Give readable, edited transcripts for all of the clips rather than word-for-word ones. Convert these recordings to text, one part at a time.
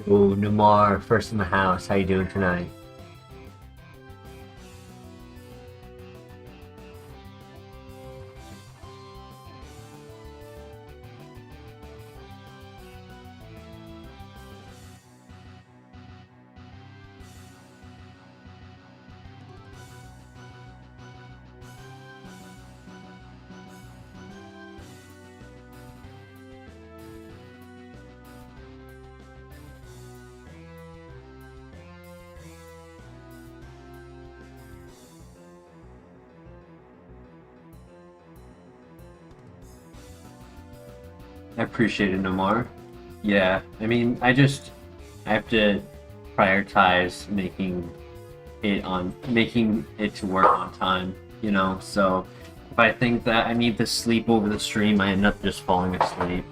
Oh, Namar, first in the house. How you doing tonight? I appreciate it, Namar. Yeah, I mean, I have to prioritize making it to work on time, you know. So if I think that I need to sleep over the stream, I end up just falling asleep.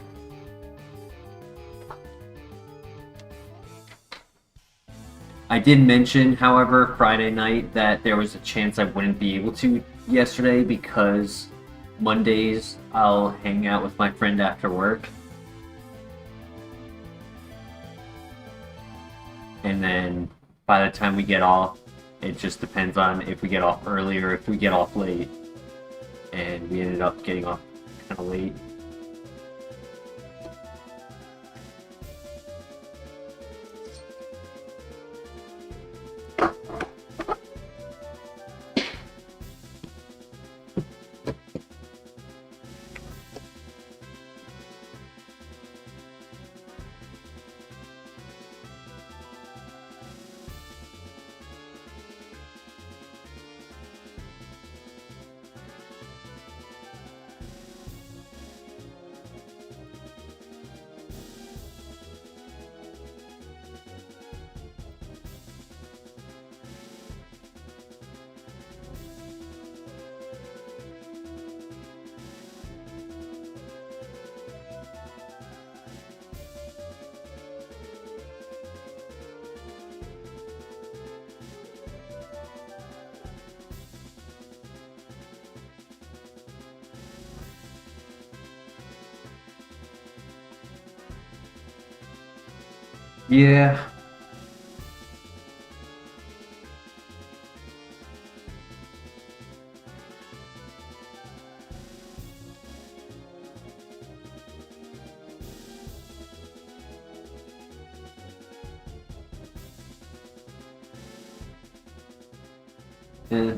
I did mention, however, Friday night that there was a chance I wouldn't be able to yesterday because Mondays I'll hang out with my friend after work. And then by the time we get off, it just depends on if we get off early or if we get off late. And we ended up getting off kind of late. Yeah. Eh.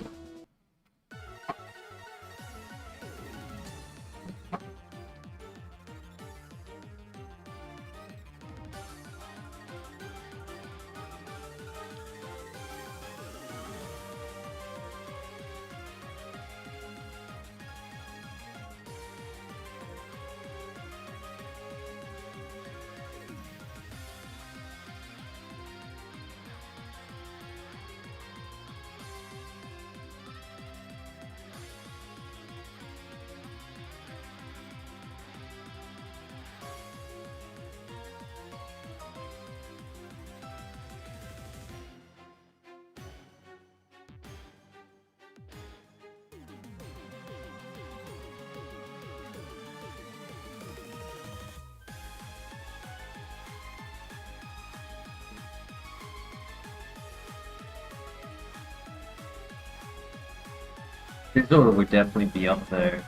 Kaizo would definitely be up there.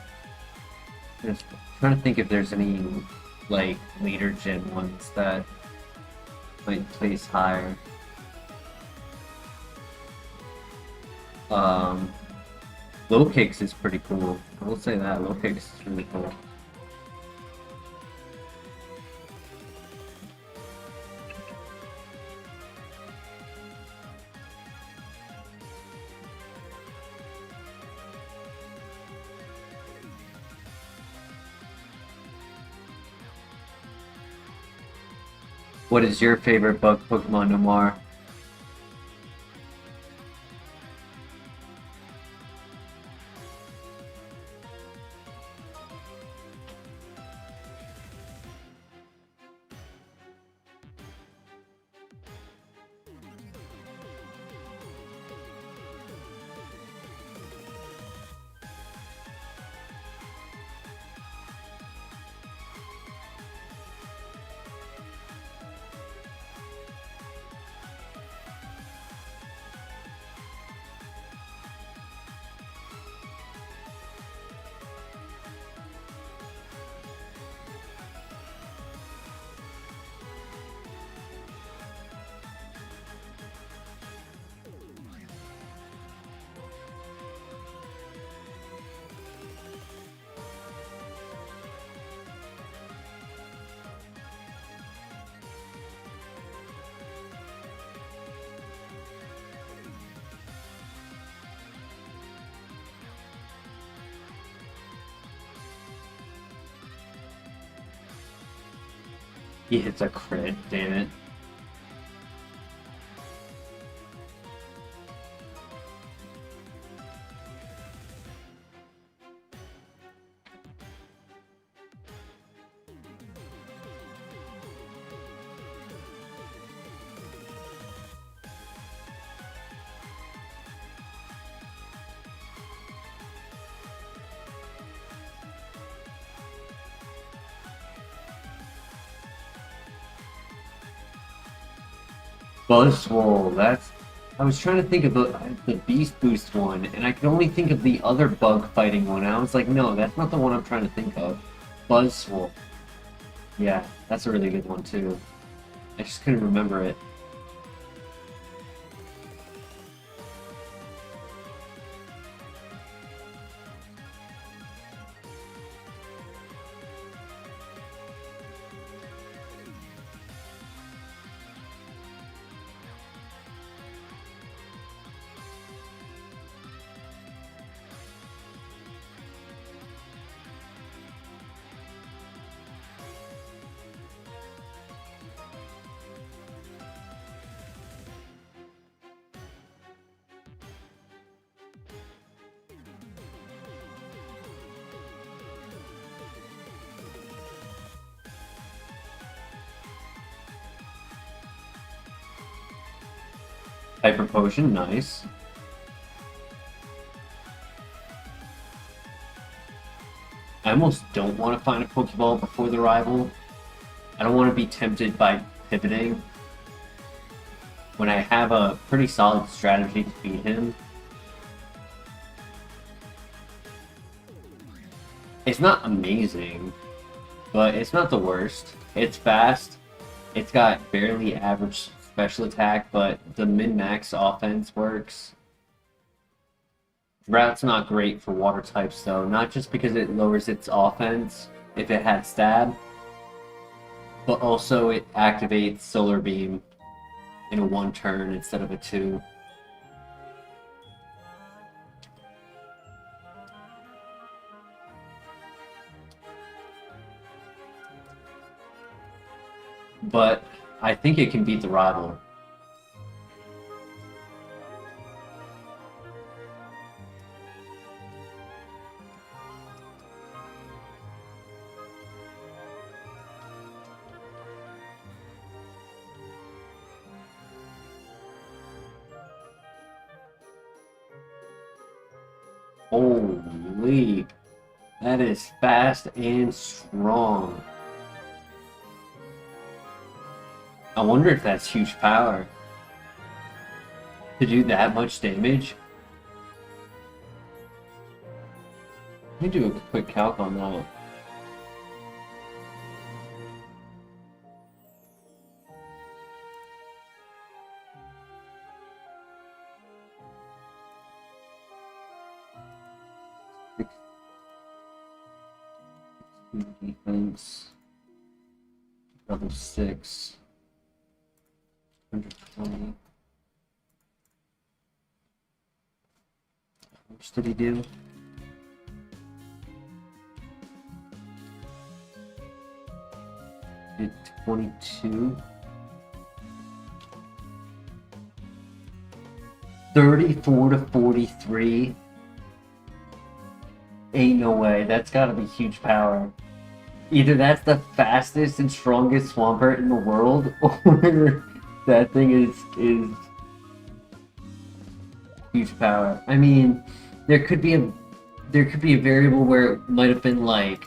Just trying to think if there's any like later gen ones that might place higher. Um, Low kicks is pretty cool. I will say that low kicks is really cool. What is your favorite bug Pokemon, Nomar? He hits a crit, damn it. Buzzwole, that's... I was trying to think of the Beast Boost one, and I could only think of the other bug fighting one. I was like, no, that's not the one I'm trying to think of. Buzzwole. Yeah, that's a really good one too. I just couldn't remember it. Hyper Potion, nice. I almost don't want to find a Pokeball before the rival. I don't want to be tempted by pivoting when I have a pretty solid strategy to beat him. It's not amazing, but it's not the worst. It's fast. It's got barely average special attack, but the min-max offense works. Drought's not great for water types though, not just because it lowers its offense if it had stab, but also it activates Solar Beam in a 1 turn instead of a 2. But I think it can beat the rival. Holy, that is fast and strong. I wonder if that's huge power to do that much damage. Let me do a quick calc on that. Defense, level 6. 120. How much did he do? Did 22. 34 to 43. Ain't no way. That's gotta be huge power. Either that's the fastest and strongest Swampert in the world, or that thing is huge power. I mean, there could be a variable where it might have been like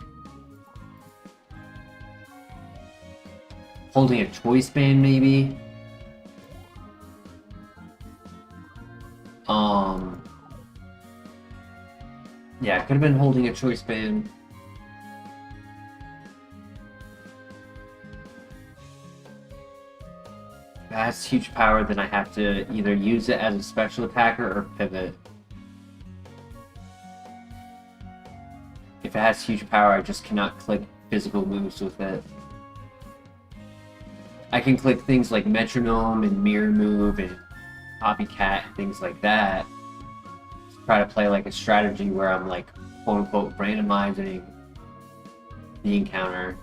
holding a choice band, maybe. Yeah, it could have been holding a choice band. That's huge power, then I have to either use it as a special attacker or pivot. If it has huge power, I just cannot click physical moves with it. I can click things like Metronome and Mirror Move and Copycat and things like that. Try to play like a strategy where I'm like quote unquote randomizing the encounter.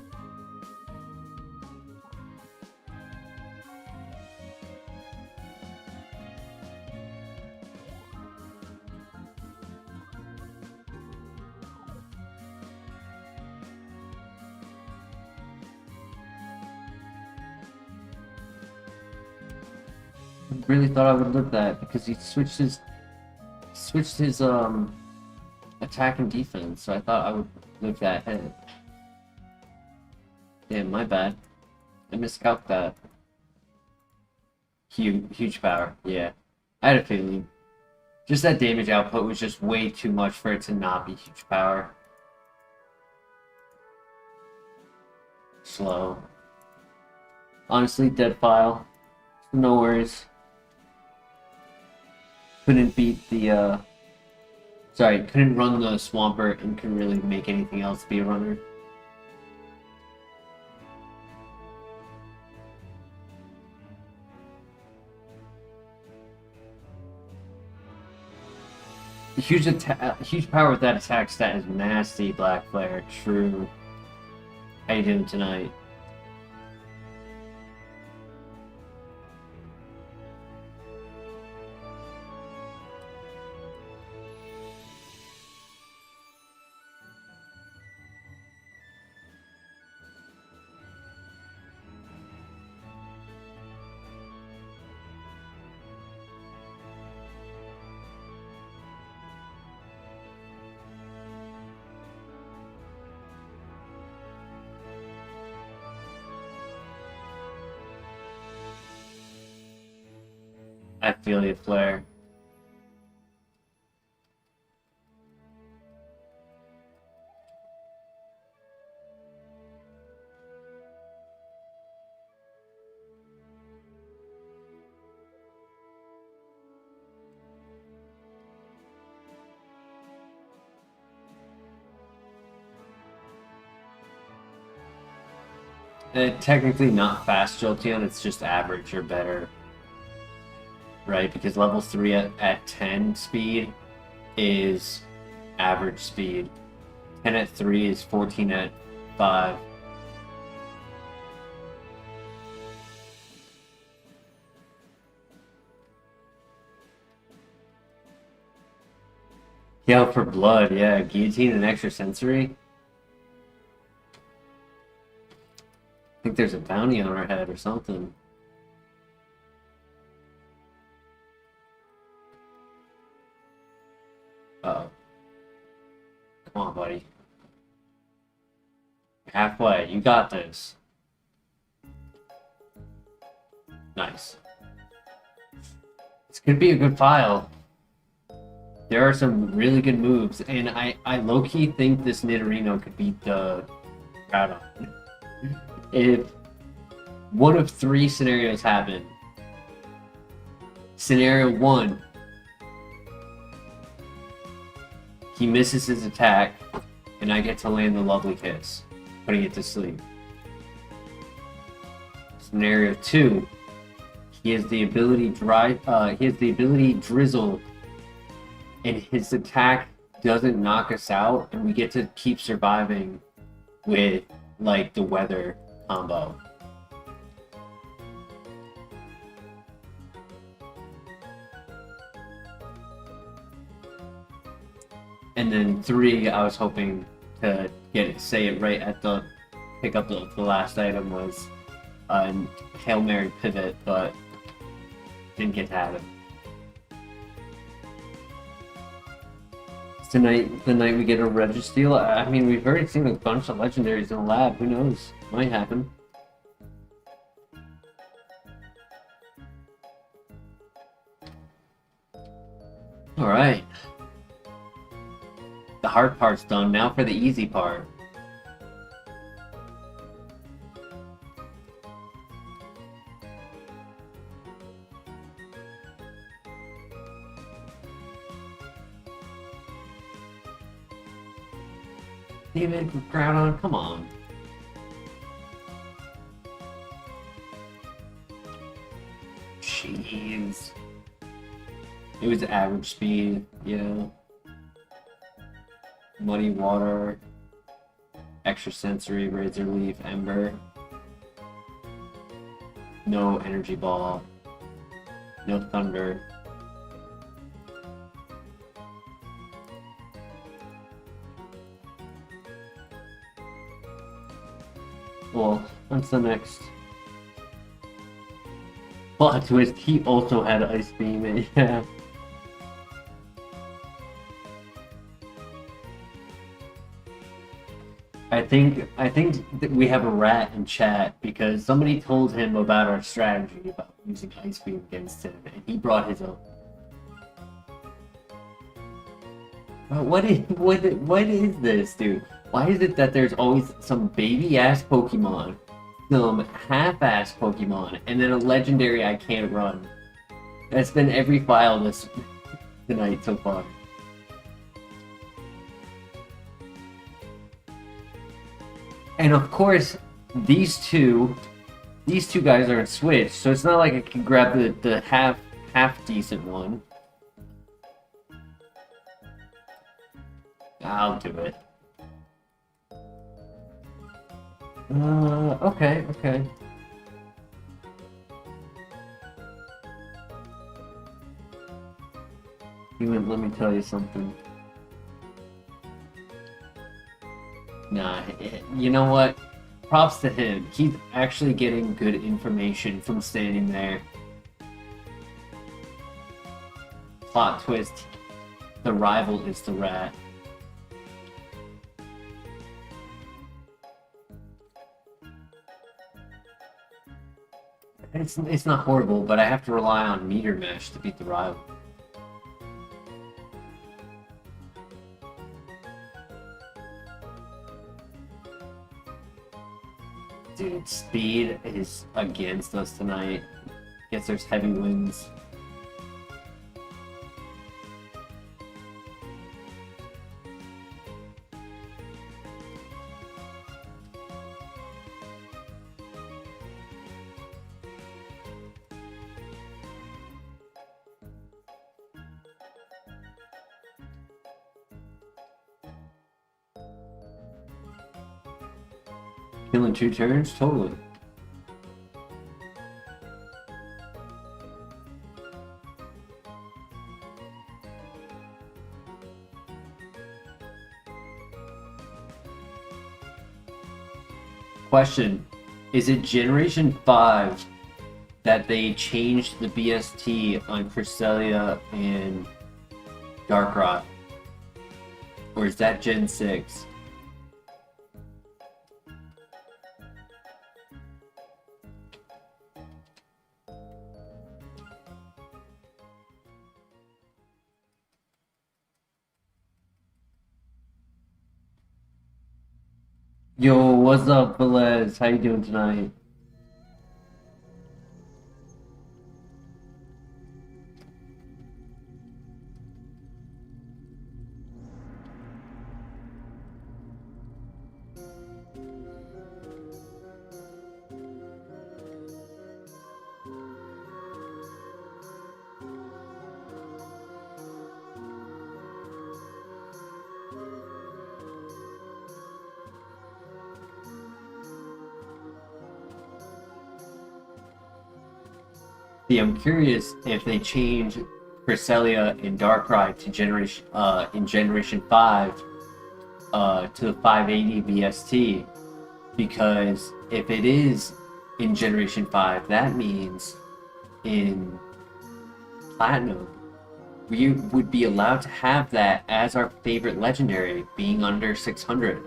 really thought I would live that because he switched his attack and defense, so I thought I would live that hit. Damn, my bad. I miscalculated that. Huge power, yeah. I had a feeling. Just that damage output was just way too much for it to not be huge power. Slow. Honestly, dead file. No worries. Couldn't beat the, sorry, couldn't run the Swampert and couldn't really make anything else be a runner. Huge power with that attack stat is nasty, Black Flare. True. How you doing tonight? I feel you, Flare. Technically not fast Jolteon, it's just average or better. Right? Because level 3 at 10 speed is average speed. 10 at 3 is 14 at 5. Yeah, for blood, yeah. Guillotine and extra sensory. I think there's a bounty on our head or something. Uh-oh. Come on, buddy. Halfway. You got this. Nice. This could be a good file. There are some really good moves, and I low-key think this Nidorino could beat the Groudon. If one of 3 scenarios happen. Scenario 1, he misses his attack, and I get to land the Lovely Kiss, putting it to sleep. Scenario 2, he has the ability Drizzle, and his attack doesn't knock us out, and we get to keep surviving with like the weather combo. And then 3, I was hoping to say it right at the pick up the last item was Hail Mary pivot, but didn't get to have it. Tonight, the night we get a Registeel. I mean, we've already seen a bunch of legendaries in the lab. Who knows? Might happen. Alright. The hard part's done. Now for the easy part. David Groudon, come on. Jeez. It was average speed, yeah. Muddy Water, Extra Sensory, Razor Leaf, Ember. No Energy Ball. No Thunder. Well, what's the next? Plot twist, he also had Ice Beam, yeah. I think that we have a rat in chat because somebody told him about our strategy about using Ice Beam against him, and he brought his own. What is this, dude? Why is it that there's always some baby-ass Pokemon, some half-ass Pokemon, and then a legendary I can't run? That's been every file this tonight so far. And of course, these two guys aren't switched, so it's not like I can grab the half decent one. I'll do it. Okay. Let me tell you something. Nah, you know what? Props to him. He's actually getting good information from standing there. Plot twist. The rival is the rat. It's not horrible, but I have to rely on meter mesh to beat the rival. Dude, speed is against us tonight. Guess there's heavy winds. Killing 2 turns? Totally. Question. Is it Generation 5 that they changed the BST on Cresselia and Darkrai? Or is that Gen 6? Yo, what's up, Velez? How you doing tonight? See, I'm curious if they change Cresselia and Darkrai to Generation 5 to the 580 VST, because if it is in Generation 5, that means in Platinum we would be allowed to have that as our favorite legendary, being under 600.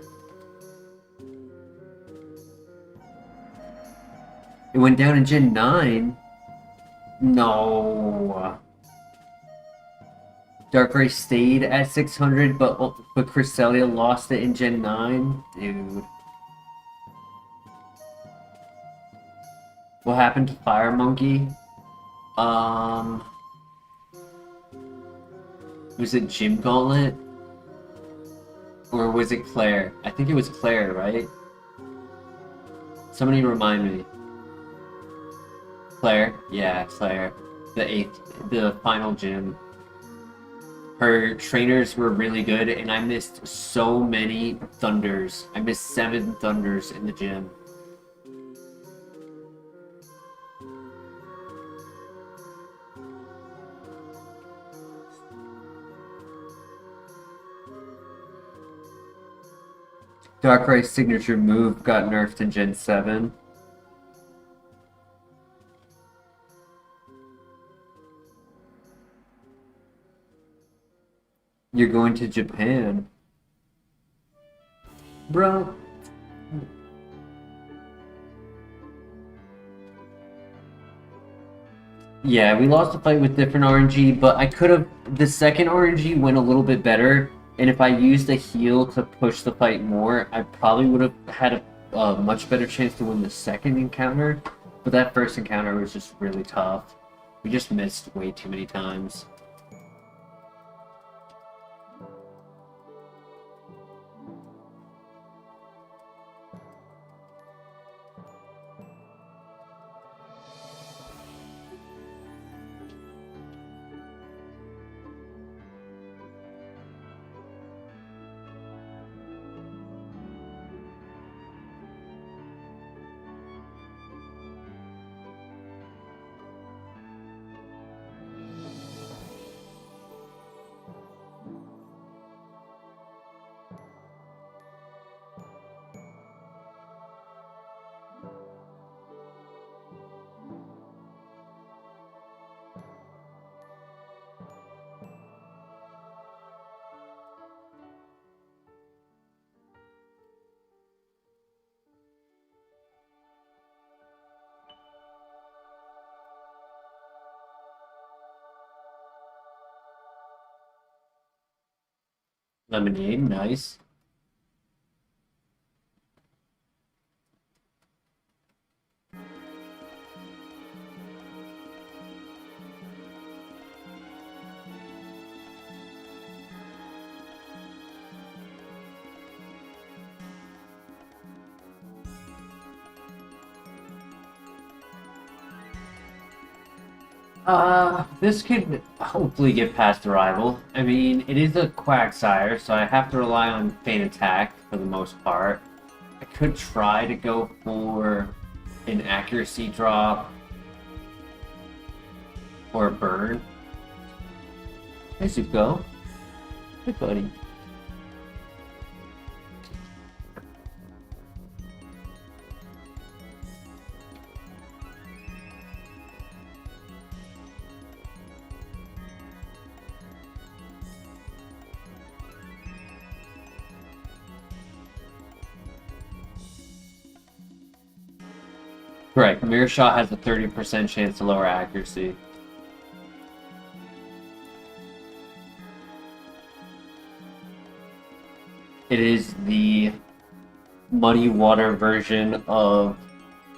It went down in Gen 9. No. Darkrai stayed at 600, but Cresselia lost it in Gen 9? Dude. What happened to Fire Monkey? Was it Gym Gauntlet? Or was it Claire? I think it was Claire, right? Somebody remind me. Claire? Yeah, Claire. The final gym. Her trainers were really good, and I missed so many Thunders. I missed 7 Thunders in the gym. Darkrai's signature move got nerfed in Gen 7. You're going to Japan. Bro. Yeah, we lost a fight with different RNG, but I could have... The second RNG went a little bit better, and if I used a heal to push the fight more, I probably would have had a much better chance to win the second encounter, but that first encounter was just really tough. We just missed way too many times. Lemonade, nice. This could hopefully get past the rival. I mean, it is a Quagsire, so I have to rely on Feint Attack for the most part. I could try to go for an accuracy drop or a burn. Hey, Zuko. Hey, buddy. Correct. Mirror Shot has a 30% chance to lower accuracy. It is the Muddy Water version of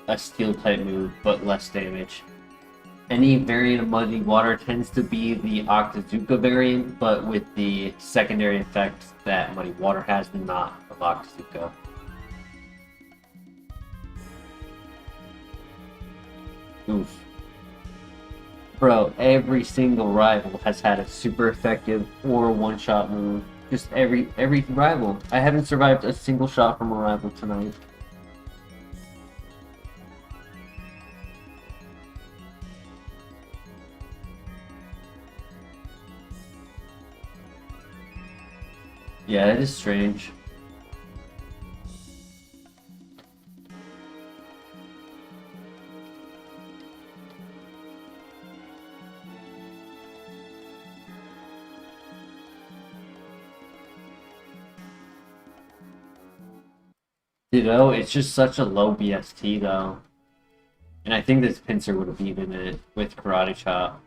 a Steel type move, but less damage. Any variant of Muddy Water tends to be the Octazooka variant, but with the secondary effect that Muddy Water has, not of Octazooka. Oof. Bro, every single rival has had a super effective or one-shot move. Just every rival. I haven't survived a single shot from a rival tonight. Yeah, it is strange. You know, it's just such a low BST though. And I think this pincer would have even it with Karate Chop.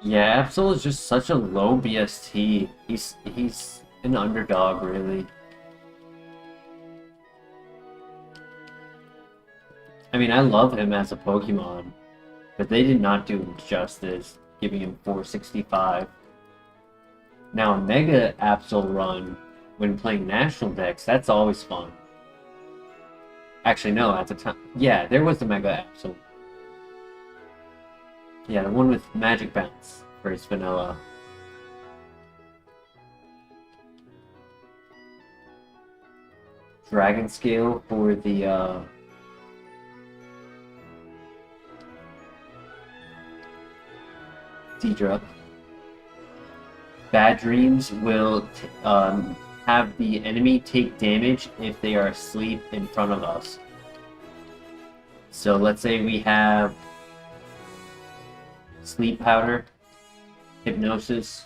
Yeah, Absol is just such a low BST. He's an underdog, really. I mean, I love him as a Pokemon, but they did not do him justice, giving him 465. Now, a Mega Absol run, when playing National decks, that's always fun. Actually, no, at the time. Yeah, there was the Mega Absol. Yeah, the one with Magic Bounce for its vanilla. Dragon Scale for the Deidre. Bad Dreams will have the enemy take damage if they are asleep in front of us. So let's say we have Sleep Powder, Hypnosis,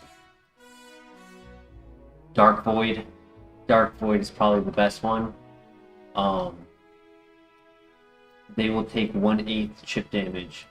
Dark Void. Dark Void is probably the best one. They will take 1/8 chip damage.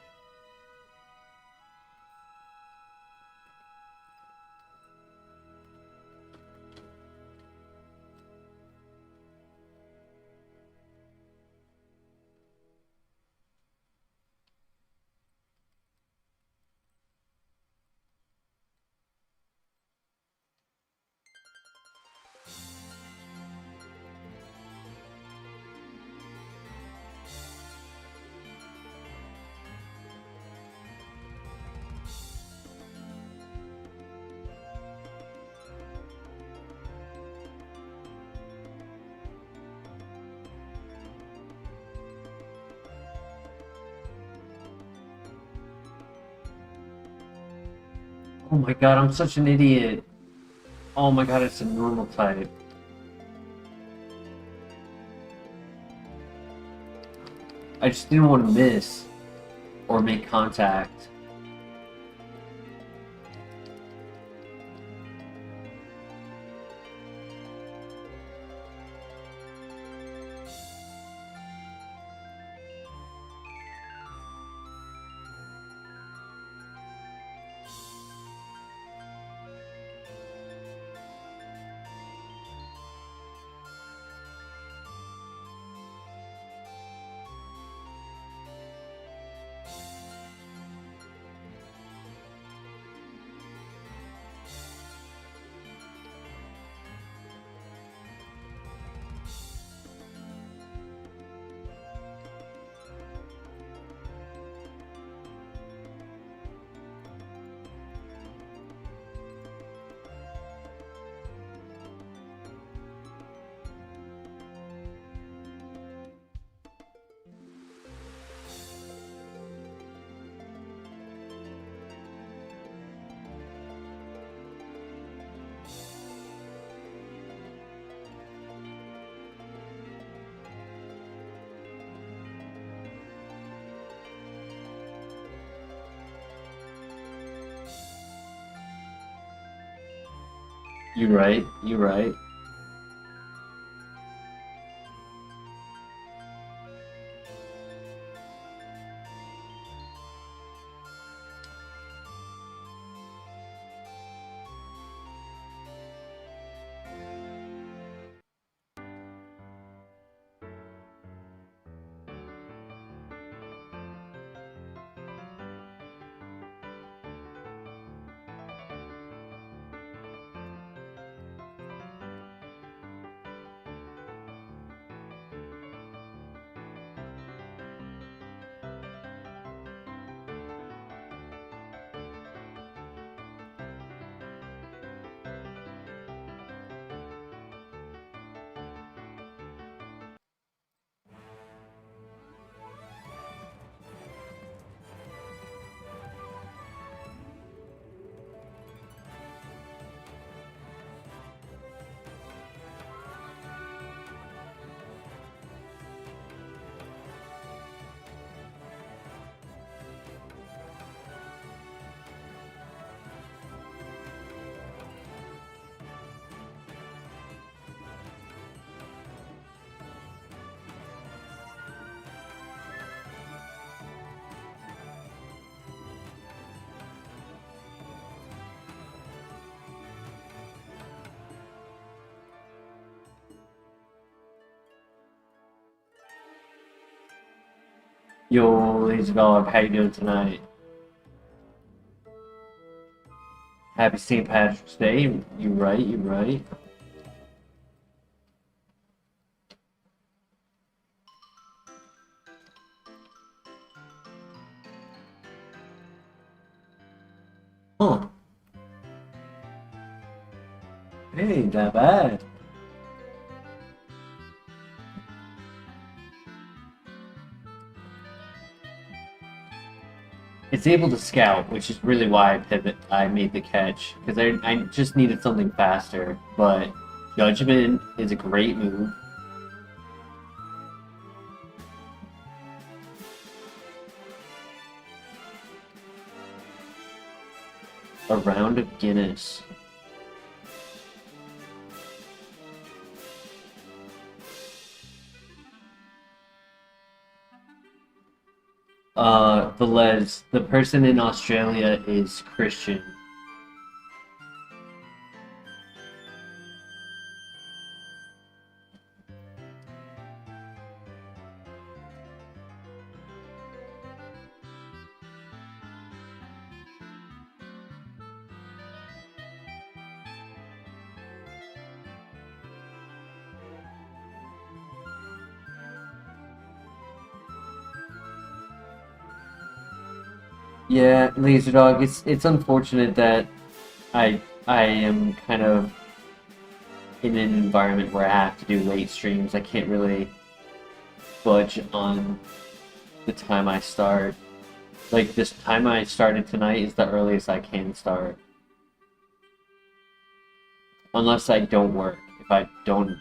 Oh my god, I'm such an idiot. Oh my god, it's a normal type. I just didn't want to miss or make contact. You're right, you're right. Yo, Lazy Dog, how you doing tonight? Happy St. Patrick's Day. You're right, you're right. Huh. Hey, not bad. It's able to scout, which is really why I made the catch, because I just needed something faster, but Judgment is a great move. A round of Guinness. The person in Australia is Christian. Yeah, Laser Dog. It's unfortunate that I am kind of in an environment where I have to do late streams. I can't really budge on the time I start. Like, this time I started tonight is the earliest I can start. Unless I don't work. If I don't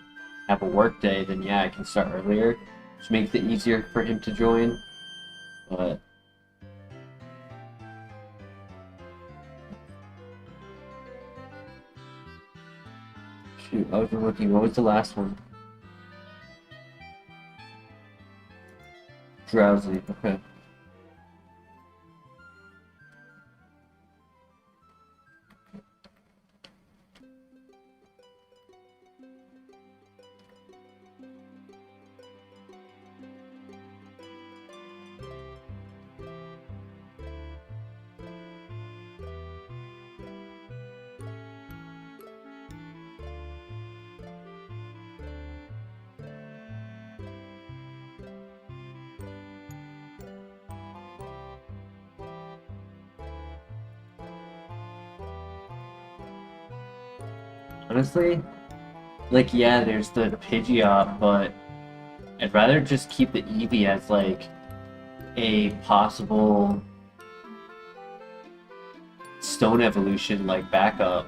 have a work day, then yeah, I can start earlier, which makes it easier for him to join. But shoot, I was looking. What was the last one? Drowsy. Okay. Honestly, like, yeah, there's the Pidgeot, but I'd rather just keep the Eevee as, like, a possible stone evolution, like, backup.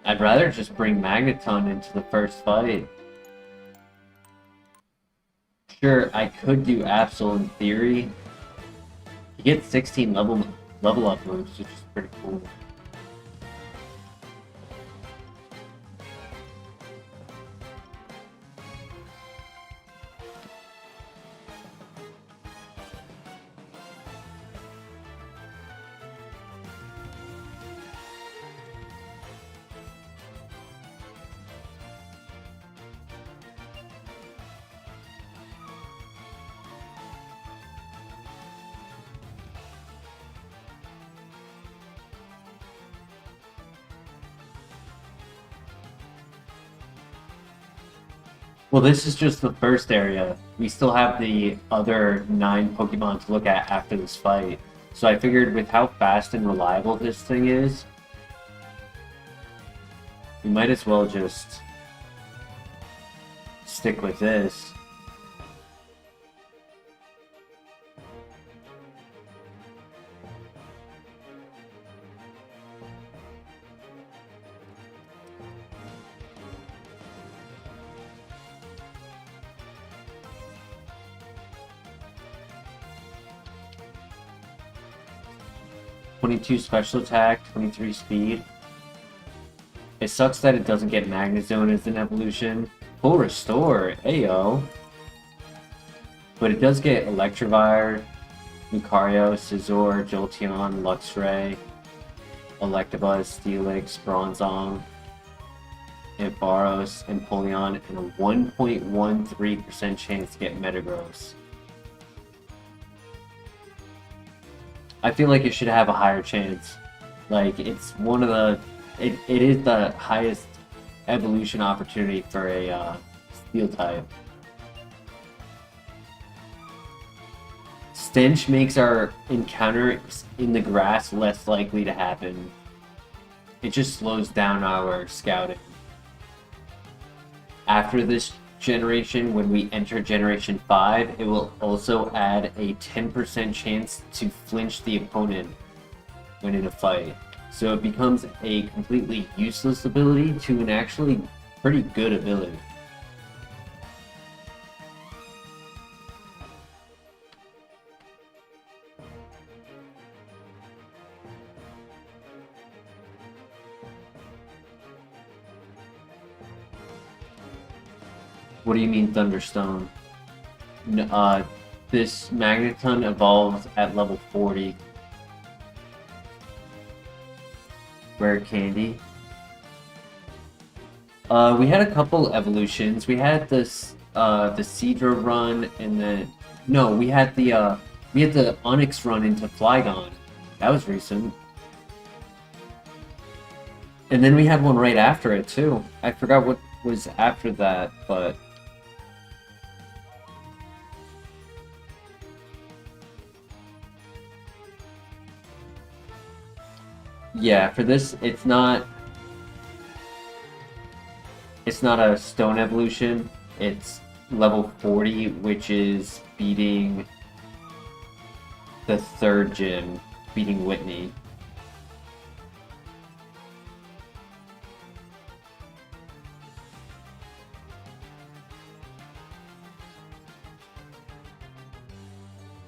I'd rather just bring Magneton into the first fight. Sure, I could do Absol in theory. You get 16 level up moves, which is pretty cool. Well, this is just the first area. We still have the other 9 Pokemon to look at after this fight. So I figured with how fast and reliable this thing is, we might as well just stick with this. .22 special attack, 23 speed. It sucks that it doesn't get Magnezone as an evolution. Full restore, ayo. But it does get Electivire, Lucario, Scizor, Jolteon, Luxray, Electabuzz, Steelix, Bronzong, Ampharos, Empoleon, and a 1.13% chance to get Metagross. I feel like it should have a higher chance. Like, it's one of the... It is the highest evolution opportunity for a steel type. Stench makes our encounter in the grass less likely to happen. It just slows down our scouting. After this generation, when we enter Generation 5, it will also add a 10% chance to flinch the opponent when in a fight. So it becomes a completely useless ability to an actually pretty good ability. What do you mean Thunderstone? This Magneton evolves at level 40. Rare candy. We had a couple evolutions. We had this the Seadra run, and then we had the Onyx run into Flygon. That was recent. And then we had one right after it too. I forgot what was after that, but yeah, for this it's not a stone evolution. It's level 40, which is beating the third gym, beating Whitney.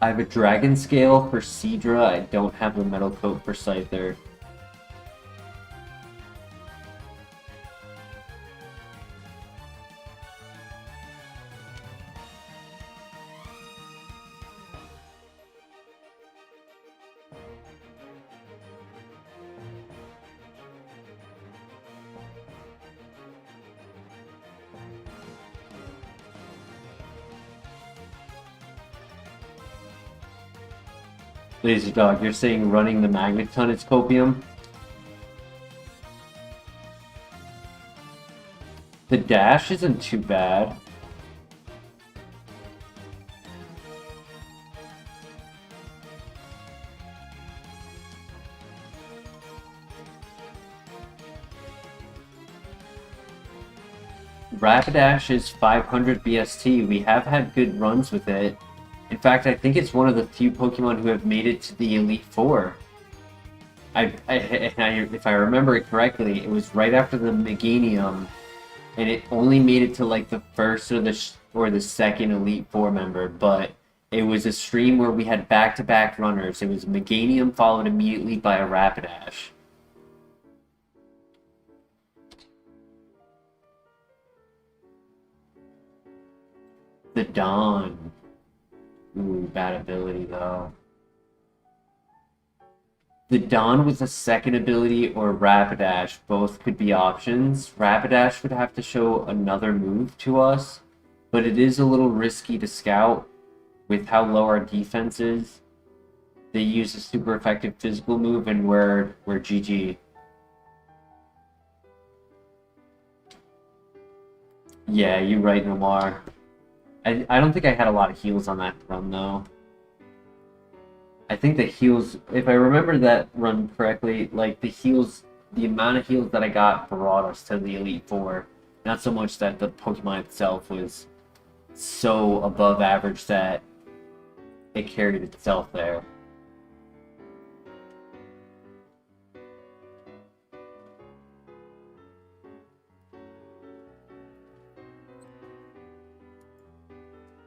I have a Dragon Scale for Seadra. I don't have the Metal Coat for Scyther. Laser Dog, you're saying running the Magneton is copium? The dash isn't too bad. Rapidash is 500 BST. We have had good runs with it. In fact, I think it's one of the few Pokemon who have made it to the Elite Four. If I remember it correctly, it was right after the Meganium, and it only made it to like the first or the second Elite Four member. But it was a stream where we had back-to-back runners. It was Meganium followed immediately by a Rapidash. The Dawn. Ooh, bad ability though. The Dawn with a second ability or Rapidash, both could be options. Rapidash would have to show another move to us, but it is a little risky to scout with how low our defense is. They use a super effective physical move and we're GG. Yeah, you're right, Nomar. I don't think I had a lot of heals on that run, though. I think the heals, if I remember that run correctly, like the heals, the amount of heals that I got brought us to the Elite Four. Not so much that the Pokemon itself was so above average that it carried itself there.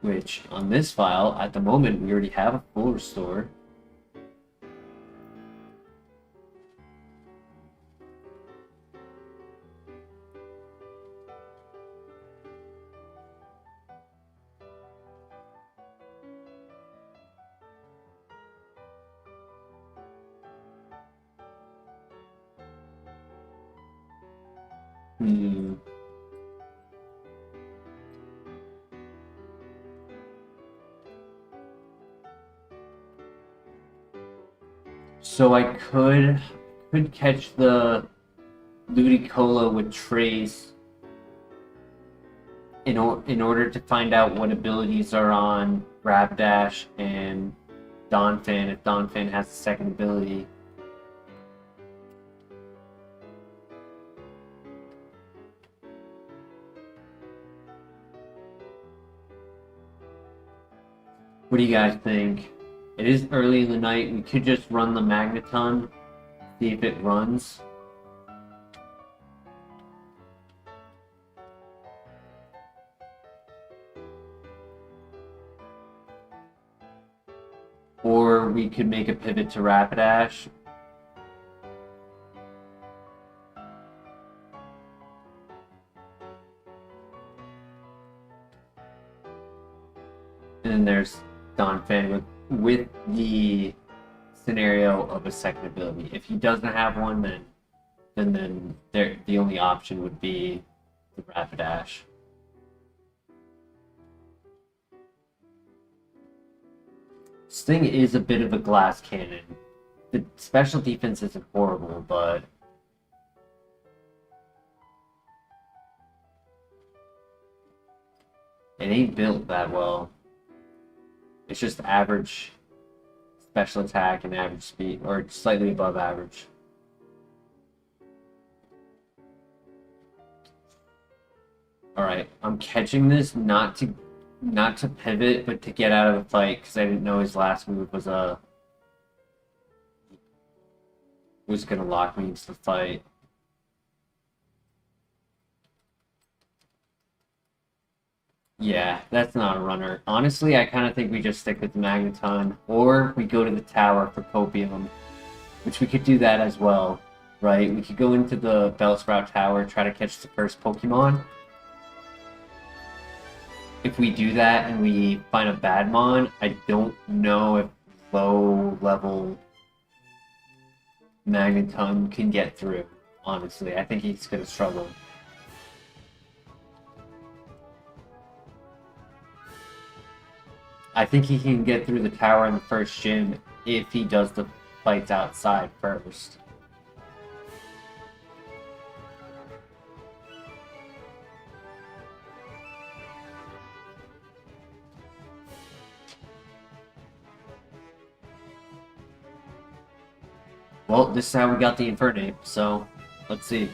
Which, on this file, at the moment, we already have a full restore. So I could catch the Ludicolo with Trace in order to find out what abilities are on Rapidash and Donphan if Donphan has the second ability. What do you guys think? It is early in the night. We could just run the Magneton, see if it runs. Or we could make a pivot to Rapidash. And then there's Donphan with the scenario of a second ability. If he doesn't have one, then the only option would be the Rapidash. This thing is a bit of a glass cannon. The special defense isn't horrible, but it ain't built that well. It's just average special attack and average speed, or slightly above average. Alright, I'm catching this not to pivot, but to get out of the fight, because I didn't know his last move was gonna lock me into the fight. Yeah, that's not a runner. Honestly, I kind of think we just stick with the Magneton, or we go to the tower for Copium, which we could do that as well, right? We could go into the Bellsprout Tower, try to catch the first Pokemon. If we do that and we find a Badmon, I don't know if low-level Magneton can get through, honestly. I think he's going to struggle. I think he can get through the tower in the first gym if he does the fights outside first. Well, this is how we got the Infernape, so let's see.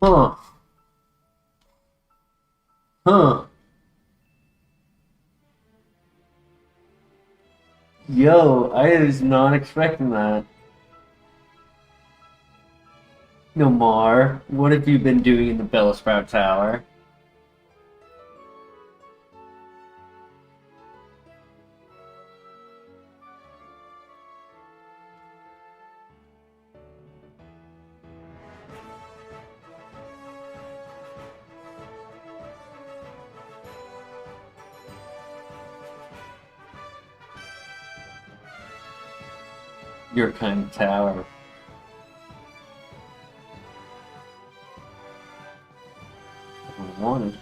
Huh. Huh. Yo, I was not expecting that. Nomar, what have you been doing in the Bellsprout Tower? Your kind of tower. I wanted.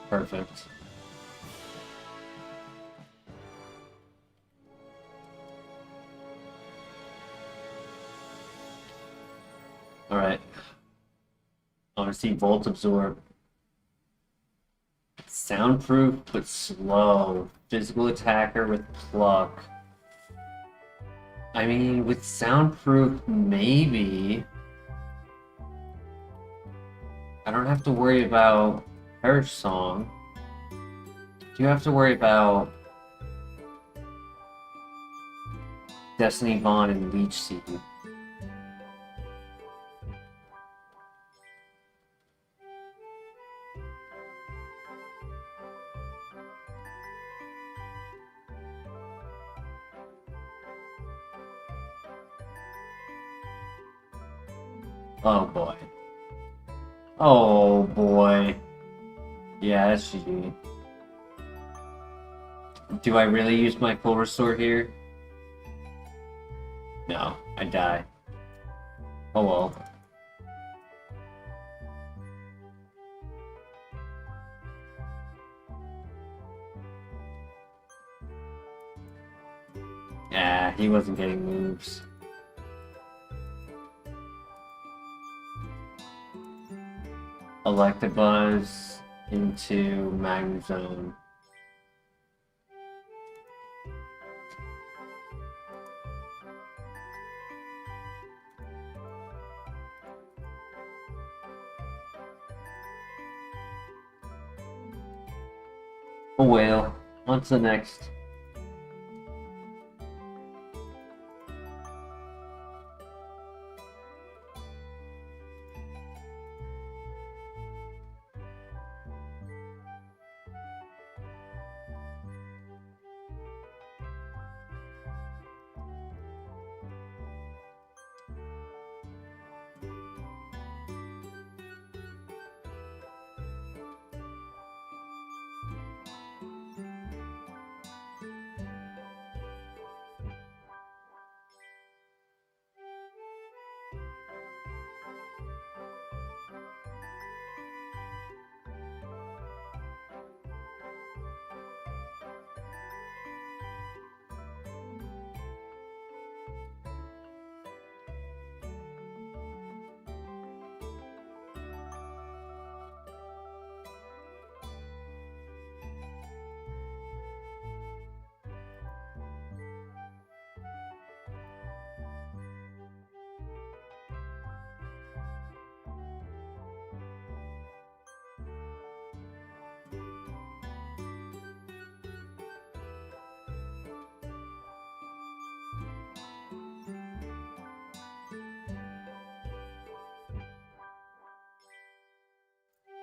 Perfect. Alright. I want to see Volt Absorb. Soundproof, but slow. Physical attacker with pluck. I mean, with soundproof, maybe. I don't have to worry about Perish Song. Do you have to worry about Destiny Bond and Leech Seed? Oh boy. Oh boy. Yeah, that's GG. Do I really use my full restore here? No, I die. Oh well. Yeah, he wasn't getting moves. Electabuzz into Magnezone. Oh well. On to the next.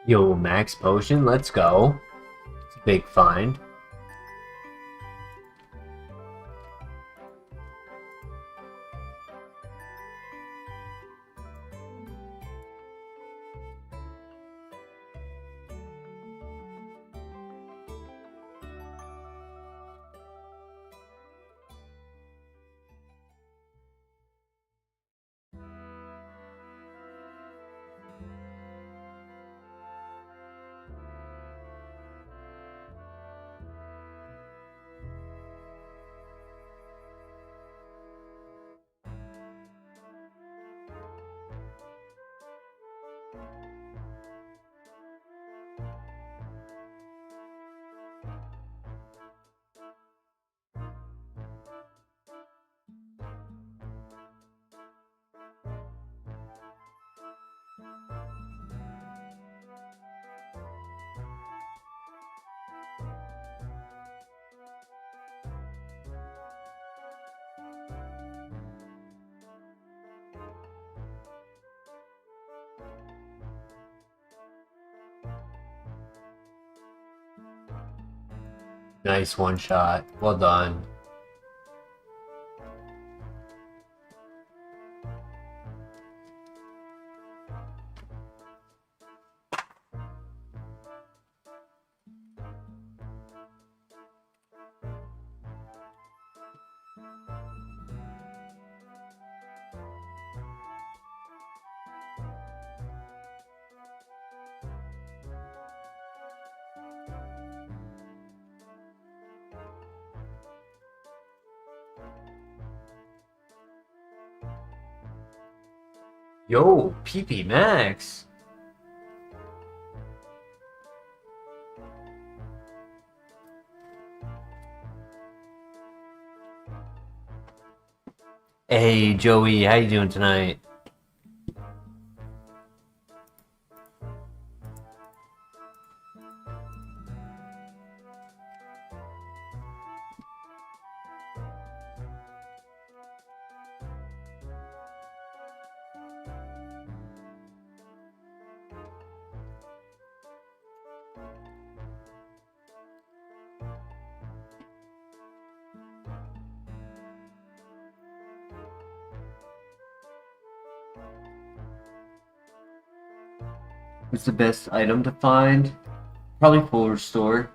Yo, Max Potion, let's go. It's a big find. Nice one shot. Well done. Yo, PP Max. Hey, Joey, how you doing tonight? What's the best item to find? Probably full restore.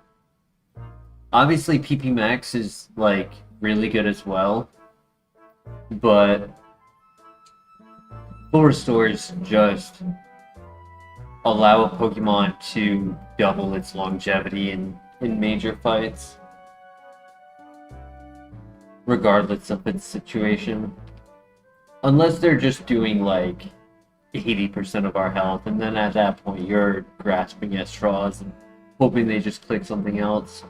Obviously, PP Max is like really good as well, but full restores just allow a Pokemon to double its longevity in major fights, regardless of its situation. Unless they're just doing like 80% of our health, and then at that point you're grasping at straws and hoping they just click something else.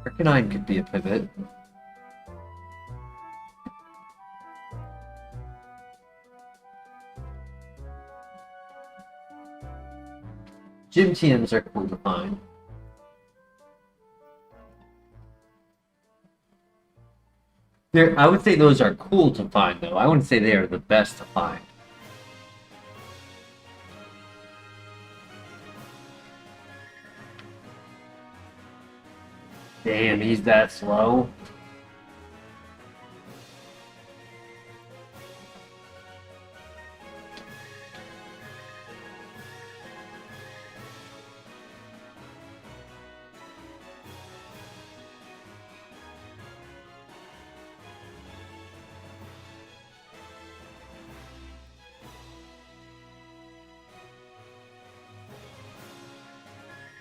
Arcanine could be a pivot. Gym TMs are cool to find. I would say those are cool to find, though. I wouldn't say they are the best to find. Damn, he's that slow?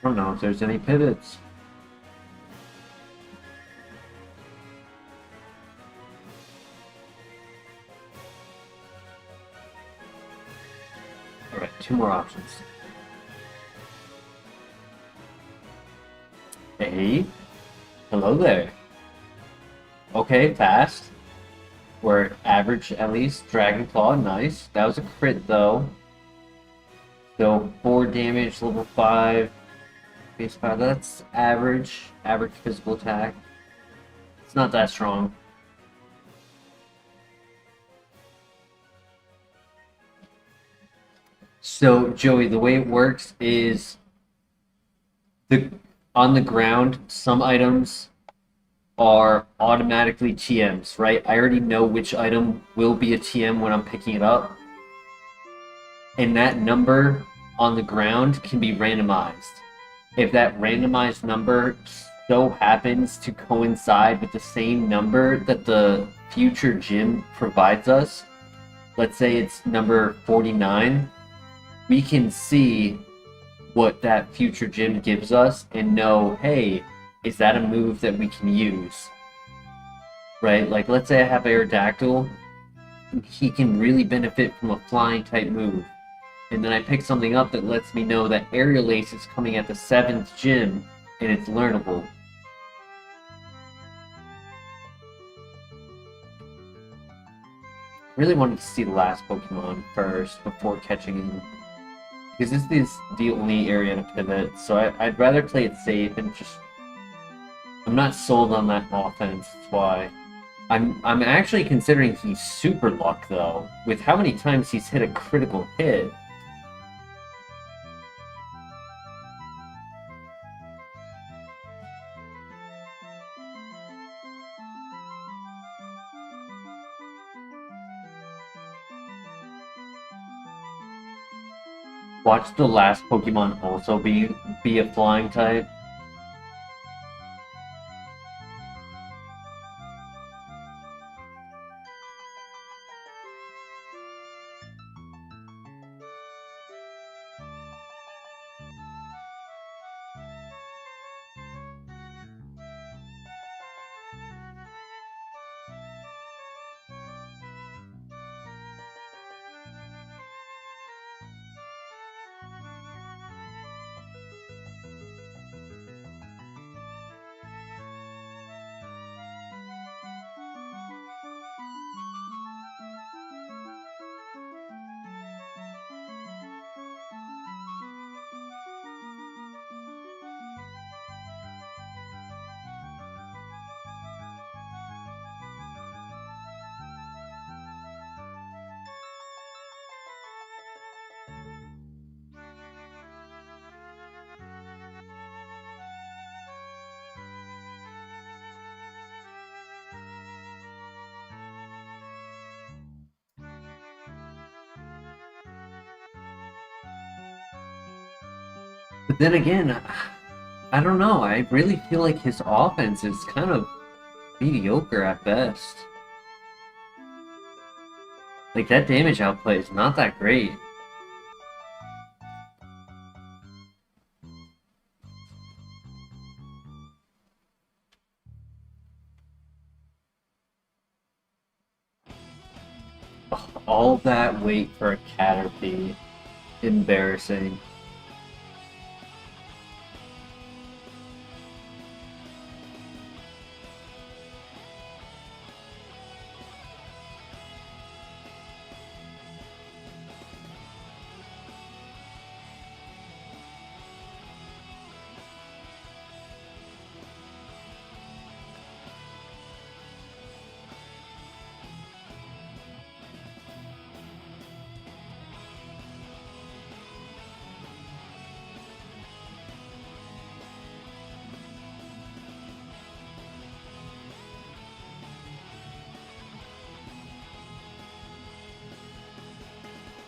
I don't know if there's any pivots. Alright, 2 more options. Hey, hello there. Okay, fast. We're average at least. Dragon Claw, nice. That was a crit though. So 4 damage, level 5. Base 5, that's average. Average physical attack. It's not that strong. So, Joey, the way it works is on the ground, some items are automatically TMs, right? I already know which item will be a TM when I'm picking it up. And that number on the ground can be randomized. If that randomized number so happens to coincide with the same number that the future gym provides us, let's say it's number 49, we can see what that future gym gives us and know, hey, is that a move that we can use? Right? Like, let's say I have Aerodactyl, he can really benefit from a flying type move. And then I pick something up that lets me know that Aerial Ace is coming at the 7th gym, and it's learnable. I really wanted to see the last Pokemon first before catching him. Because this is the only area to pivot, so I'd rather play it safe and just... I'm not sold on that offense, that's why. I'm actually considering he's super luck, though, with how many times he's hit a critical hit. Watch the last Pokemon also be a flying type. But then again, I don't know. I really feel like his offense is kind of mediocre at best. Like, that damage output is not that great. All that weight for a Caterpie. Embarrassing.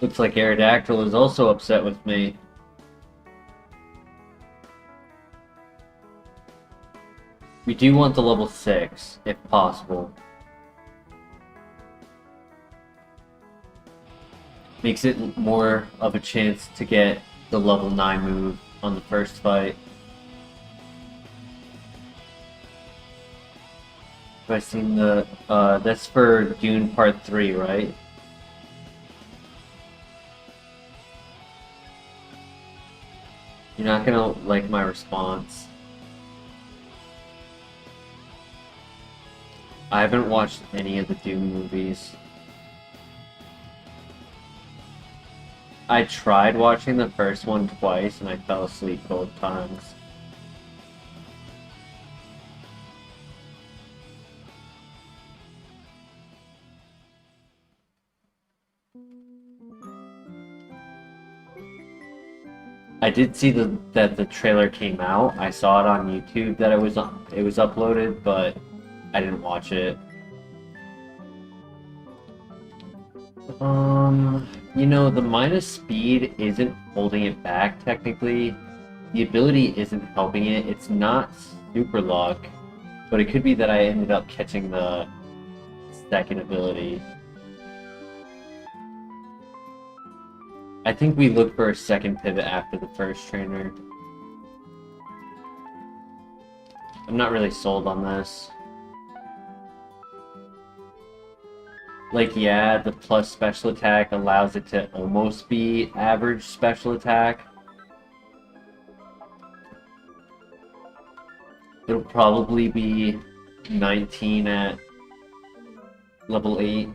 Looks like Aerodactyl is also upset with me. We do want the level 6, if possible. Makes it more of a chance to get the level 9 move on the first fight. Have I seen the... that's for Dune Part 3, right? You're not gonna like my response. I haven't watched any of the Dune movies. I tried watching the first one twice and I fell asleep both times. I did see that the trailer came out. I saw it on YouTube that it was uploaded, but I didn't watch it. You know, the minus speed isn't holding it back technically. The ability isn't helping it. It's not super luck, but it could be that I ended up catching the second ability. I think we look for a second pivot after the first trainer. I'm not really sold on this. Like, yeah, the plus special attack allows it to almost be average special attack. It'll probably be 19 at level 8.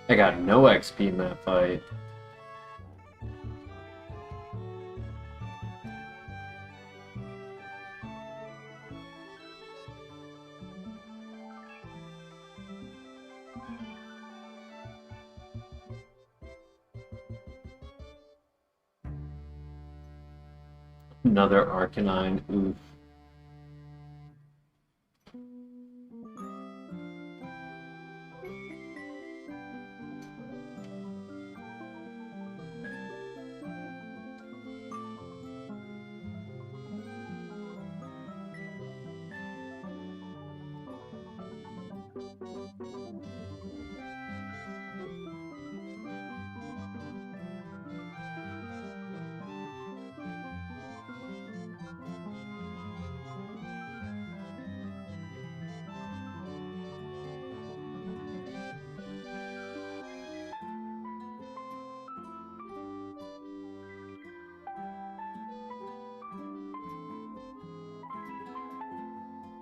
I got no XP in that fight. Another Arcanine. Oof.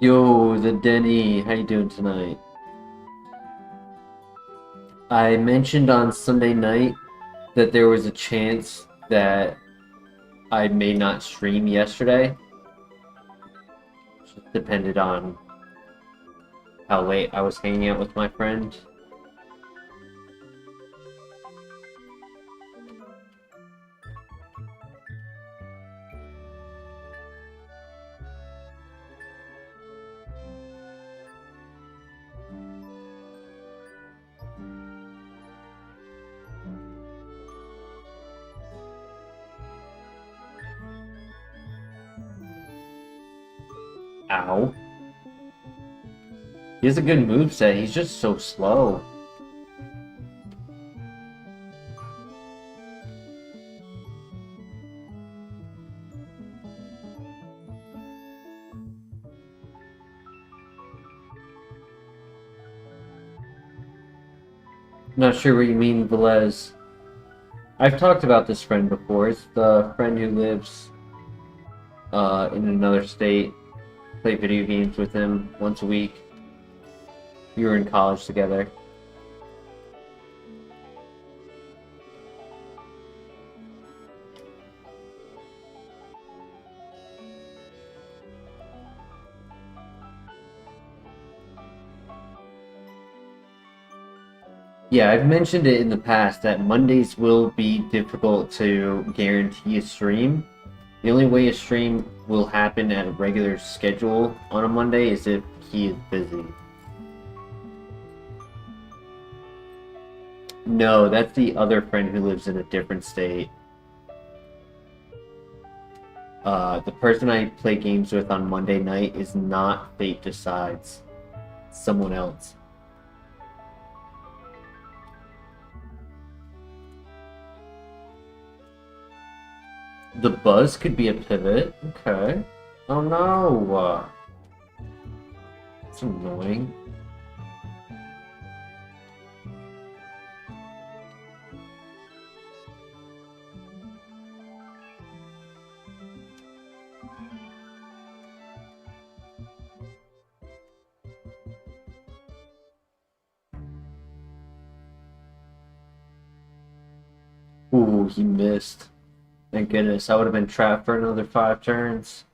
Yo, the Denny, how you doing tonight? I mentioned on Sunday night that there was a chance that I may not stream yesterday. Just depended on how late I was hanging out with my friend. Ow. He has a good moveset, he's just so slow. Not sure what you mean, Velez. I've talked about this friend before. It's the friend who lives in another state. Play video games with him once a week. We were in college together. Yeah, I've mentioned it in the past that Mondays will be difficult to guarantee a stream. The only way a stream will happen at a regular schedule on a Monday is if he is busy. No, that's the other friend who lives in a different state. The person I play games with on Monday night is not Fate Decides. It's someone else. The buzz could be a pivot. Okay. Oh no. It's annoying. Ooh, he missed. Thank goodness. I would have been trapped for another 5 turns.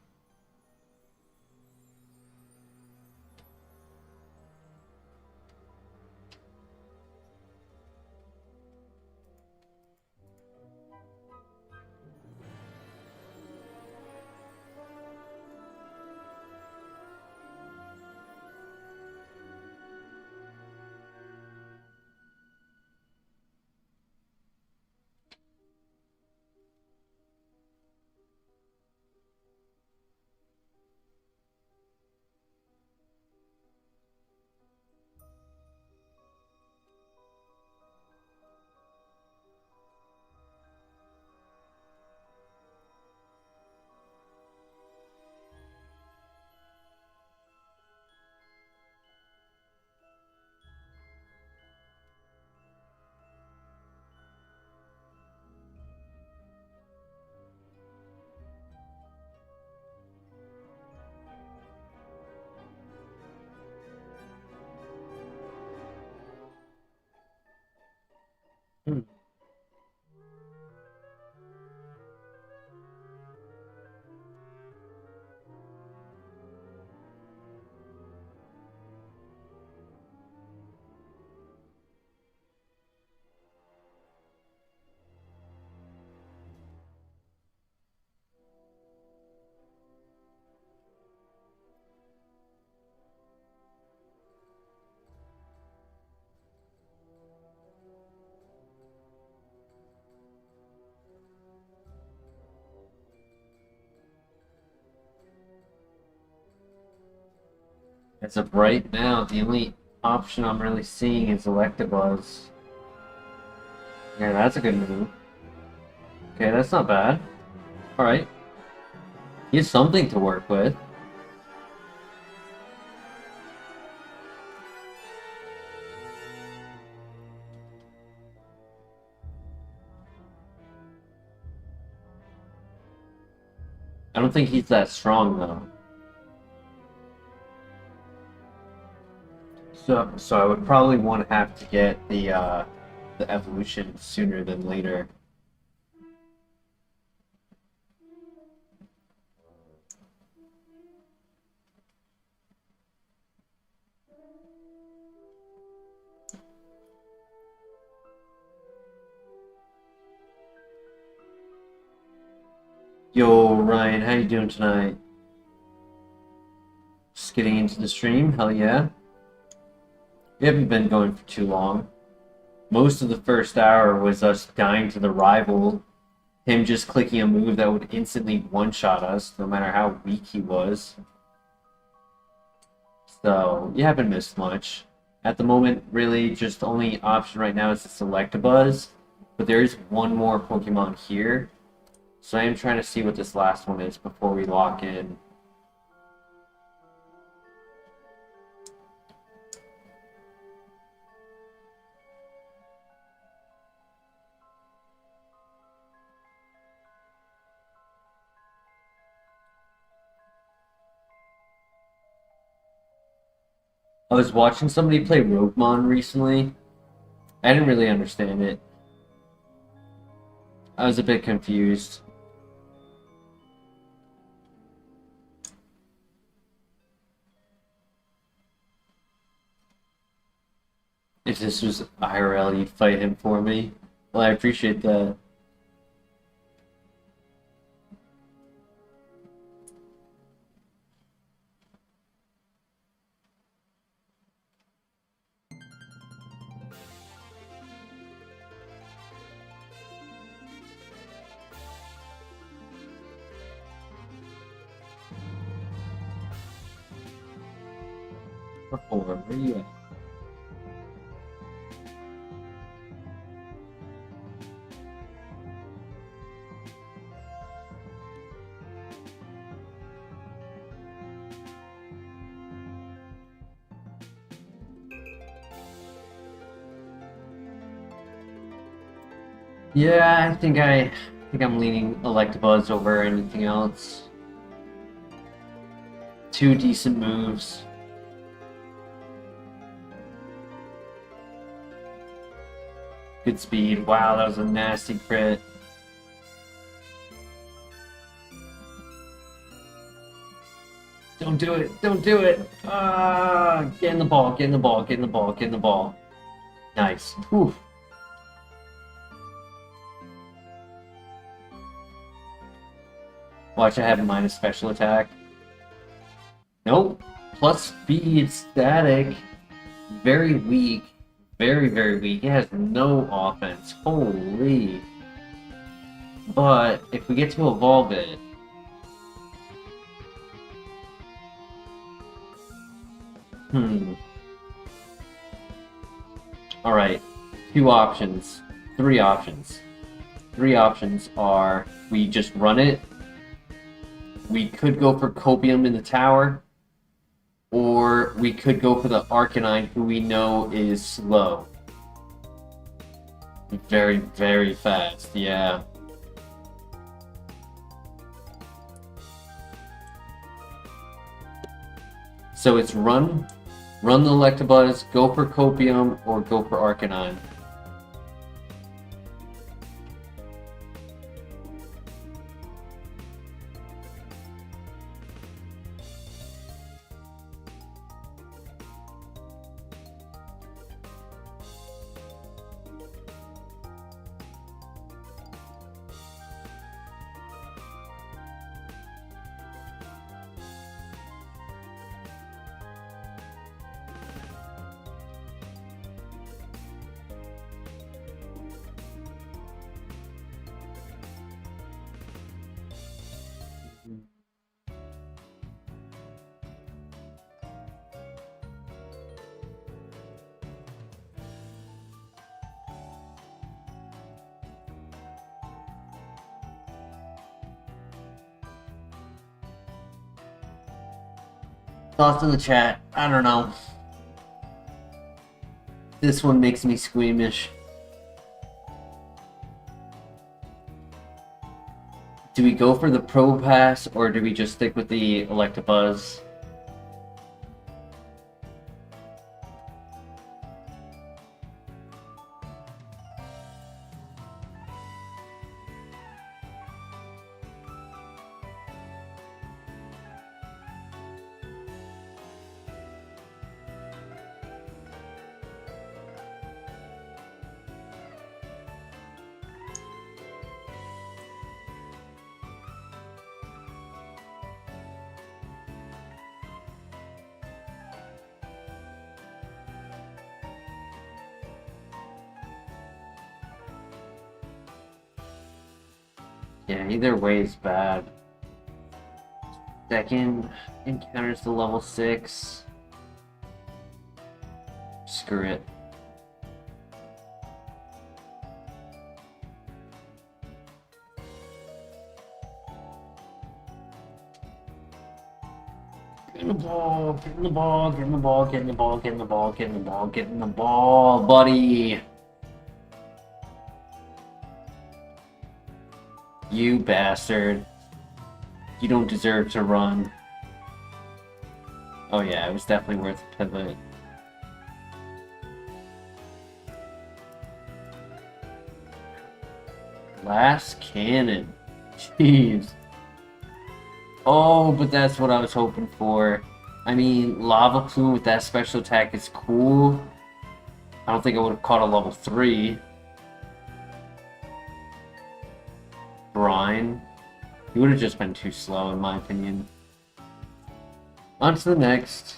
Hmm. As of right now, the only option I'm really seeing is Electabuzz. Yeah, that's a good move. Okay, that's not bad. Alright. He has something to work with. I don't think he's that strong, though. So I would probably want to have to get the evolution sooner than later. Yo, Ryan, how you doing tonight? Just getting into the stream, hell yeah. We haven't been going for too long. Most of the first hour was us dying to the rival, him just clicking a move that would instantly one-shot us, no matter how weak he was. So, you haven't missed much. At the moment, really, just the only option right now is to select a Buzz, but there is one more Pokemon here. So I am trying to see what this last one is before we lock in. I was watching somebody play Roguemon recently. I didn't really understand it. I was a bit confused. If this was IRL, you'd fight him for me. Well, I appreciate that. Where are you at? Yeah, I think I'm leaning Electabuzz over anything else. Two decent moves. Good speed. Wow, that was a nasty crit. Don't do it. Don't do it. Ah, get in the ball. Get in the ball. Get in the ball. Get in the ball. Nice. Oof. Watch, I have minus special attack. Nope. Plus speed, static. Very weak. Very, very weak. It has no offense. Holy. But if we get to evolve it... Alright. Two options. Three options. Three options are we just run it. We could go for Copium in the tower. Or we could go for the Arcanine, who we know is slow. Very, very fast, yeah. So it's run the Electabuzz, go for Copium, or go for Arcanine. Thoughts in the chat. I don't know. This one makes me squeamish. Do we go for the Pro Pass or do we just stick with the Electabuzz? Yeah, either way is bad. Second encounters the level 6. Screw it. Get in the ball, get in the ball, get in the ball, get in the ball, get in the ball, get in the ball, get in the ball, buddy. You bastard. You don't deserve to run. Oh yeah, it was definitely worth a pivot. Glass cannon. Jeez. Oh, but that's what I was hoping for. I mean, Lava Plume with that special attack is cool. I don't think I would have caught a level 3. Brine. He would have just been too slow, in my opinion. On to the next.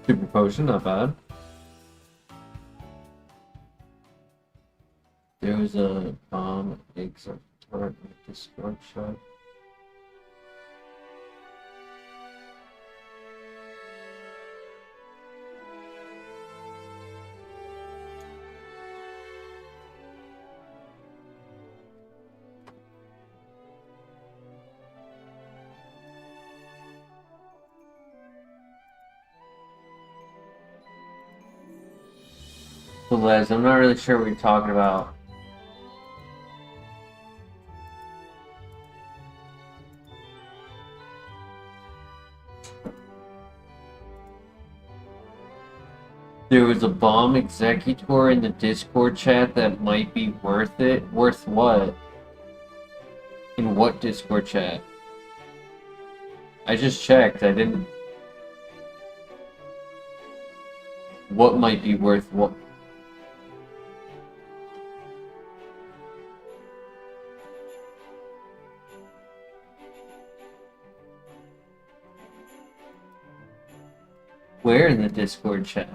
Super potion, not bad. There was a bomb except for destruction. Les, I'm not really sure what you're talking about. There was a bomb executor in the Discord chat that might be worth it. Worth what? In what Discord chat? I just checked. I didn't. What might be worth what? Where in the Discord chat?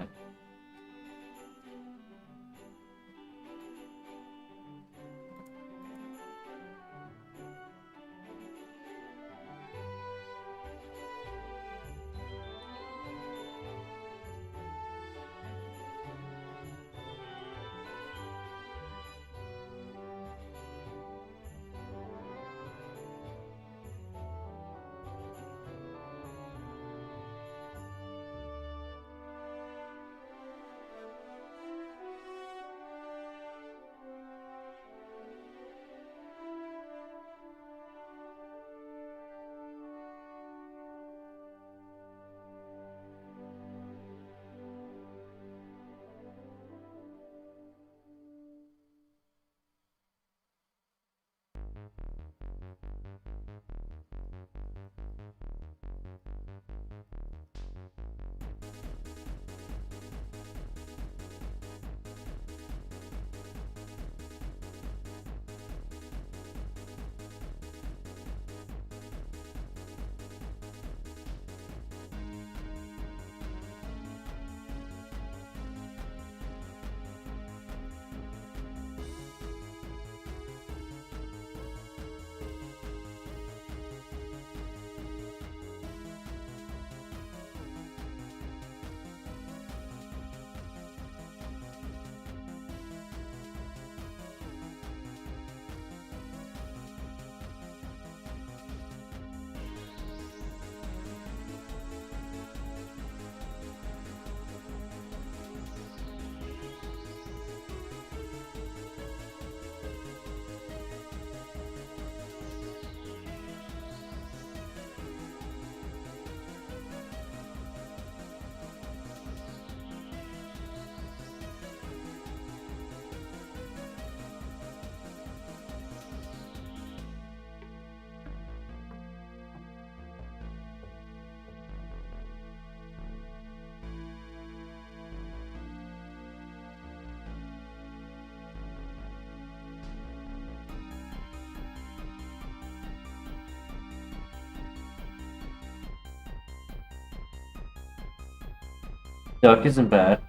Duck isn't bad.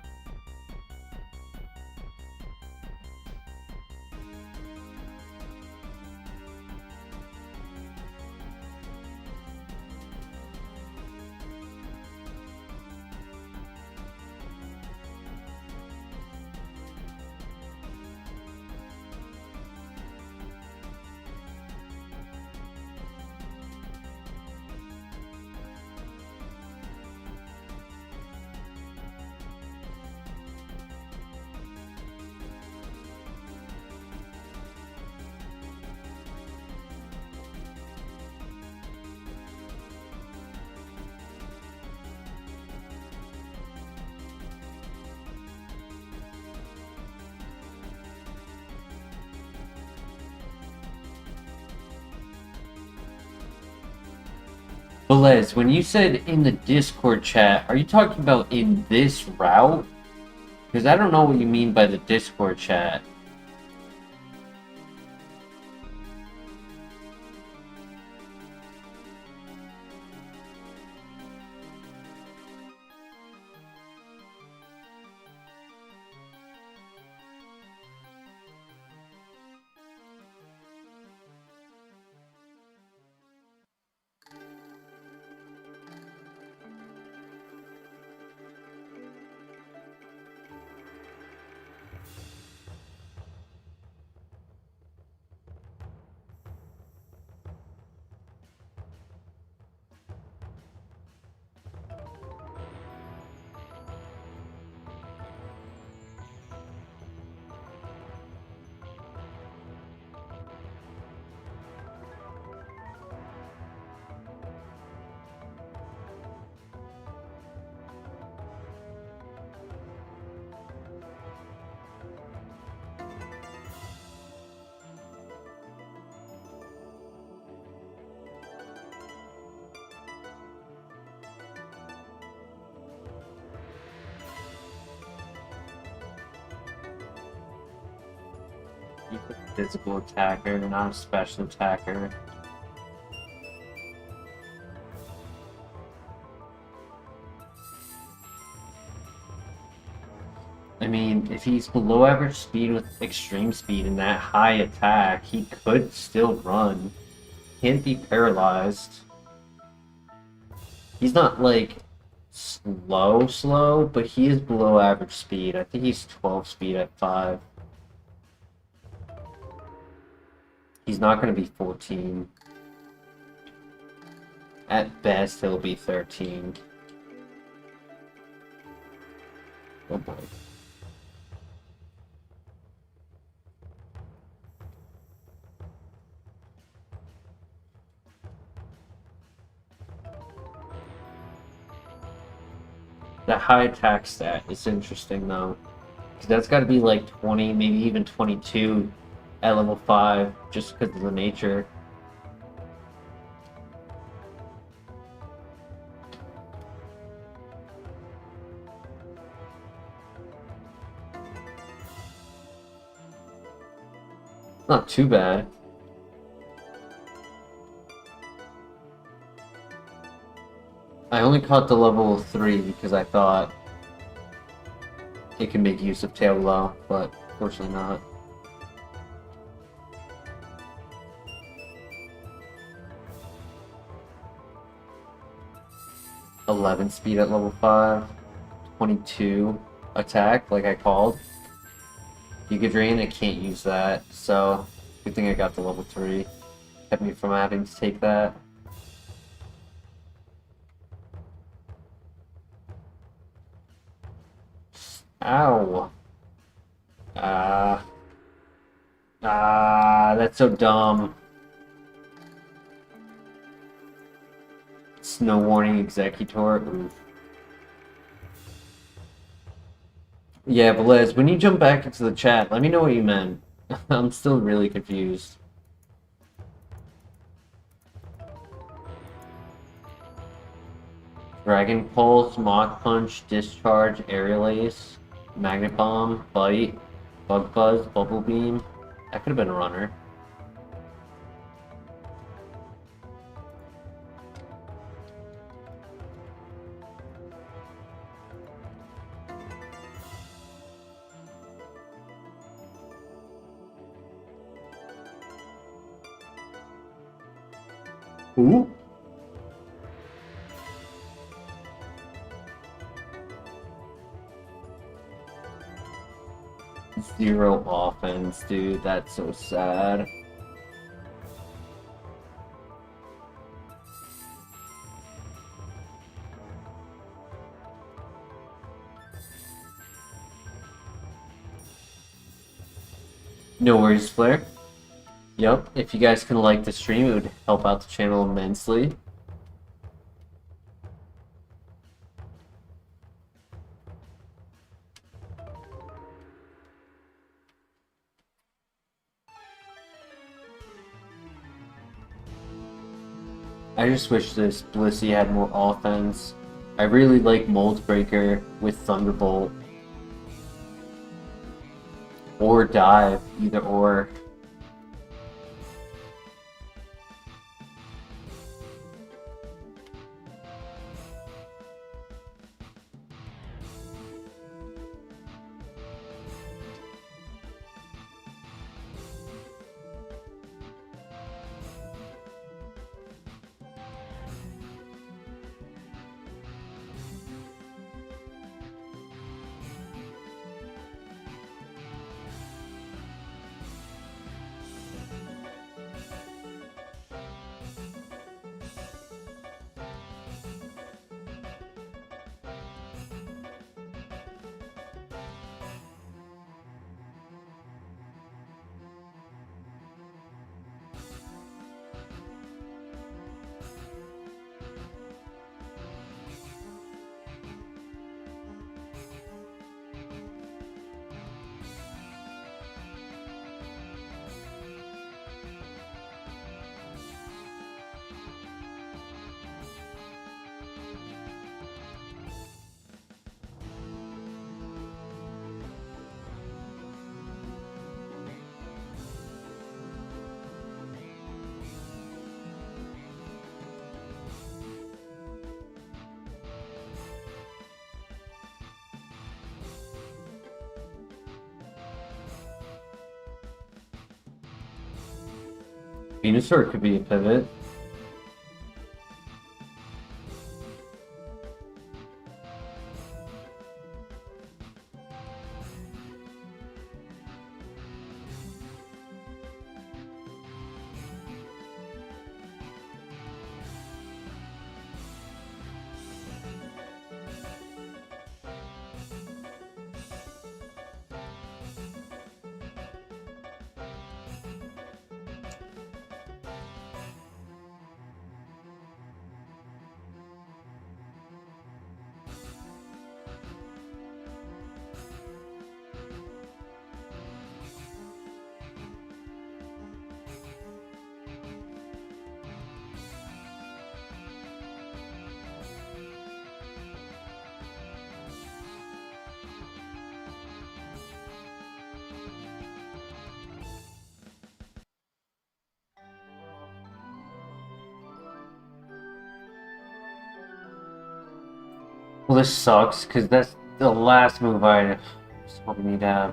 Velez, when you said in the Discord chat, are you talking about in this route? Because I don't know what you mean by the Discord chat. He's a physical attacker, not a special attacker. I mean, if he's below average speed with extreme speed and that high attack, he could still run. Can't be paralyzed. He's not like slow, but he is below average speed. I think he's 12 speed at 5. He's not going to be 14. At best, he'll be 13. Oh boy. That high attack stat is interesting though. Because that's got to be like 20, maybe even 22 at level 5, just because of the nature. Not too bad. I only caught the level 3 because I thought it can make use of Tail Glow, but fortunately not. $11 speed at level 5, 22 attack, like I called. Giga Drain, I can't use that, so good thing I got the level 3. Kept me from having to take that. Ow. That's so dumb. Snow Warning Executor. Oof. Yeah, but Liz, when you jump back into the chat, let me know what you meant. I'm still really confused. Dragon Pulse, Mach Punch, Discharge, Aerial Ace, Magnet Bomb, Bite, Bug Buzz, Bubble Beam. That could have been a runner. Who? Zero offense, dude. That's so sad. No worries, Flair. Yep, if you guys can like the stream, it would help out the channel immensely. I just wish this Blissey had more offense. I really like Mold Breaker with Thunderbolt. Or Dive, either or. Venusaur could be a pivot. Well, this sucks, because that's the last move I was hoping he'd have.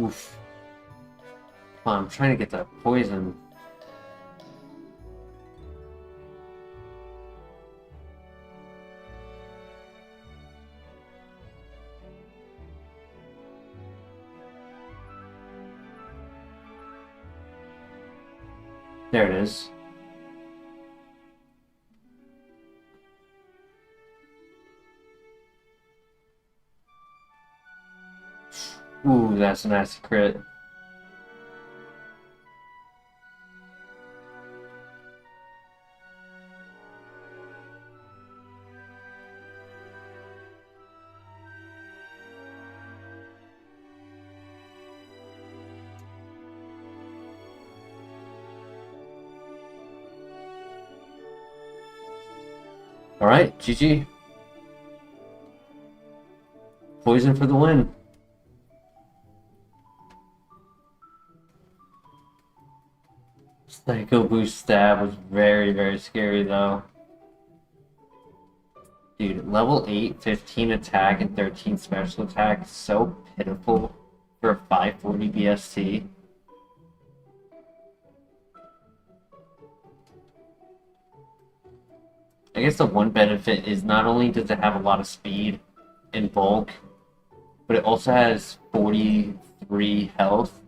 Oof. Come on, I'm trying to get that poison. There it is. Ooh, that's a nasty crit. Alright, GG. Poison for the win. Psycho Boost stab was very, very scary though. Dude, level 8, 15 attack, and 13 special attack is so pitiful for a 540 BST. I guess the one benefit is not only does it have a lot of speed and bulk, but it also has 43 health,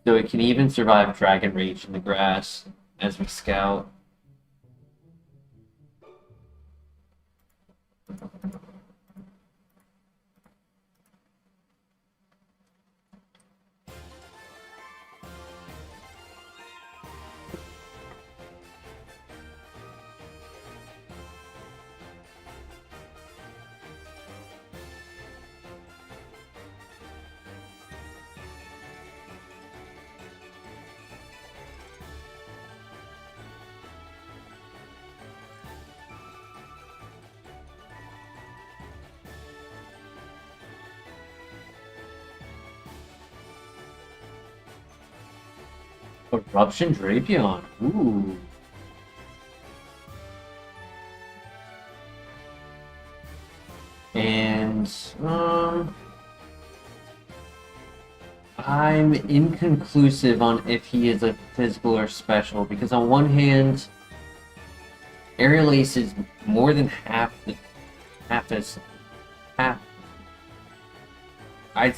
so it can even survive Dragon Rage in the grass as we scout. Eruption Drapion. Ooh. And I'm inconclusive on if he is a physical or special, because on one hand, Aerial Ace is more than half as half.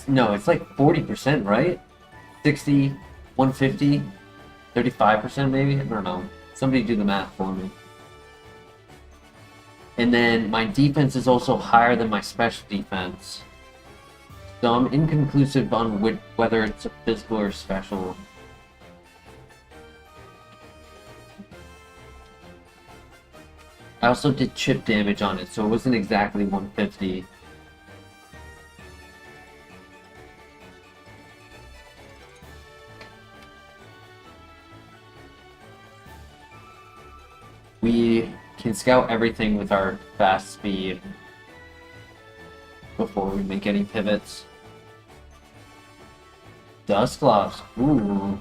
No, it's like 40%, right? 60, 150, 35% maybe? I don't know. Somebody do the math for me. And then my defense is also higher than my special defense. So I'm inconclusive on whether it's a physical or special. I also did chip damage on it, so it wasn't exactly 150. We can scout everything with our fast speed before we make any pivots. Dusclops, ooh.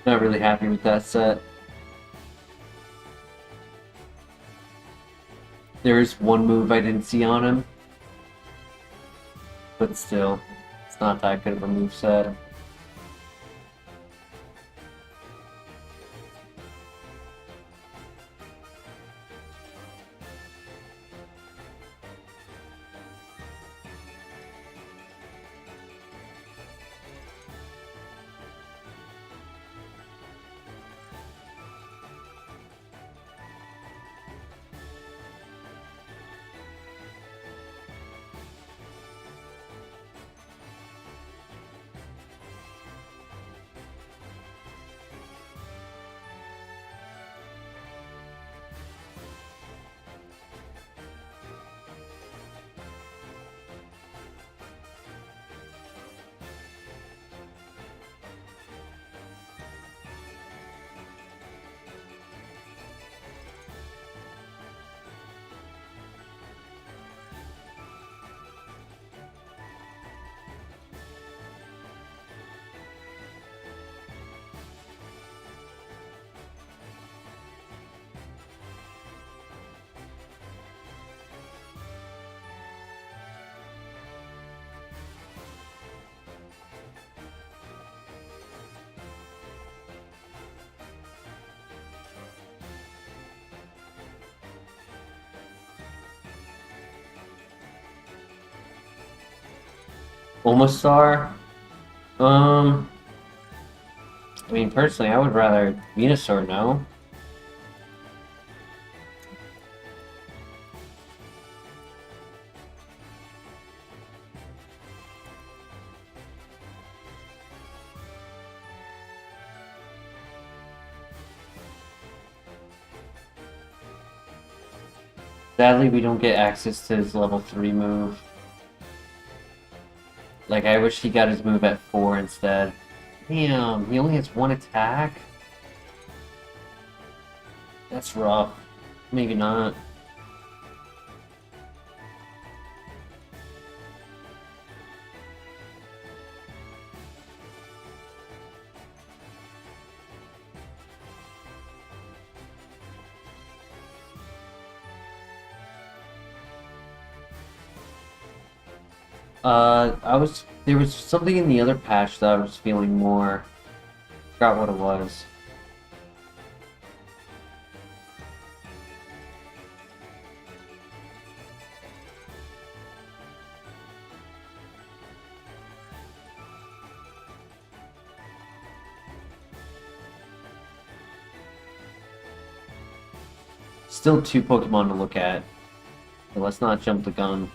Not really happy with that set. There is one move I didn't see on him, but still, it's not that good of a move set. Almost star. I mean, personally, I would rather Venusaur, no? Sadly, we don't get access to his level 3 move. Like, I wish he got his move at 4 instead. Damn, he only has one attack? That's rough. Maybe not. There was something in the other patch that I was feeling more. Forgot what it was. Still 2 Pokemon to look at. So let's not jump the gun.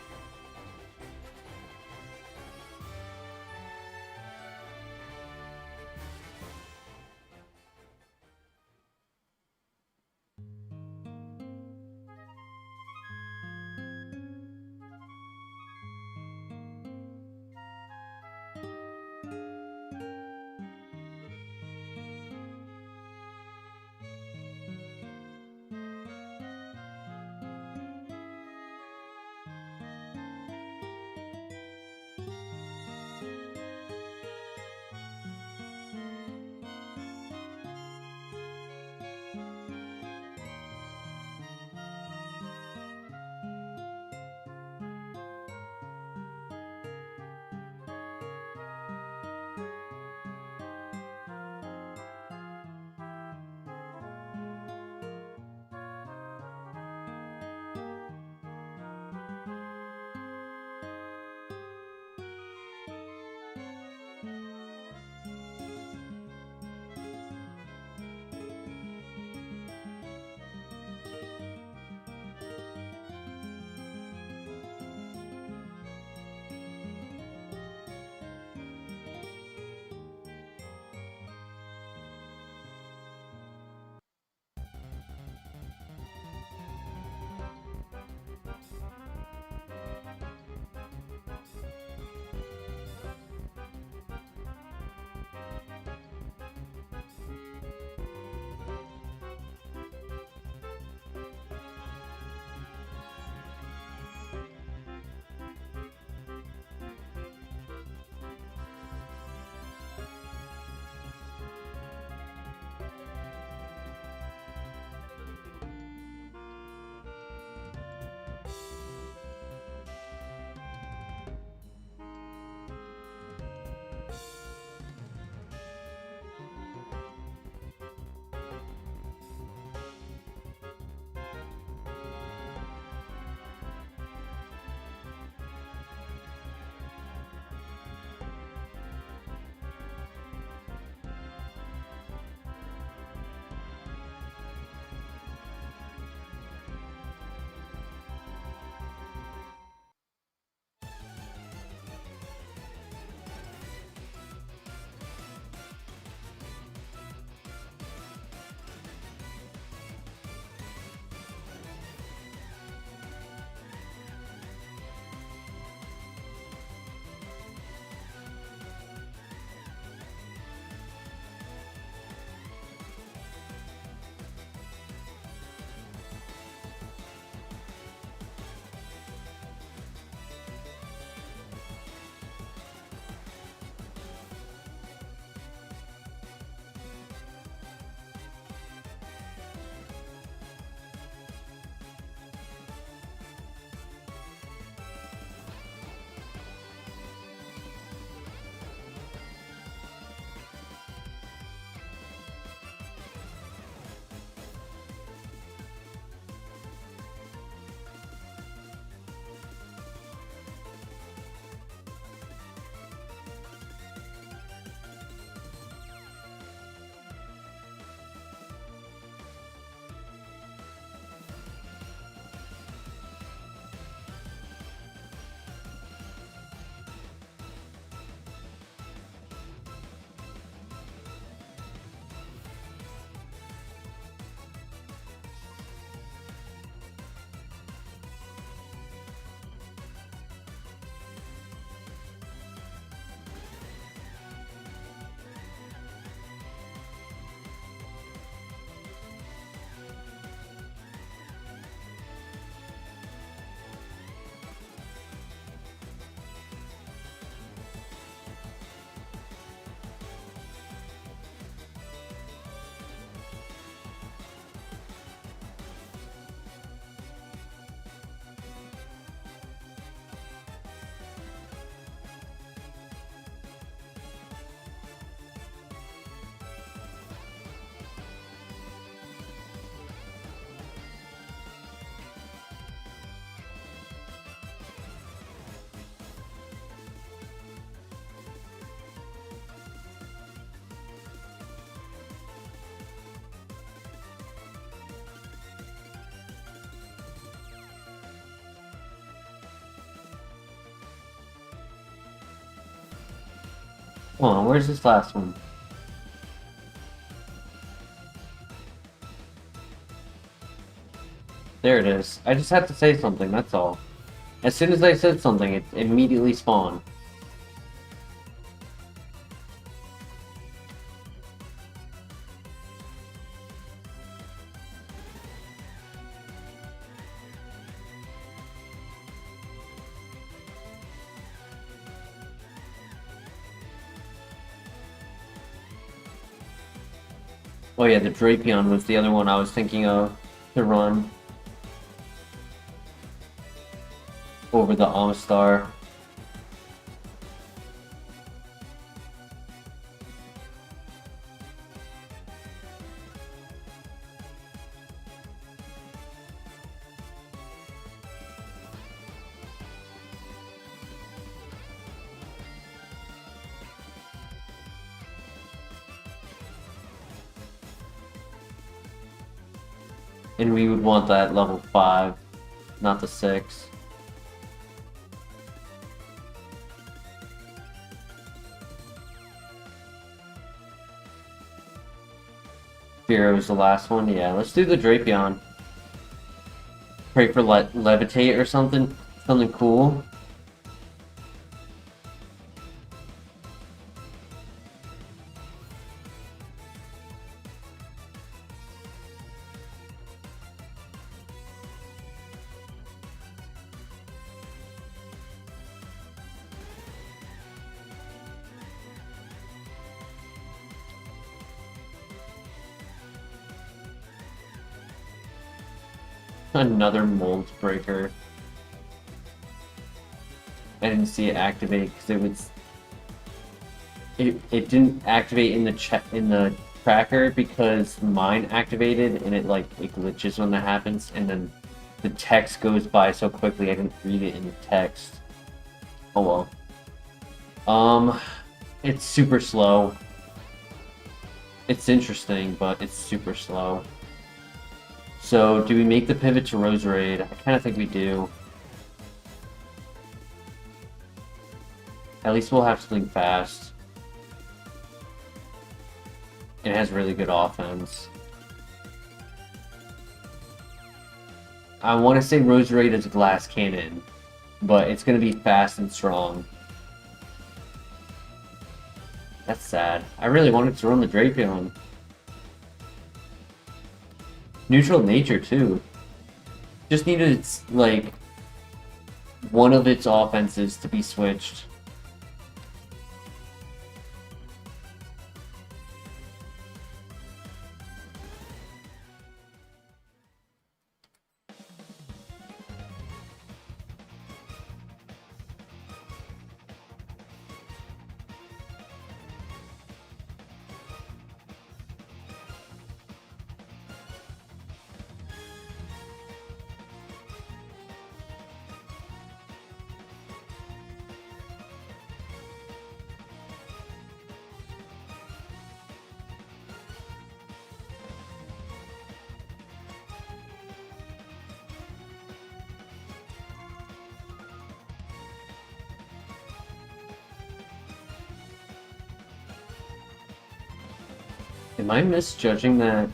Come on, where's this last one? There it is. I just had to say something, that's all. As soon as I said something, it immediately spawned. Oh yeah, the Drapion was the other one I was thinking of to run over the Amistar. And we would want that level 5, not the 6. Fearow was the last one. Yeah, let's do the Drapion. Pray for Levitate or something. Something cool. Another mold breaker. I didn't see it activate because it didn't activate in the tracker because mine activated and it glitches when that happens, and then the text goes by so quickly I didn't read it in the text. Oh well. It's super slow. It's interesting, but it's super slow. So, do we make the pivot to Roserade? I kind of think we do. At least we'll have something fast. It has really good offense. I want to say Roserade is a glass cannon, but it's going to be fast and strong. That's sad. I really wanted to run the Drapion. Neutral nature too. Just needed one of its offenses to be switched. Am I misjudging that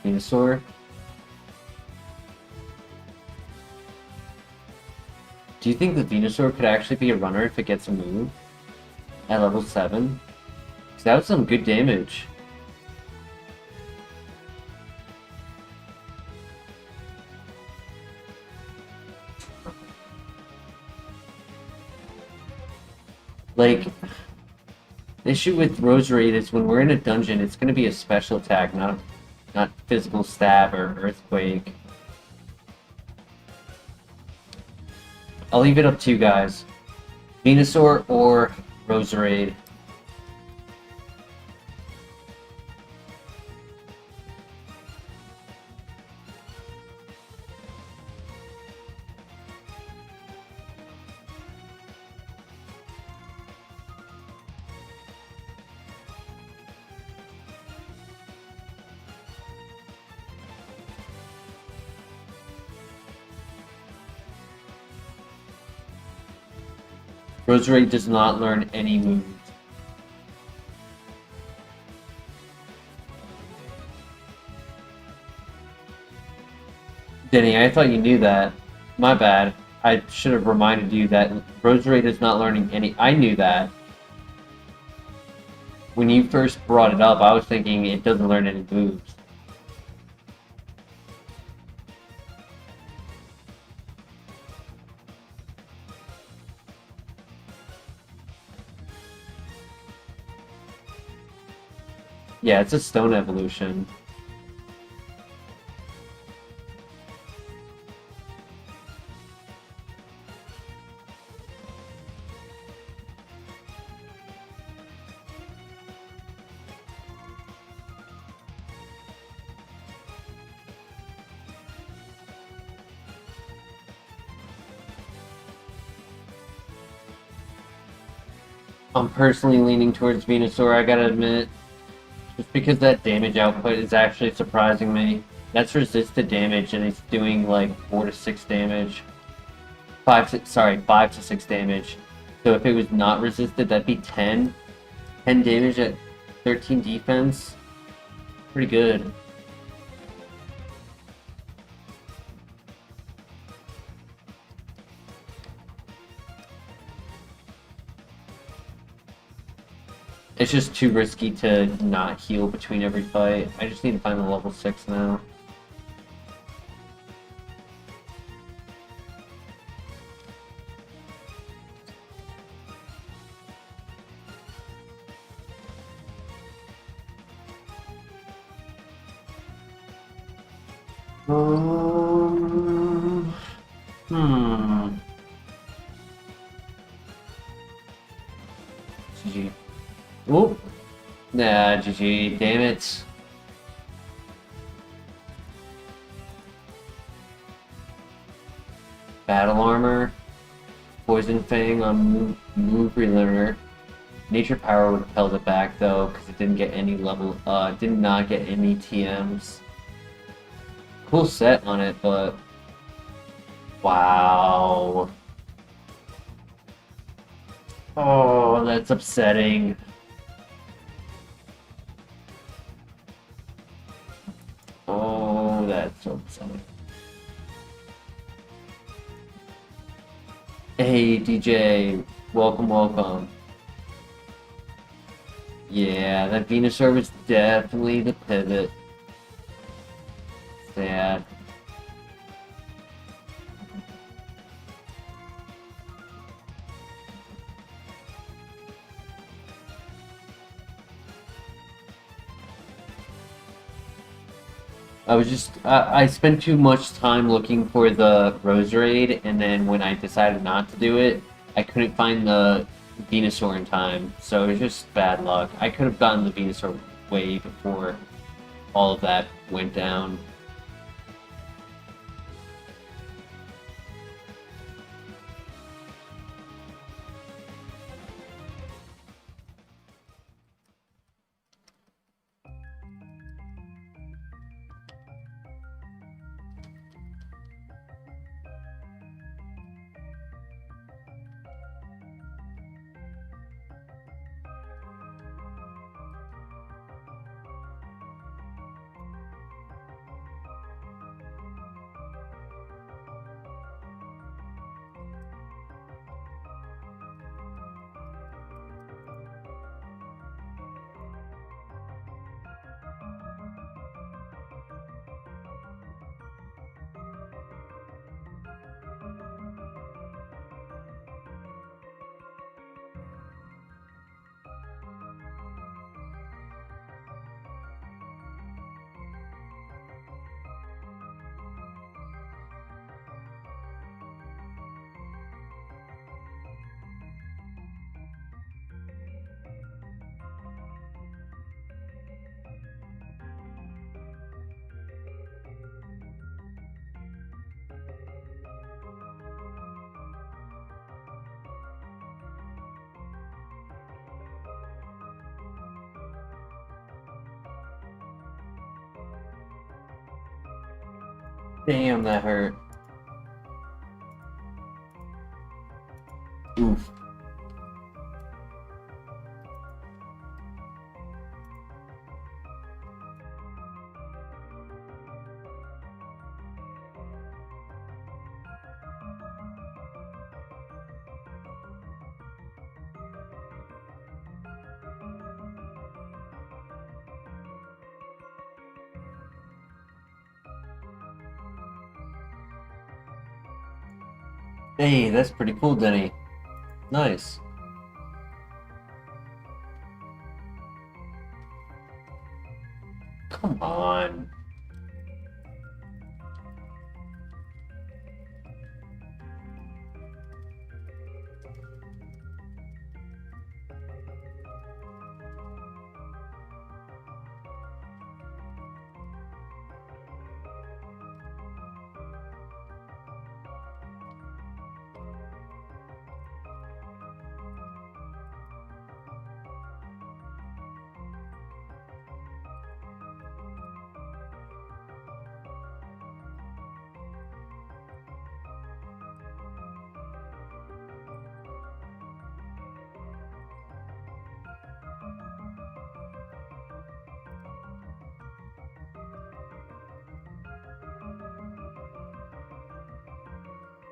Venusaur? Do you think the Venusaur could actually be a runner if it gets a move at level 7? Because that was some good damage. The issue with Roserade is when we're in a dungeon, it's going to be a special attack, not physical stab or earthquake. I'll leave it up to you guys. Venusaur or Roserade. Roserade does not learn any moves. Denny, I thought you knew that. My bad. I should have reminded you that Roserade is not learning any. I knew that. When you first brought it up, I was thinking it doesn't learn any moves. Yeah, it's a stone evolution. I'm personally leaning towards Venusaur, I gotta admit. Just because that damage output is actually surprising me. That's resisted damage and it's doing like 4 to 6 damage. 5 to 6 damage. So if it was not resisted, that'd be 10. 10 damage at 13 defense. Pretty good. It's just too risky to not heal between every fight. I just need to find the level 6 now. Hmm. GG. Oop. Nah, GG. Damn it. Battle armor. Poison Fang on move relearner. Nature power would have held it back though, because it didn't get any level. Did not get any TMs. Cool set on it, but wow. Oh, that's upsetting. Oh, that's so upsetting. Hey, DJ, welcome, welcome. Yeah, that Venusaur was definitely the pivot. Sad. I spent too much time looking for the Roserade, and then when I decided not to do it, I couldn't find the Venusaur in time, so it was just bad luck. I could have gotten the Venusaur way before all of that went down. Damn, that hurt. Oof. Hey, that's pretty cool, Denny. Nice. Come on.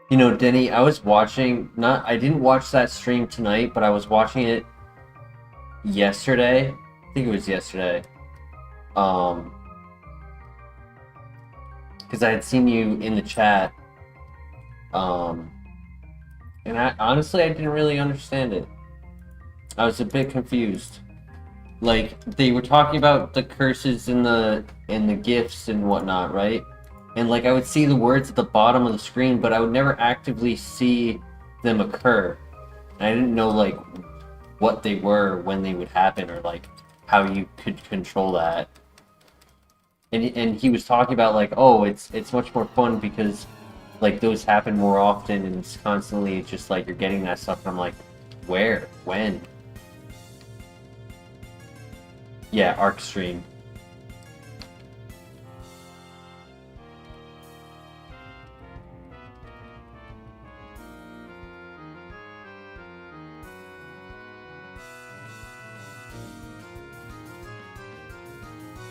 You know, Denny, I was watching, I didn't watch that stream tonight, but I was watching it yesterday. I think it was yesterday. Um, because I had seen you in the chat. Um, and honestly, I didn't really understand it. I was a bit confused. Like, they were talking about the curses and the gifts and whatnot, right? And like I would see the words at the bottom of the screen, but I would never actively see them occur. And I didn't know like what they were, when they would happen, or like how you could control that. And he was talking about like, oh, it's much more fun because like those happen more often and it's constantly just like you're getting that stuff. And I'm like, where? When? Yeah, Arc Stream.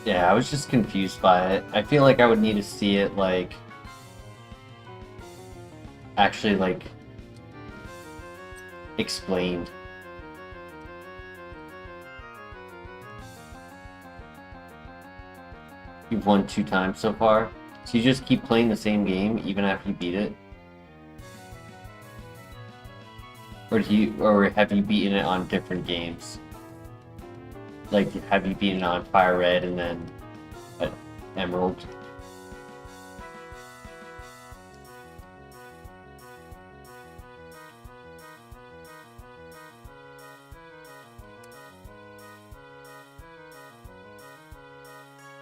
Yeah, I was just confused by it. I feel like I would need to see it, like, actually, like, explained. You've won 2 times so far, so you just keep playing the same game even after you beat it? Or have you beaten it on different games? Like, have you beaten it on FireRed and then Emerald?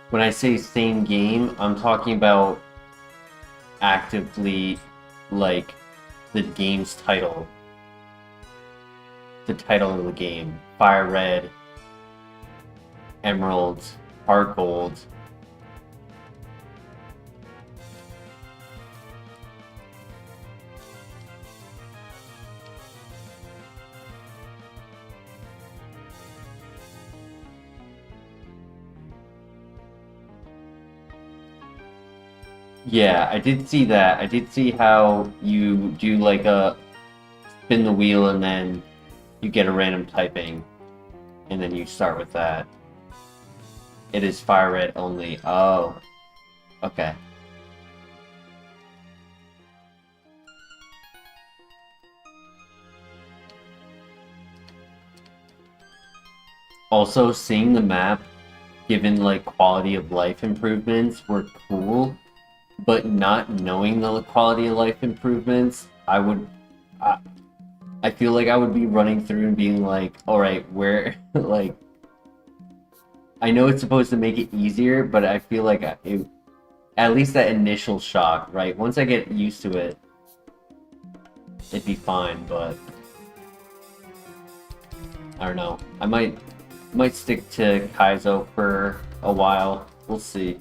When I say same game, I'm talking about actively, like, the game's title. The title of the game. FireRed, Emerald, HeartGold. Yeah, I did see that. I did see how you do like a spin the wheel and then you get a random typing and then you start with that. It is FireRed only. Oh, okay. Also, seeing the map, given like quality of life improvements, were cool, but not knowing the quality of life improvements, I feel like I would be running through and being like, all right, where, like, I know it's supposed to make it easier, but I feel like at least that initial shock, right? Once I get used to it, it'd be fine, but I don't know. I might stick to Kaizo for a while. We'll see.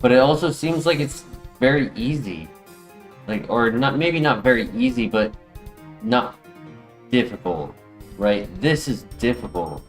But it also seems like it's very easy. Like, or not, maybe not very easy, but not difficult, right? This is difficult.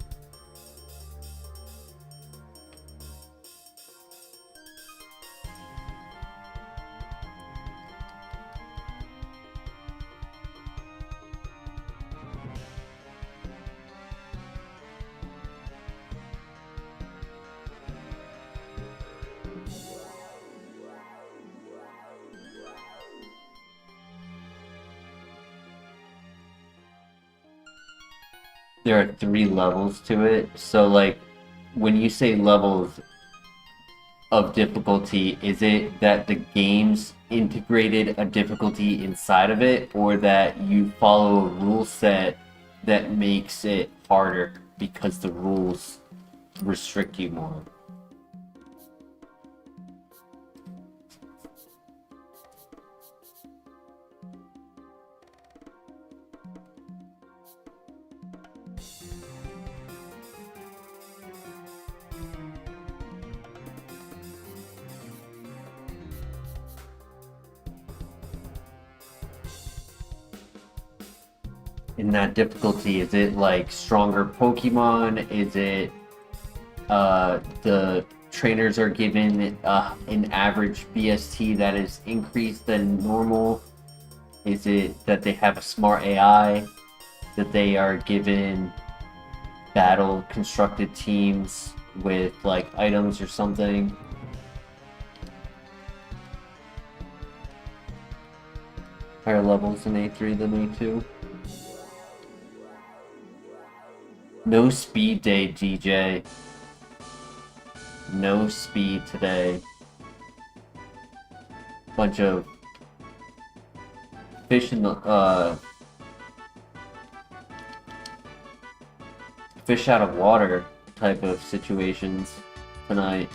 there are 3 levels to it. So like when you say levels of difficulty, is it that the game's integrated a difficulty inside of it, or that you follow a rule set that makes it harder because the rules restrict you more? In that difficulty, is it like stronger Pokemon? Is it the trainers are given an average BST that is increased than normal? Is it that they have a smart AI? That they are given battle constructed teams with like items or something? Higher levels in A3 than A2? No speed day, DJ. No speed today. Bunch of fish in the fish out of water type of situations tonight.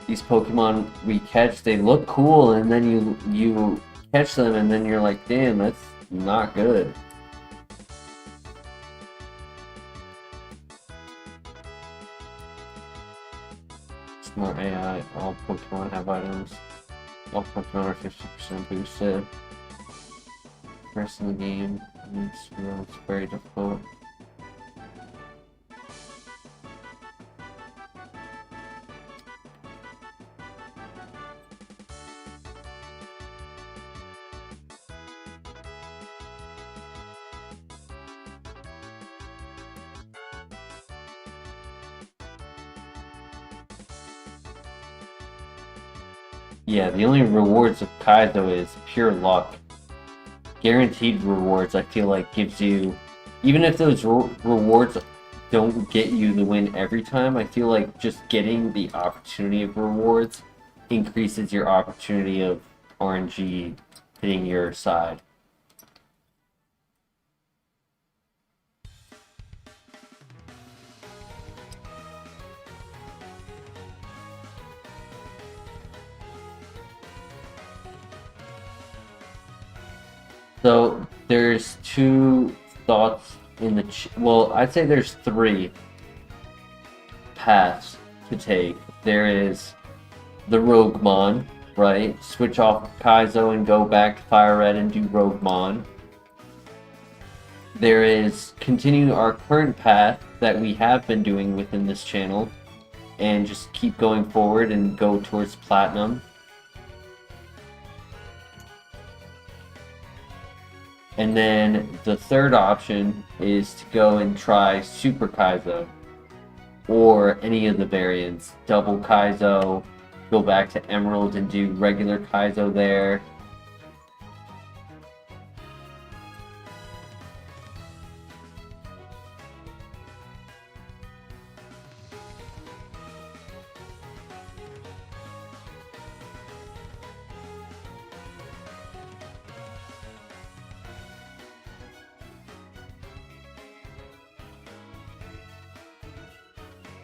These Pokemon we catch, they look cool, and then you catch them, and then you're like, damn, that's not good. Smart AI, all Pokemon have items. All Pokemon are 50% boosted. First in the game, it's very difficult. Yeah, the only rewards of Kaizo is pure luck. Guaranteed rewards, I feel like, gives you... Even if those rewards don't get you the win every time, I feel like just getting the opportunity of rewards increases your opportunity of RNG hitting your side. So there's 2 thoughts in the well, I'd say there's 3 paths to take. There is the Roguemon, right? Switch off Kaizo and go back to FireRed and do Roguemon. There is continue our current path that we have been doing within this channel and just keep going forward and go towards Platinum. And then the third option is to go and try Super Kaizo, or any of the variants. Double Kaizo, go back to Emerald and do regular Kaizo there.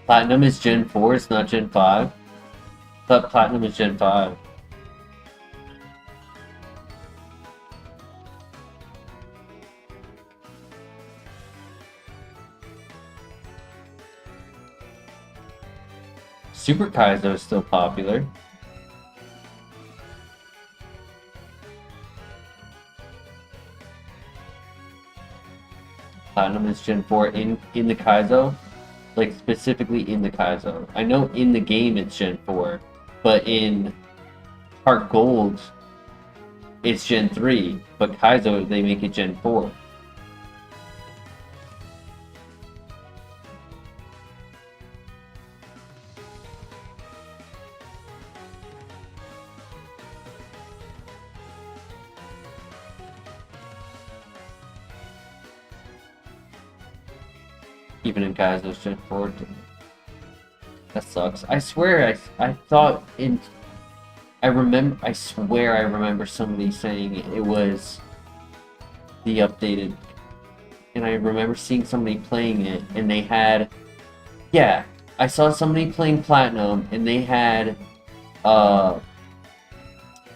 Platinum is Gen 4, it's not Gen 5. I thought Platinum is Gen 5. Super Kaizo is still popular. Platinum is Gen 4 in the Kaizo. Like, specifically in the Kaizo. I know in the game it's Gen 4, but in HeartGold it's Gen 3, but Kaizo they make it Gen 4. Even in Kaizo's Gen 4. That sucks. I swear, I thought in... I swear I remember somebody saying it was the updated... And I remember seeing somebody playing it, and they had... Yeah, I saw somebody playing Platinum, and they had...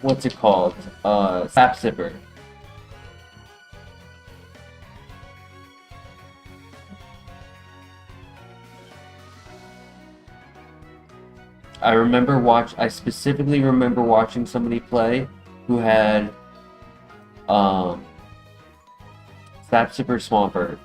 What's it called? Sap Sipper. I specifically remember watching somebody play who had Sap Sipper Swampert.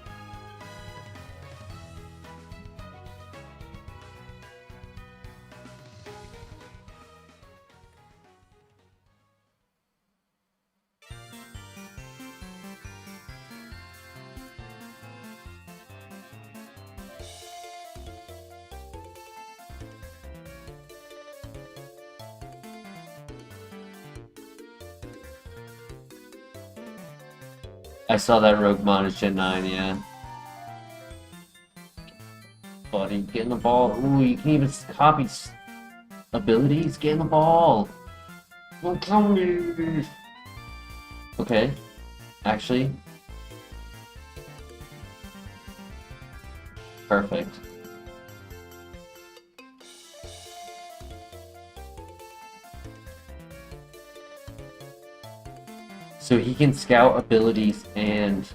I saw that Rogue Mod is Gen 9, yeah. Buddy, getting the ball. Ooh, you can even copy abilities. Getting the ball. Don't tell me. Okay. Actually. Perfect. So he can scout abilities and...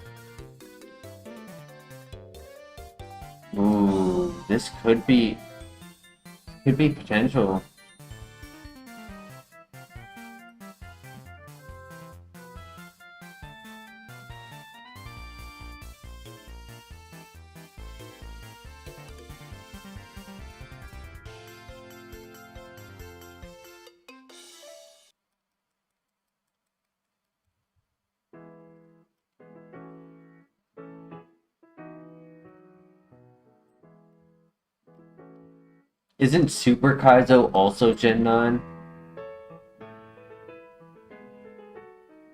Ooh, this could be potential. Isn't Super Kaizo also Gen 9?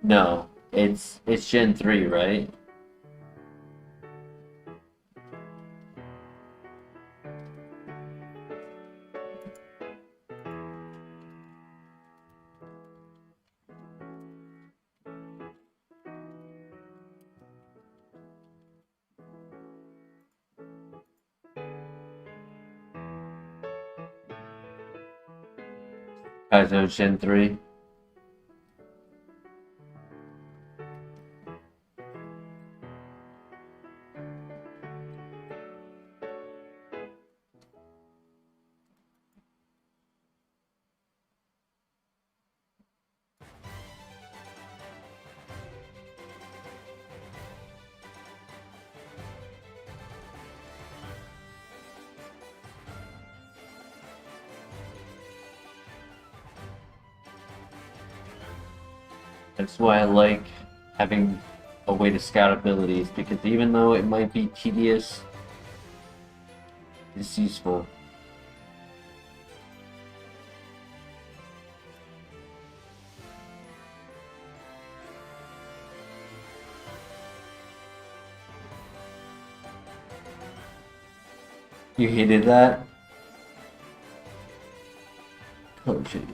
No, it's Gen 3, right? Kaizo Gen 3. That's why I like having a way to scout abilities, because even though it might be tedious, it's useful. You hated that? Coaching.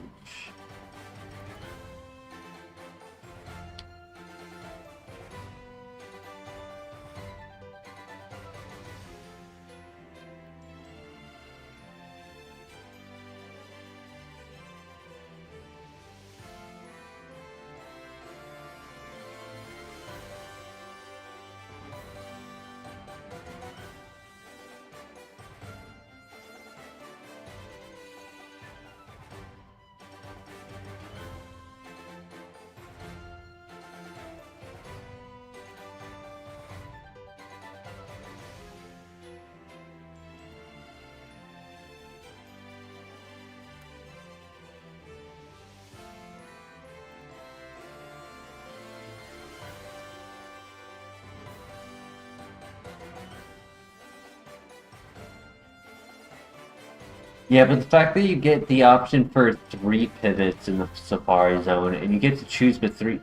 Yeah, but the fact that you get the option for 3 pivots in the Safari Zone, and you get to choose between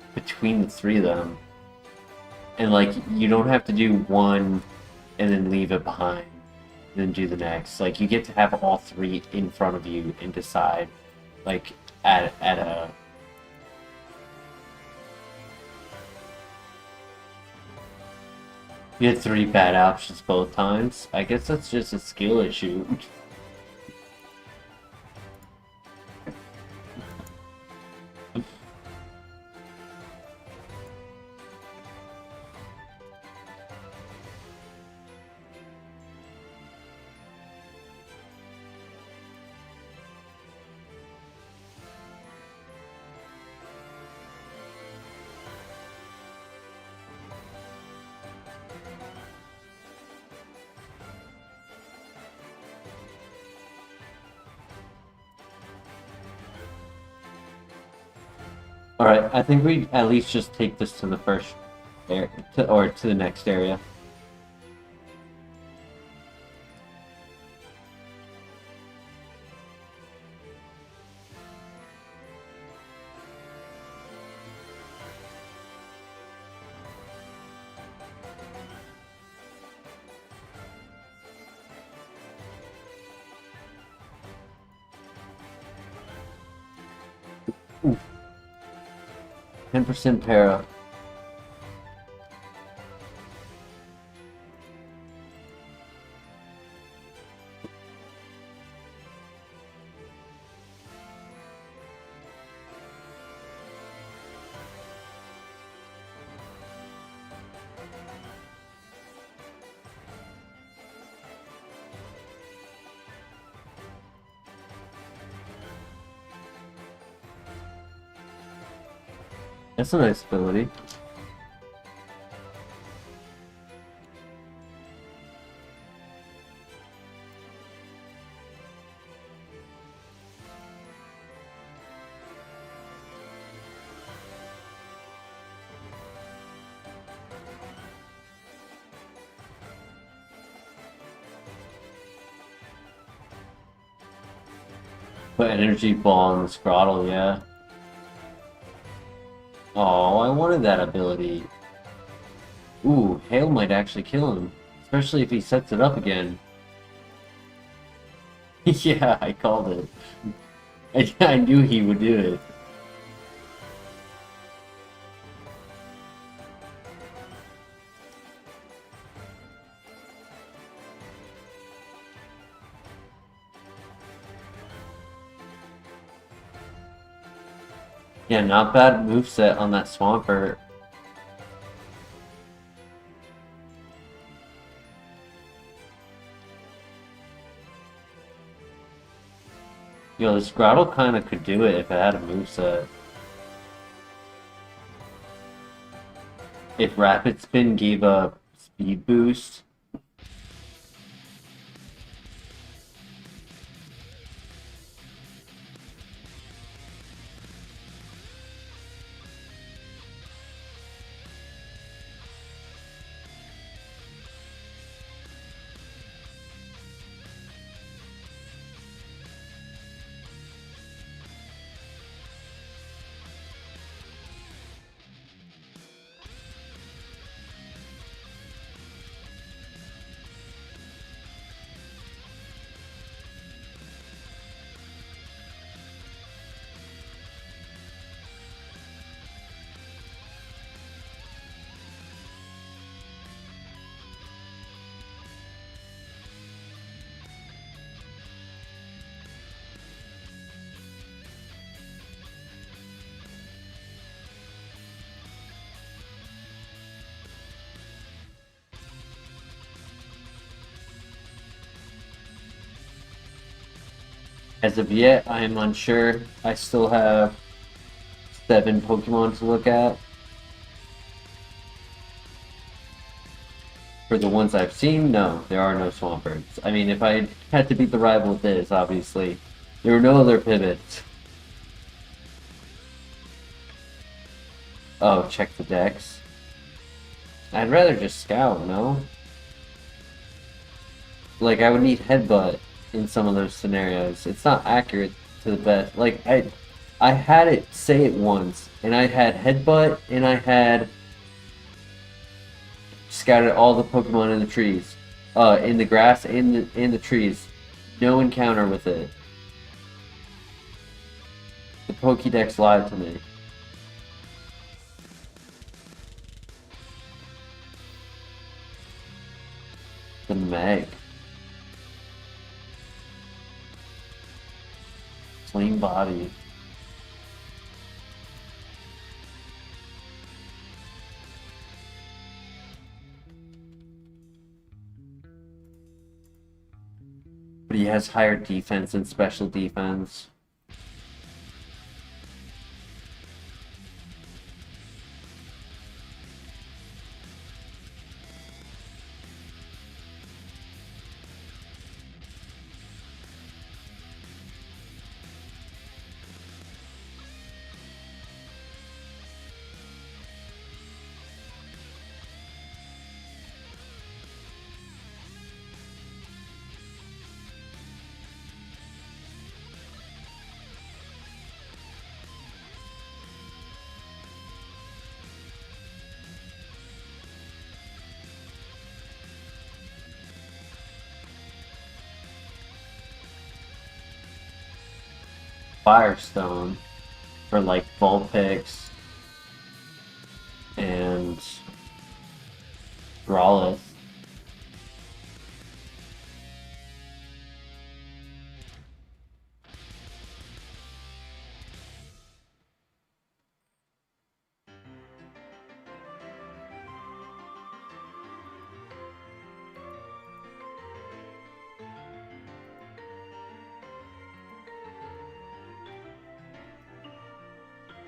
the 3 of them, and like you don't have to do one and then leave it behind, and then do the next. Like, you get to have all three in front of you and decide, like, at a... You had three bad options both times. I guess that's just a skill issue. Alright, I think we at least just take this to the first area, or to the next area. Ooh. 10% para. That's a nice ability. Put energy ball in the Scrottle, yeah. Oh, I wanted that ability. Ooh, Hail might actually kill him. Especially if he sets it up again. Yeah, I called it. I knew he would do it. Yeah, not bad moveset on that Swampert. Yo, this Grottle kinda could do it if it had a moveset. If Rapid Spin gave a speed boost. As of yet, I am unsure. I still have 7 Pokemon to look at. For the ones I've seen, no, there are no Swamperts. I mean, if I had to beat the rival with this, obviously, there were no other pivots. Oh, check the decks. I'd rather just scout, no? Like, I would need Headbutt in some of those scenarios. It's not accurate to the best. Like, I had it say it once, and I had Headbutt, and I had scouted all the Pokemon in the trees. In the grass, in the trees. No encounter with it. The Pokédex lied to me. The Meg. Clean body. But he has higher defense and special defense. Firestone for like Vulpix and Growlithe.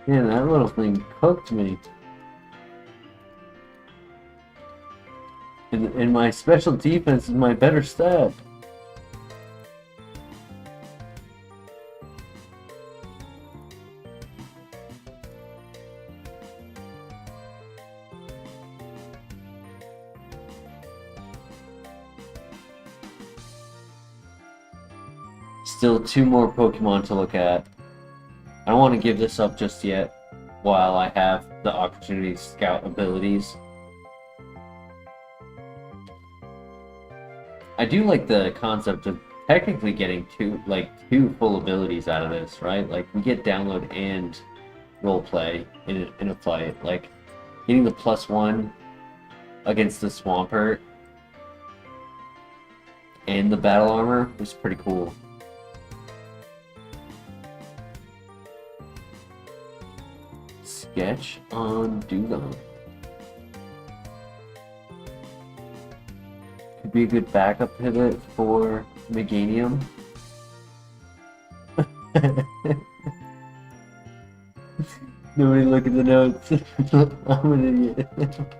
Man, that little thing cooked me. And my special defense is my better stat. Still 2 more Pokemon to look at. I don't want to give this up just yet while I have the opportunity to scout abilities. I do like the concept of technically getting two full abilities out of this, right? Like we get download and roleplay in a fight. Like getting the +1 against the Swampert and the battle armor was pretty cool. Sketch on Dugong. Could be a good backup pivot for Meganium. Nobody look at the notes. I'm an idiot.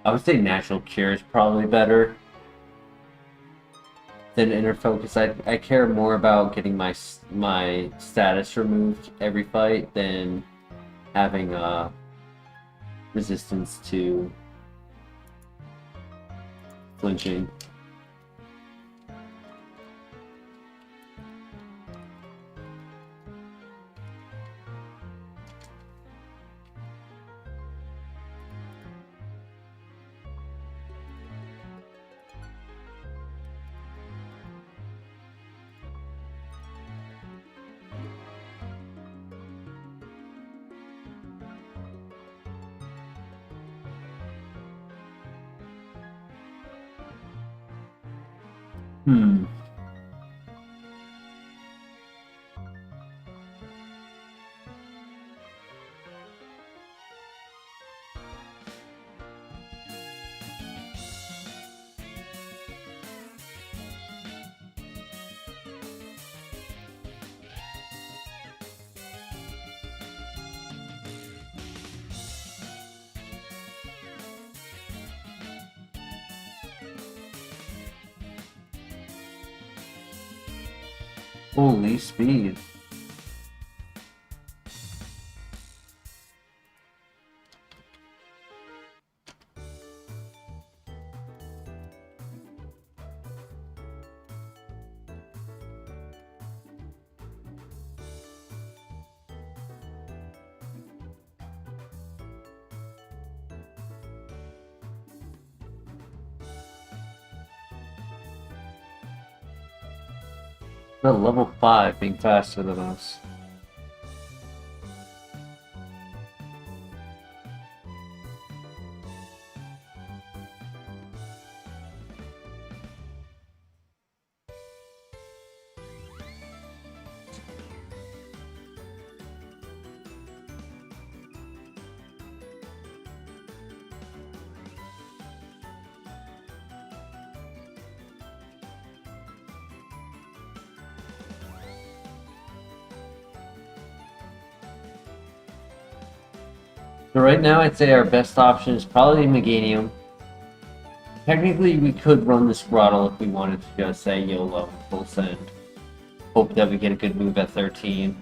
I would say Natural Cure is probably better than Inner Focus. I care more about getting my status removed every fight than having resistance to flinching. Hmm. Holy speed. The level 5 being faster than us. So right now I'd say our best option is probably Meganium. Technically we could run this Throttle if we wanted to just say YOLO and full send. Hope that we get a good move at 13.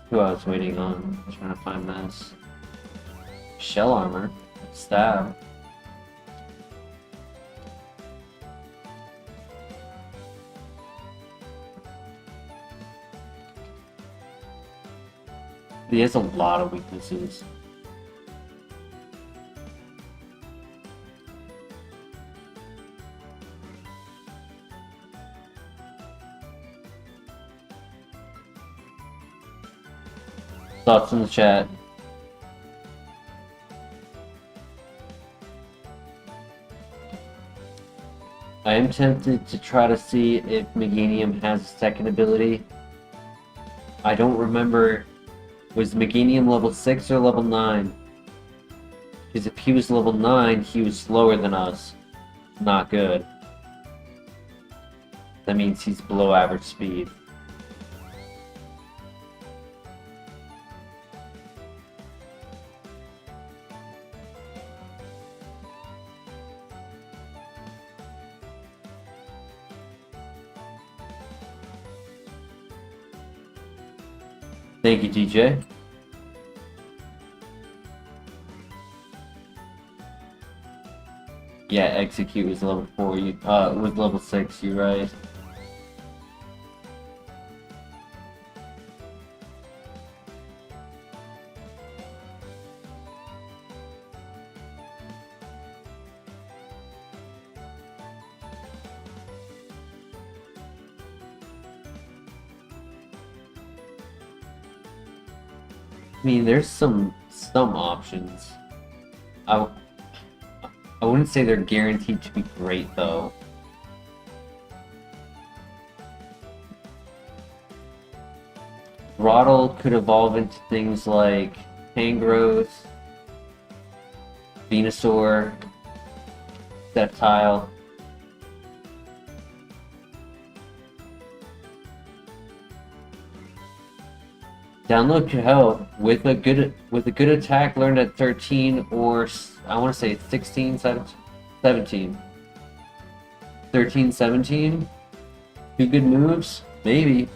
Who I was waiting on, trying to find this. Shell Armor, Stab. He has a lot of weaknesses. Thoughts in the chat. I am tempted to try to see if Meganium has a second ability. I don't remember, was Meganium level 6 or level 9? Because if he was level 9, he was slower than us. Not good. That means he's below average speed. Thank you, DJ. Yeah, Execute was level 4. Was level 6. You're right. I mean, there's some options. I wouldn't say they're guaranteed to be great, though. Throttle could evolve into things like Tangrowth, Venusaur, Sceptile. Download could help with a good attack learned at 13 or I want to say 16, 17. 13, 17? 2 good moves? Maybe.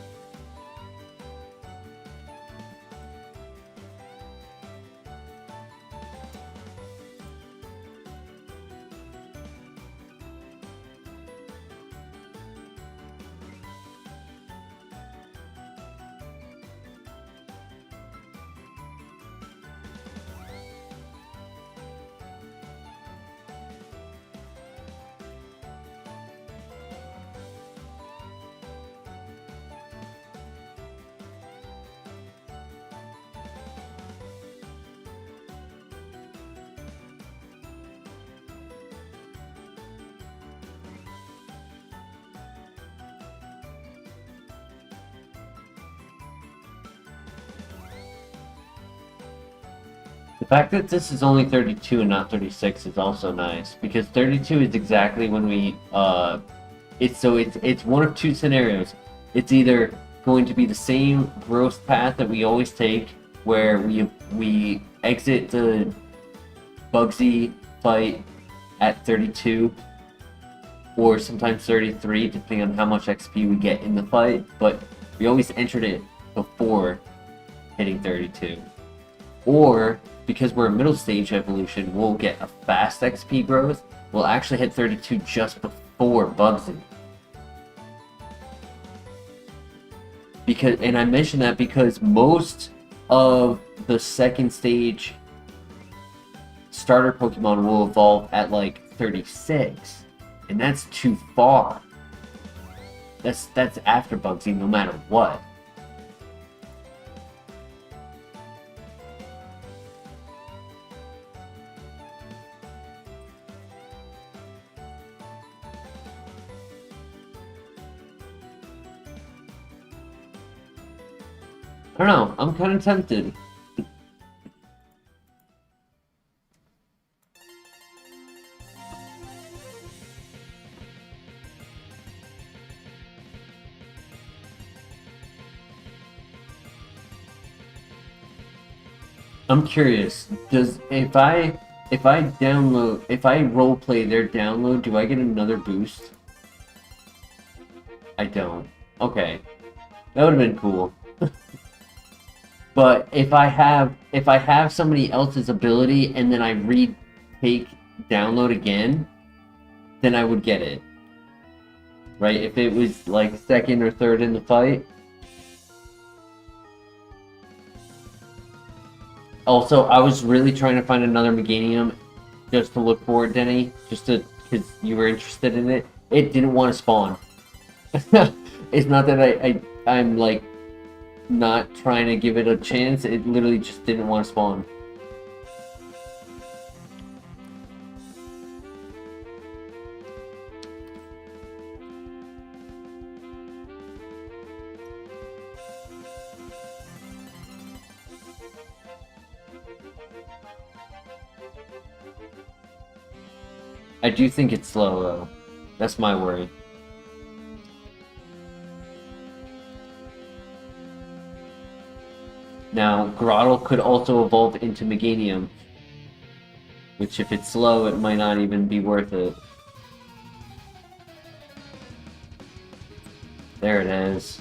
The fact that this is only 32 and not 36 is also nice, because 32 is exactly when we it's one of two scenarios. It's either going to be the same growth path that we always take, where we exit the Bugsy fight at 32, or sometimes 33, depending on how much XP we get in the fight, but we always entered it before hitting 32. Or, because we're a middle stage evolution, we'll get a fast XP growth. We'll actually hit 32 just before Bugsy. And I mention that because most of the second stage starter Pokemon will evolve at like 36, and that's too far. That's after Bugsy, no matter what. I don't know, I'm kind of tempted. I'm curious, if I roleplay their download, do I get another boost? I don't. Okay. That would have been cool. But if I have somebody else's ability and then I retake download again, then I would get it. Right? If it was like second or third in the fight. Also, I was really trying to find another Meganium just to look for it, Denny, because you were interested in it. It didn't want to spawn. It's not that I'm like not trying to give it a chance, it literally just didn't want to spawn. I do think it's slow though. That's my worry. Now, Grottle could also evolve into Meganium, which if it's slow, it might not even be worth it. There it is.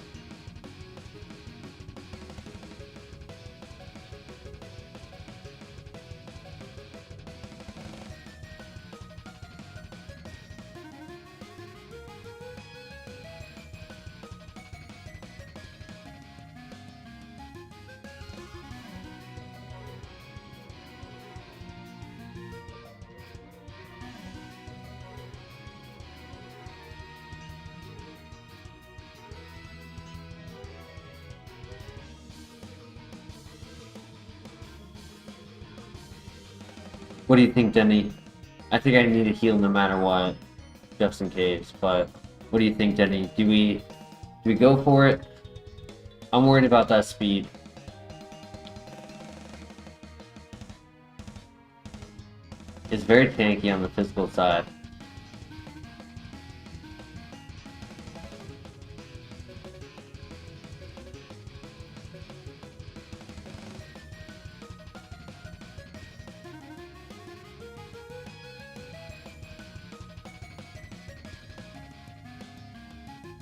What do you think, Denny? I think I need to heal no matter what, just in case, but what do you think, Denny? Do we go for it? I'm worried about that speed. It's very tanky on the physical side.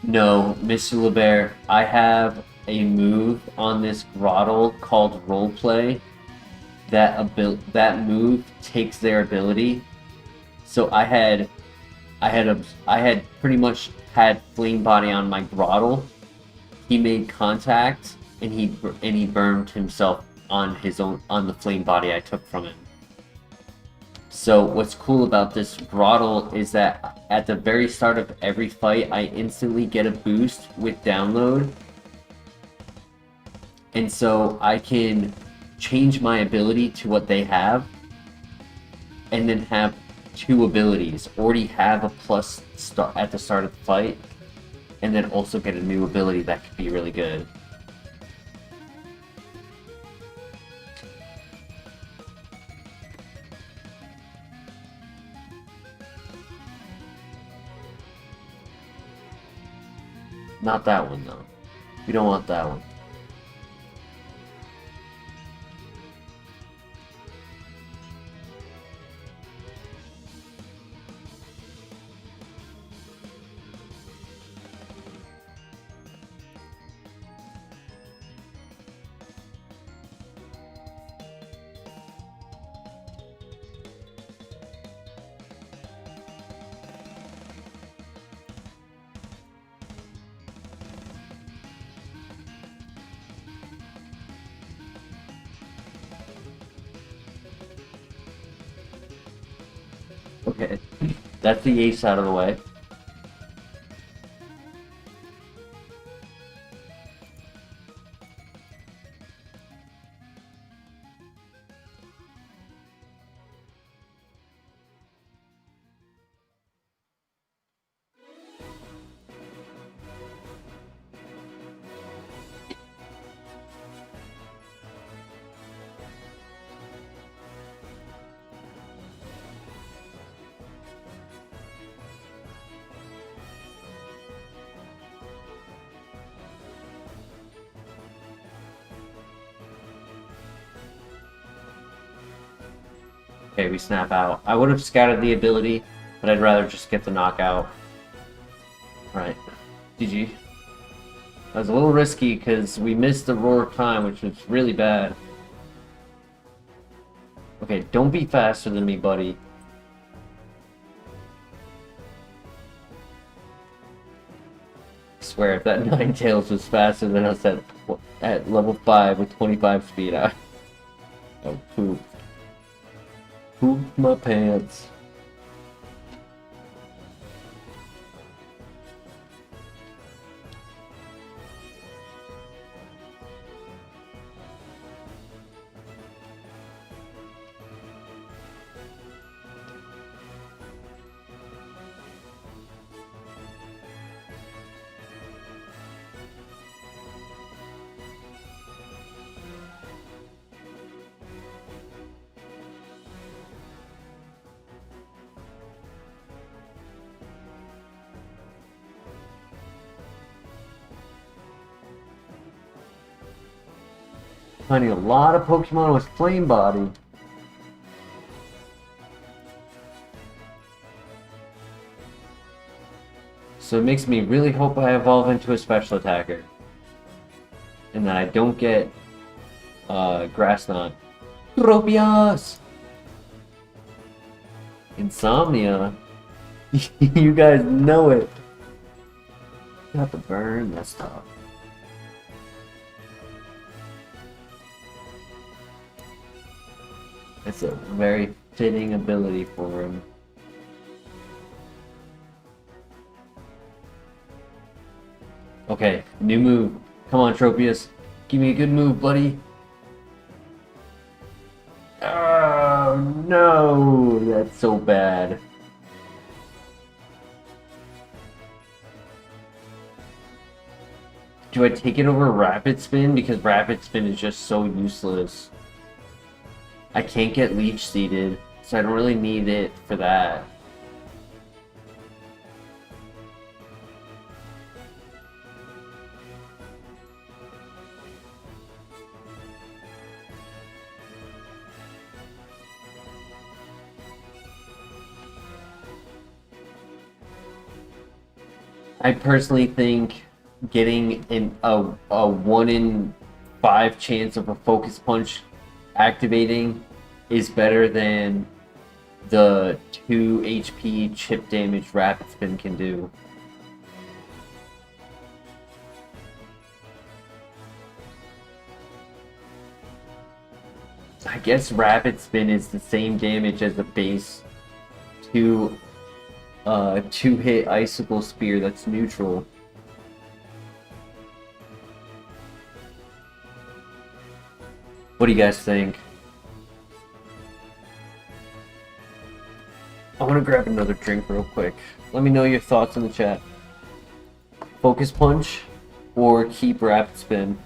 No, Mr. LeBear, I have a move on this Grottle called Roleplay. That move takes their ability. So I had pretty much had Flame Body on my Grottle. He made contact and he burned himself on the Flame Body I took from him. So what's cool about this Grottle is that at the very start of every fight, I instantly get a boost with download. And so I can change my ability to what they have, and then have two abilities. Already have a plus at the start of the fight, and then also get a new ability that could be really good. Not that one, though. We don't want that one. Okay, that's the ace out of the way. Okay, we snap out. I would have scouted the ability, but I'd rather just get the knockout. Right. GG. That was a little risky because we missed the roar of time, which was really bad. Okay, don't be faster than me, buddy. I swear, if that Ninetales was faster than us at level 5 with 25 speed, I would poop. Poop my pants. Finding a lot of Pokemon with Flame Body. So it makes me really hope I evolve into a special attacker. And that I don't get Grass Knot. Tropius! Insomnia? You guys know it. Got the burn, that's tough. It's a very fitting ability for him. Okay, new move. Come on, Tropius. Give me a good move, buddy. Oh, no. That's so bad. Do I take it over Rapid Spin? Because Rapid Spin is just so useless. I can't get Leech Seeded, so I don't really need it for that. I personally think getting a 1 in 5 chance of a Focus Punch activating is better than the 2 HP chip damage Rapid Spin can do. I guess Rapid Spin is the same damage as the base 2-hit Icicle Spear that's neutral. What do you guys think? I want to grab another drink real quick. Let me know your thoughts in the chat. Focus Punch or keep Rapid Spin?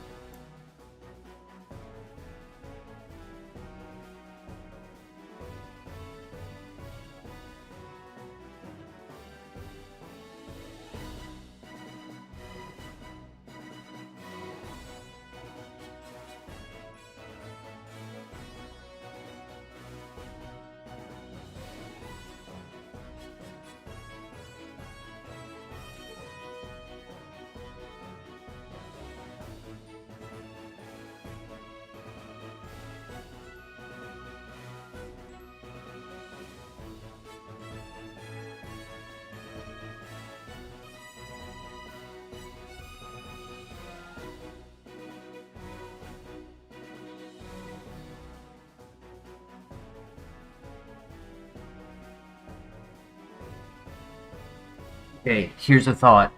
Okay, here's a thought.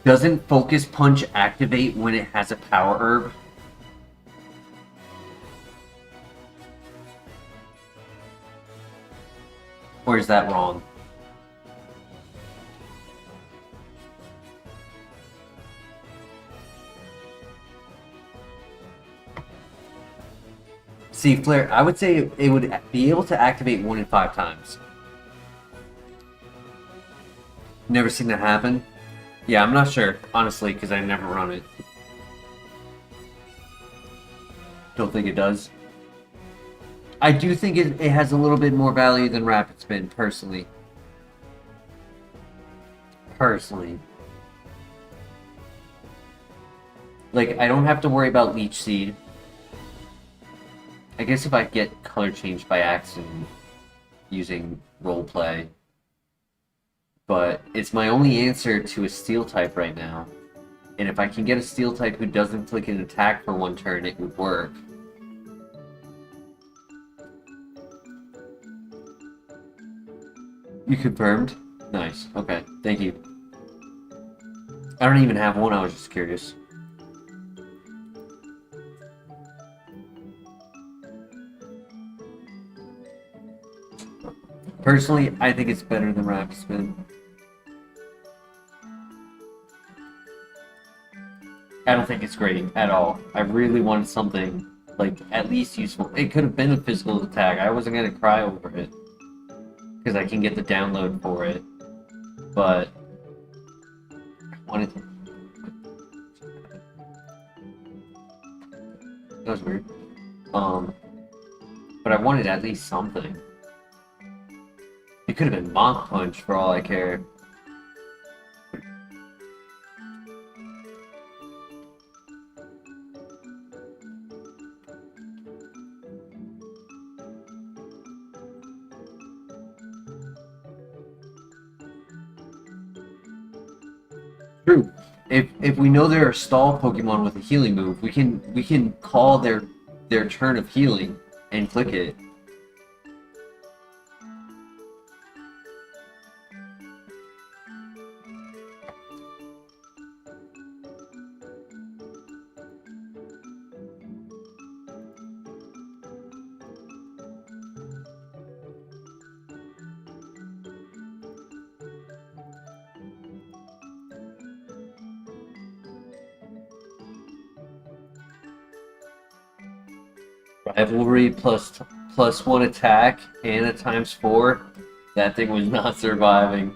Doesn't Focus Punch activate when it has a power herb? Or is that wrong? See, Flare, I would say it would be able to activate 1 in 5 times. Never seen that happen? Yeah, I'm not sure, honestly, because I never run it. Don't think it does. I do think it has a little bit more value than Rapid Spin, personally. Personally. Like, I don't have to worry about Leech Seed. I guess if I get color changed by accident using roleplay. But it's my only answer to a Steel type right now. And if I can get a Steel type who doesn't click an attack for 1 turn, it would work. You confirmed? Nice. Okay. Thank you. I don't even have one. I was just curious. Personally, I think it's better than Rapid Spin. I don't think it's great at all. I really wanted something, like, at least useful. It could have been a physical attack. I wasn't going to cry over it. Because I can get the download for it. But I wanted to... That was weird. But I wanted at least something. It could have been Mach Punch for all I care. True. If we know there are stall Pokemon with a healing move, we can call their turn of healing and click it. Rivalry plus 1 attack and a ×4. That thing was not surviving.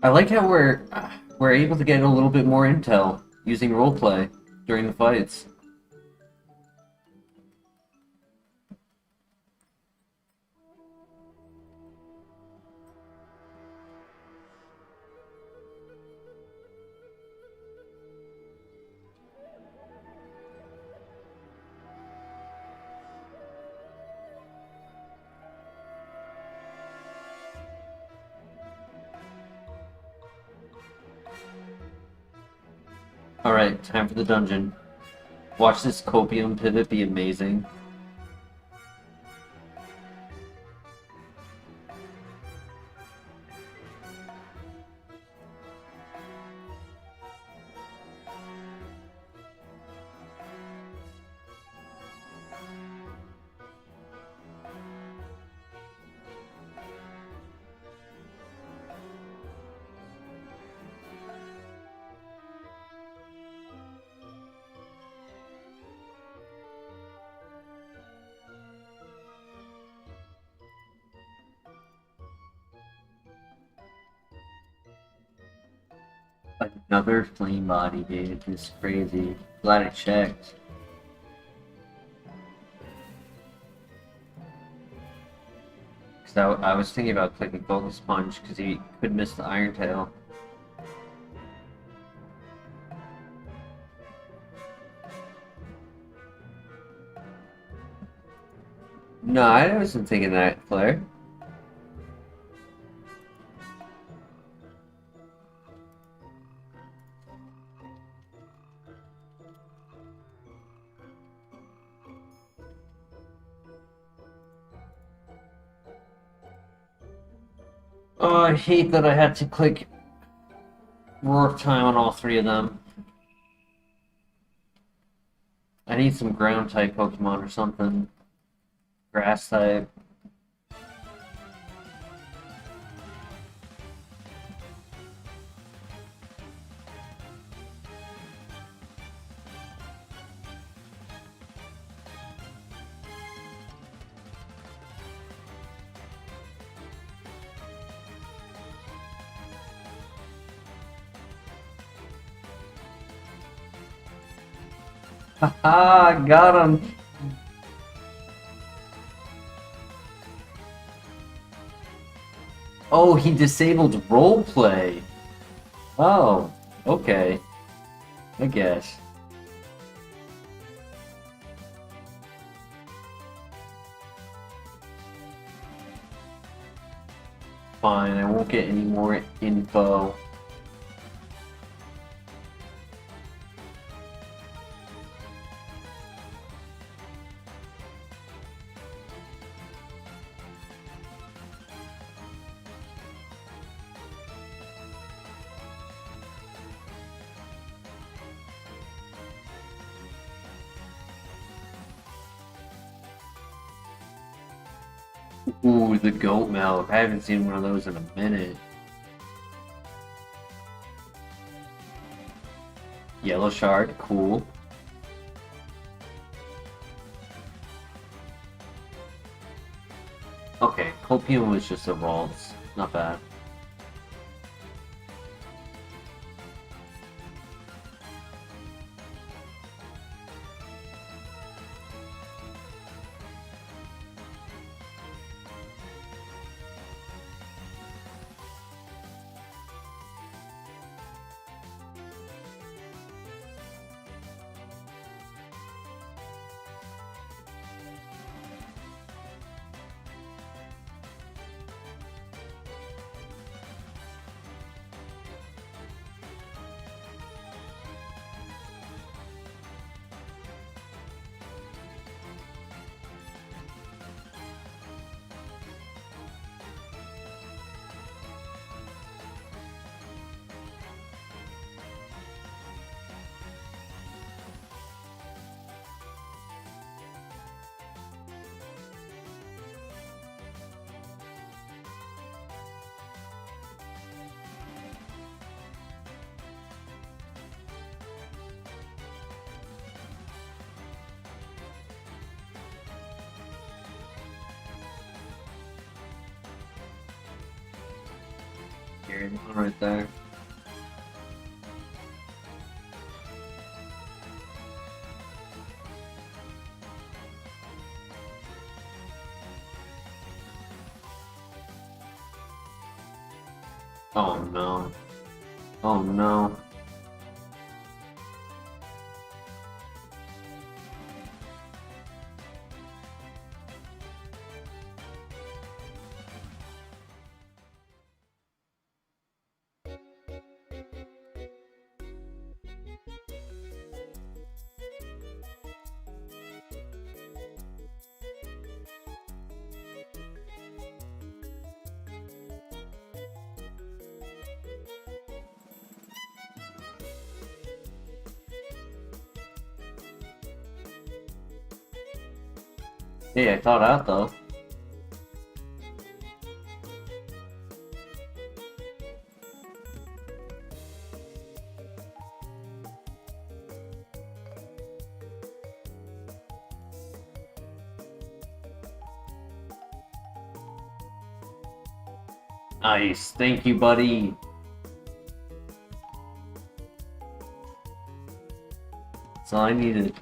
I like how we're able to get a little bit more intel using roleplay during the fights. Alright, time for the dungeon. Watch this Copium pivot be amazing. Another flame body, dude. This is crazy. Glad I checked. Because I was thinking about clicking Focus Punch because he could miss the Iron Tail. No, I wasn't thinking that, Claire. Oh, I hate that I had to click work time on all three of them. I need some ground type Pokemon or something. Grass type. Haha, got him! Oh, he disabled roleplay. Oh, okay. I guess. Fine, I won't get any more info. Ooh, the goat milk. I haven't seen one of those in a minute. Yellow shard, cool. Okay, Copium was just evolved. Not bad. Carry one right there. Oh no. Oh no. Hey, I thought out though. Nice, thank you, buddy. That's all I needed.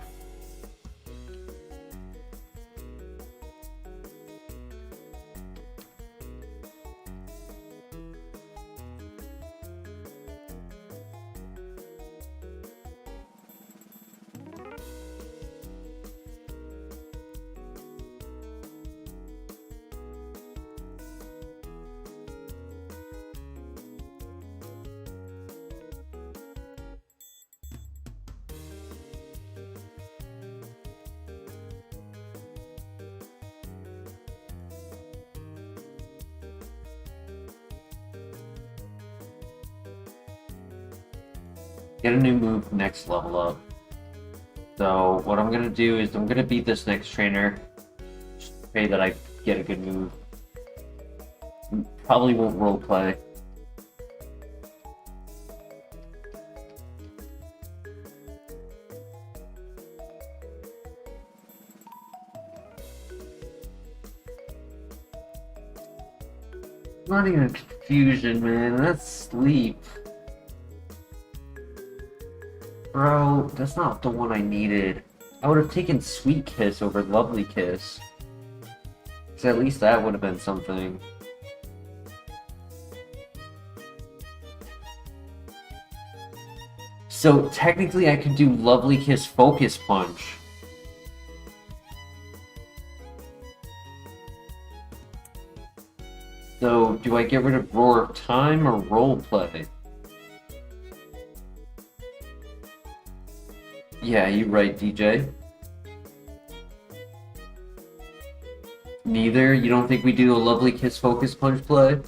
Get a new move next level up. So what I'm gonna do is I'm gonna beat this next trainer. Just pray that I get a good move. Probably won't roleplay. Not even confusion, man. That's sleep. Bro, that's not the one I needed. I would have taken Sweet Kiss over Lovely Kiss. Because at least that would have been something. So technically I could do Lovely Kiss Focus Punch. So do I get rid of Roar of Time or Roleplay? Yeah, you're right, DJ. Neither? You don't think we do a Lovely Kiss Focus Punch play?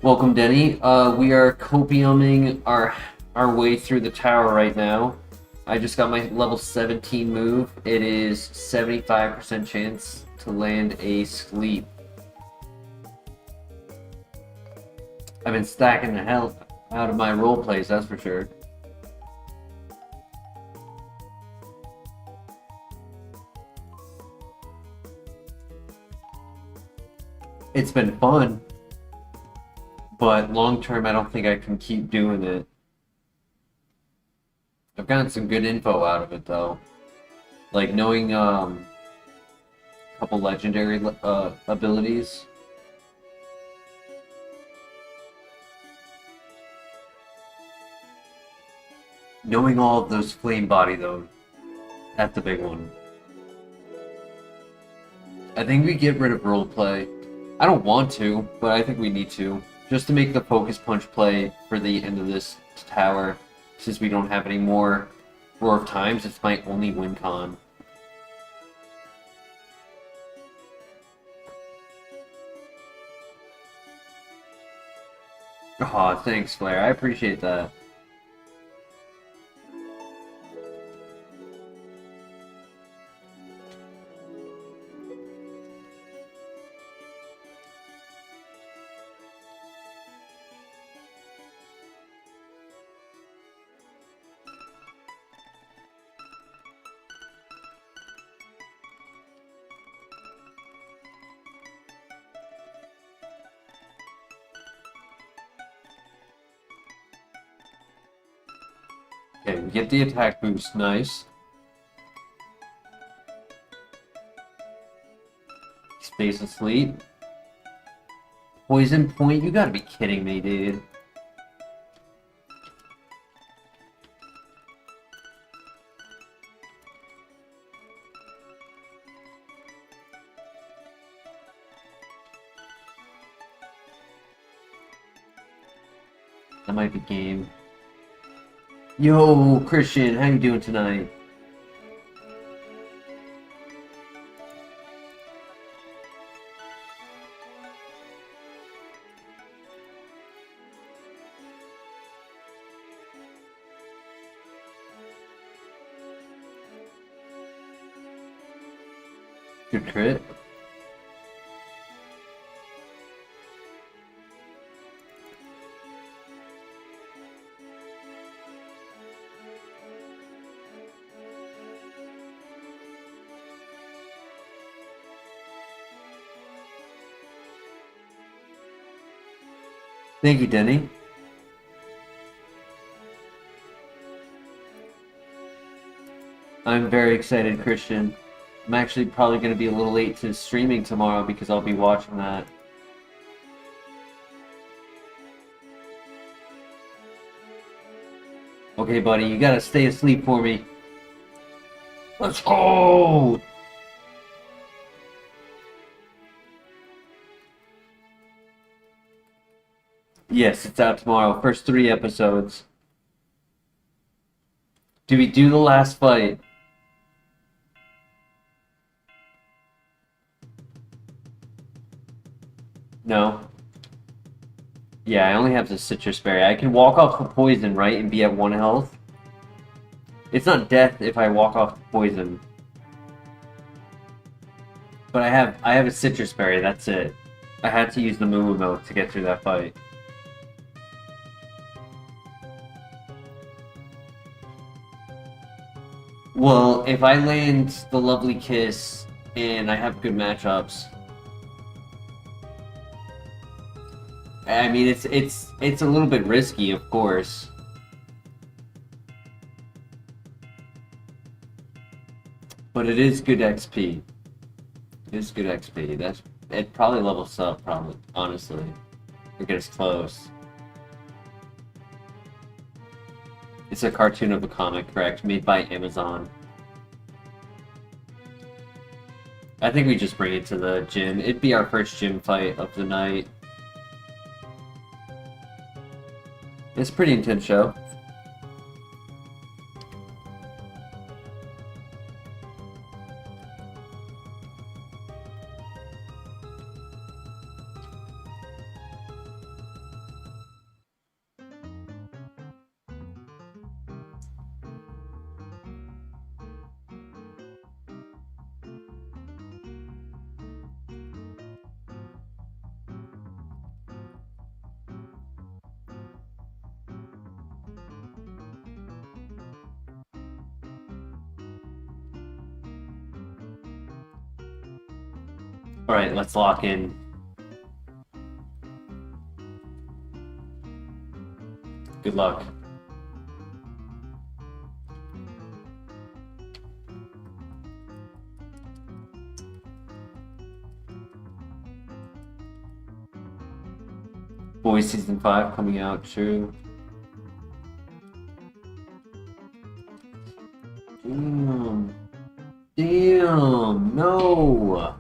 Welcome, Denny. We are copiuming our way through the tower right now. I just got my level 17 move. It is 75% chance to land a sleep. I've been stacking the hell out of my role plays, that's for sure. It's been fun, but long term I don't think I can keep doing it. I've gotten some good info out of it though. Like knowing a couple legendary abilities. Knowing all of those flame body though, that's the big one. I think we get rid of roleplay. I don't want to, but I think we need to. Just to make the focus punch play for the end of this tower. Since we don't have any more Roar of Times, it's my only win con. Aw, thanks, Flair. I appreciate that. Okay, we get the attack boost, nice. Space asleep. Poison point? You gotta be kidding me, dude. That might be game. Yo, Christian, how you doing tonight? Good crit. Thank you, Denny. I'm very excited, Christian. I'm actually probably going to be a little late to streaming tomorrow because I'll be watching that. Okay, buddy, you gotta stay asleep for me. Let's go! Yes, it's out tomorrow. First 3 episodes. Do we do the last fight? No. Yeah, I only have the citrus berry. I can walk off the poison, right, and be at 1 health? It's not death if I walk off the poison. But I have a citrus berry, that's it. I had to use the moo milk to get through that fight. Well, if I land the lovely kiss and I have good matchups, I mean it's a little bit risky, of course. But it is good XP. It is good XP. It probably levels up, probably, honestly. It gets close. It's a cartoon of a comic, correct? Made by Amazon. I think we just bring it to the gym. It'd be our first gym fight of the night. It's a pretty intense show. Alright, let's lock in. Good luck. Boys Season 5 coming out, true. Damn. Damn, no!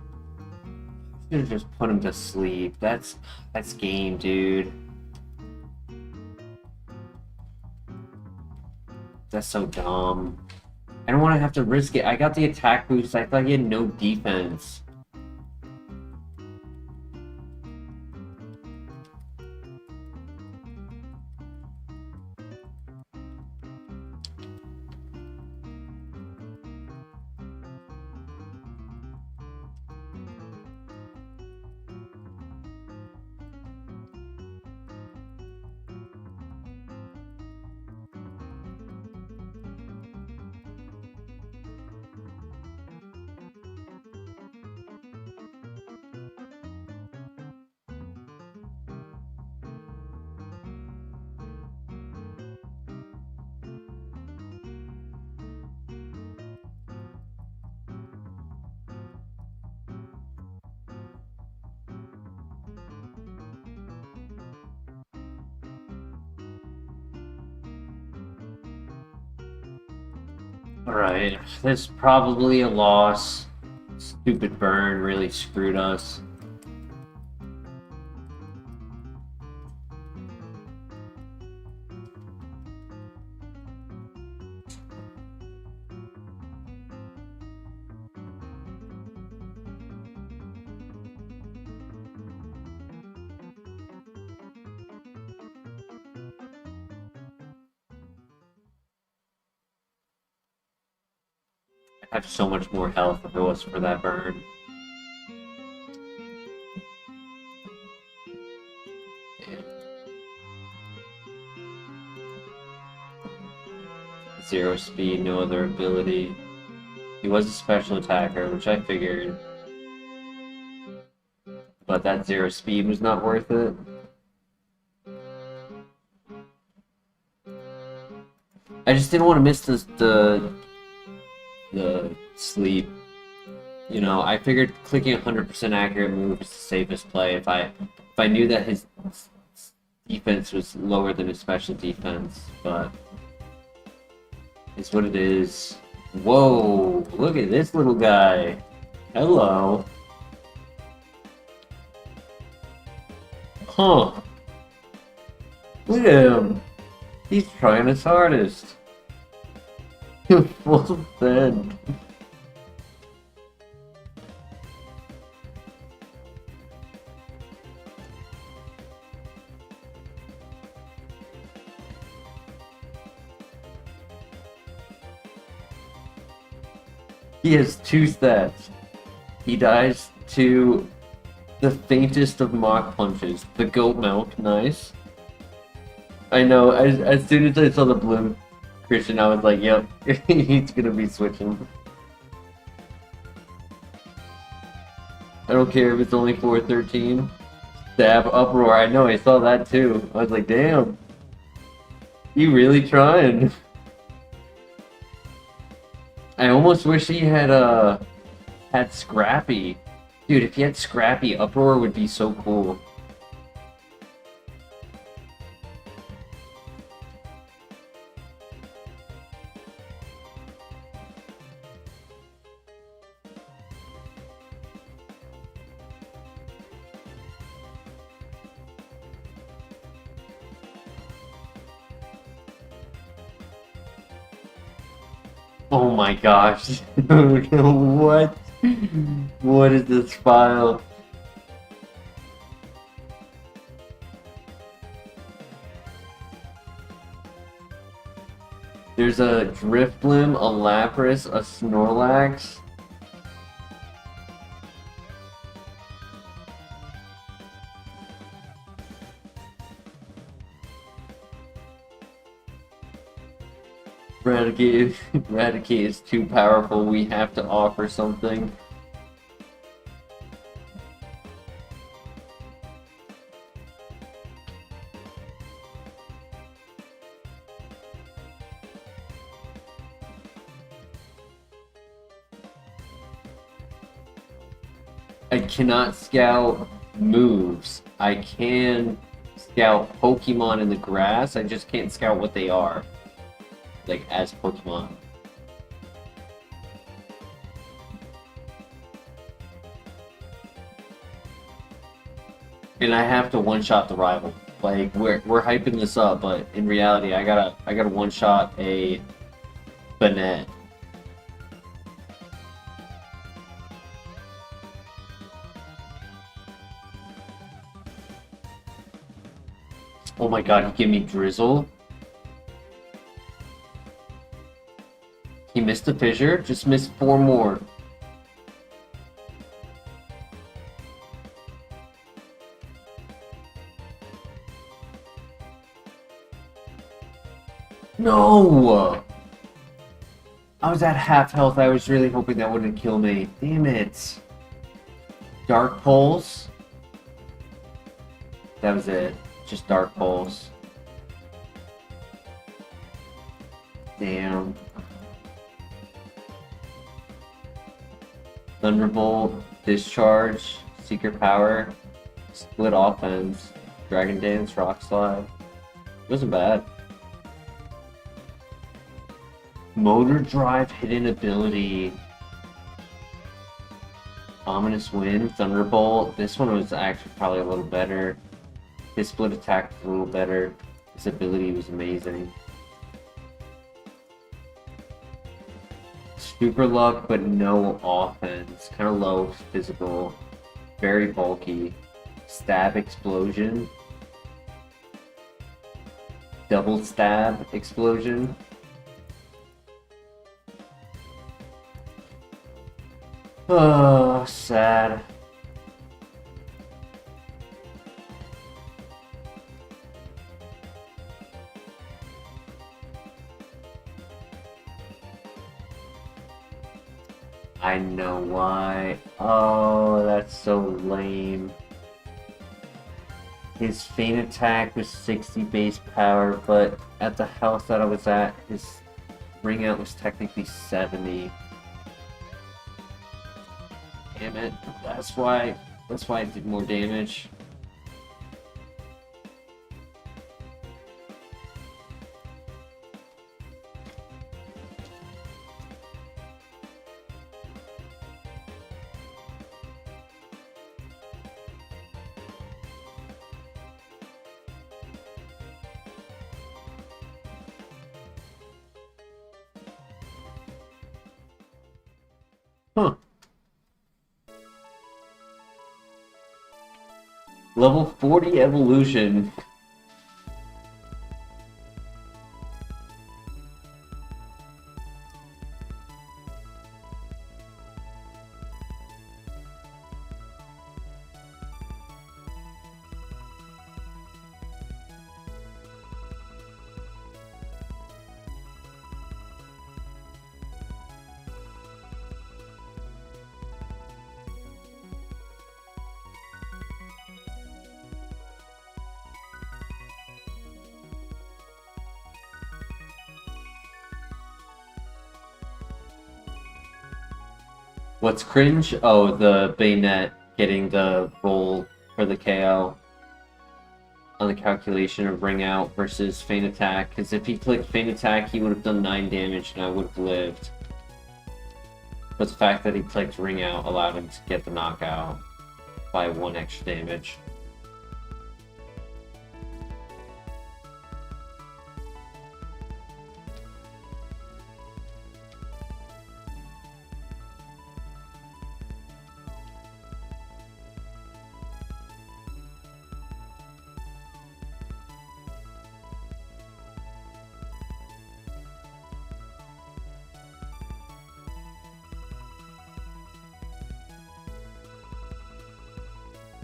I should've just put him to sleep. That's game, dude. That's so dumb. I don't want to have to risk it. I got the attack boost. I thought he had no defense. Alright, that's probably a loss. Stupid burn really screwed us. I have so much more health if it was for that burn. Damn. 0 speed, no other ability. He was a special attacker, which I figured. But that 0 speed was not worth it. I just didn't want to miss the sleep. You know, I figured clicking 100% accurate move is the safest play if I knew that his defense was lower than his special defense, but it's what it is. Whoa, look at this little guy. Hello. Huh. Look at him. He's trying his hardest. Full send. He has two stats. He dies to the faintest of mock punches. The goat milk, nice. I know, as soon as I saw the blue Christian, I was like, yep, he's gonna be switching. I don't care if it's only 413. Stab uproar, I know, I saw that too. I was like, damn. You really trying. I almost wish he had Scrappy. Dude, if he had Scrappy, uproar would be so cool. Oh my gosh. What? What is this file? There's a Drifblim, a Lapras, a Snorlax. Eradicate is too powerful. We have to offer something. I cannot scout moves. I can scout Pokemon in the grass. I just can't scout what they are. Like, as Pokemon. And I have to one-shot the rival. Like, we're hyping this up, but in reality, I gotta one-shot a Banette. Oh my god, he gave me Drizzle. He missed a fissure, just missed 4 more. No! I was at half health, I was really hoping that wouldn't kill me. Damn it. Dark Pulse? That was it. Just Dark Pulse. Damn. Thunderbolt, Discharge, Secret Power, Split Offense, Dragon Dance, Rock Slide. It wasn't bad. Motor Drive, Hidden Ability, Ominous Wind, Thunderbolt. This one was actually probably a little better. His split attack was a little better. His ability was amazing. Super luck, but no offense. Kind of low physical. Very bulky. Stab explosion. Double stab explosion. Oh, sad. I know why. Oh, that's so lame. His feint attack was 60 base power, but at the health that I was at, his ring out was technically 70. Damn it. That's why I did more damage. Huh. Level 40 evolution. What's cringe? Oh, the Bayonet getting the roll for the KO on the calculation of ring out versus feint attack. Because if he clicked feint attack, he would have done 9 damage and I would have lived. But the fact that he clicked ring out allowed him to get the knockout by 1 extra damage.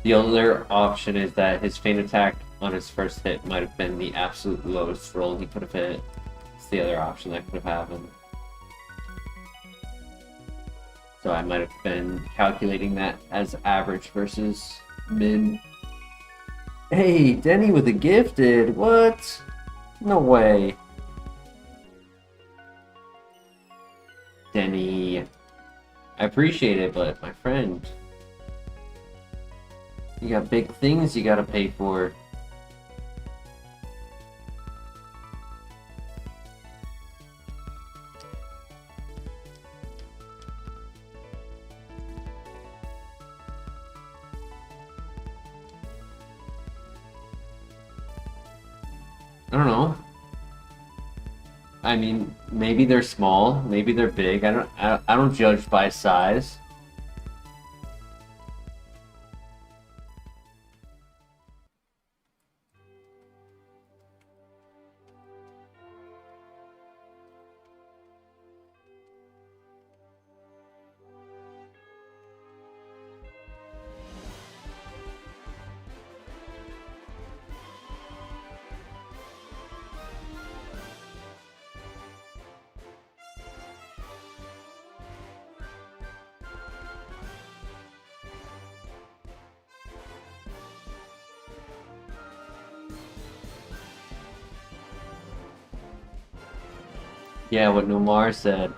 The other option is that his feint attack on his first hit might have been the absolute lowest roll he could have hit. It's the other option that could have happened. So I might have been calculating that as average versus min. Hey, Denny with a gifted! What? No way. Denny. I appreciate it, but my friend, you got big things you gotta pay for. I don't know. I mean, maybe they're small, maybe they're big. I don't judge by size. Yeah, what Nomar said.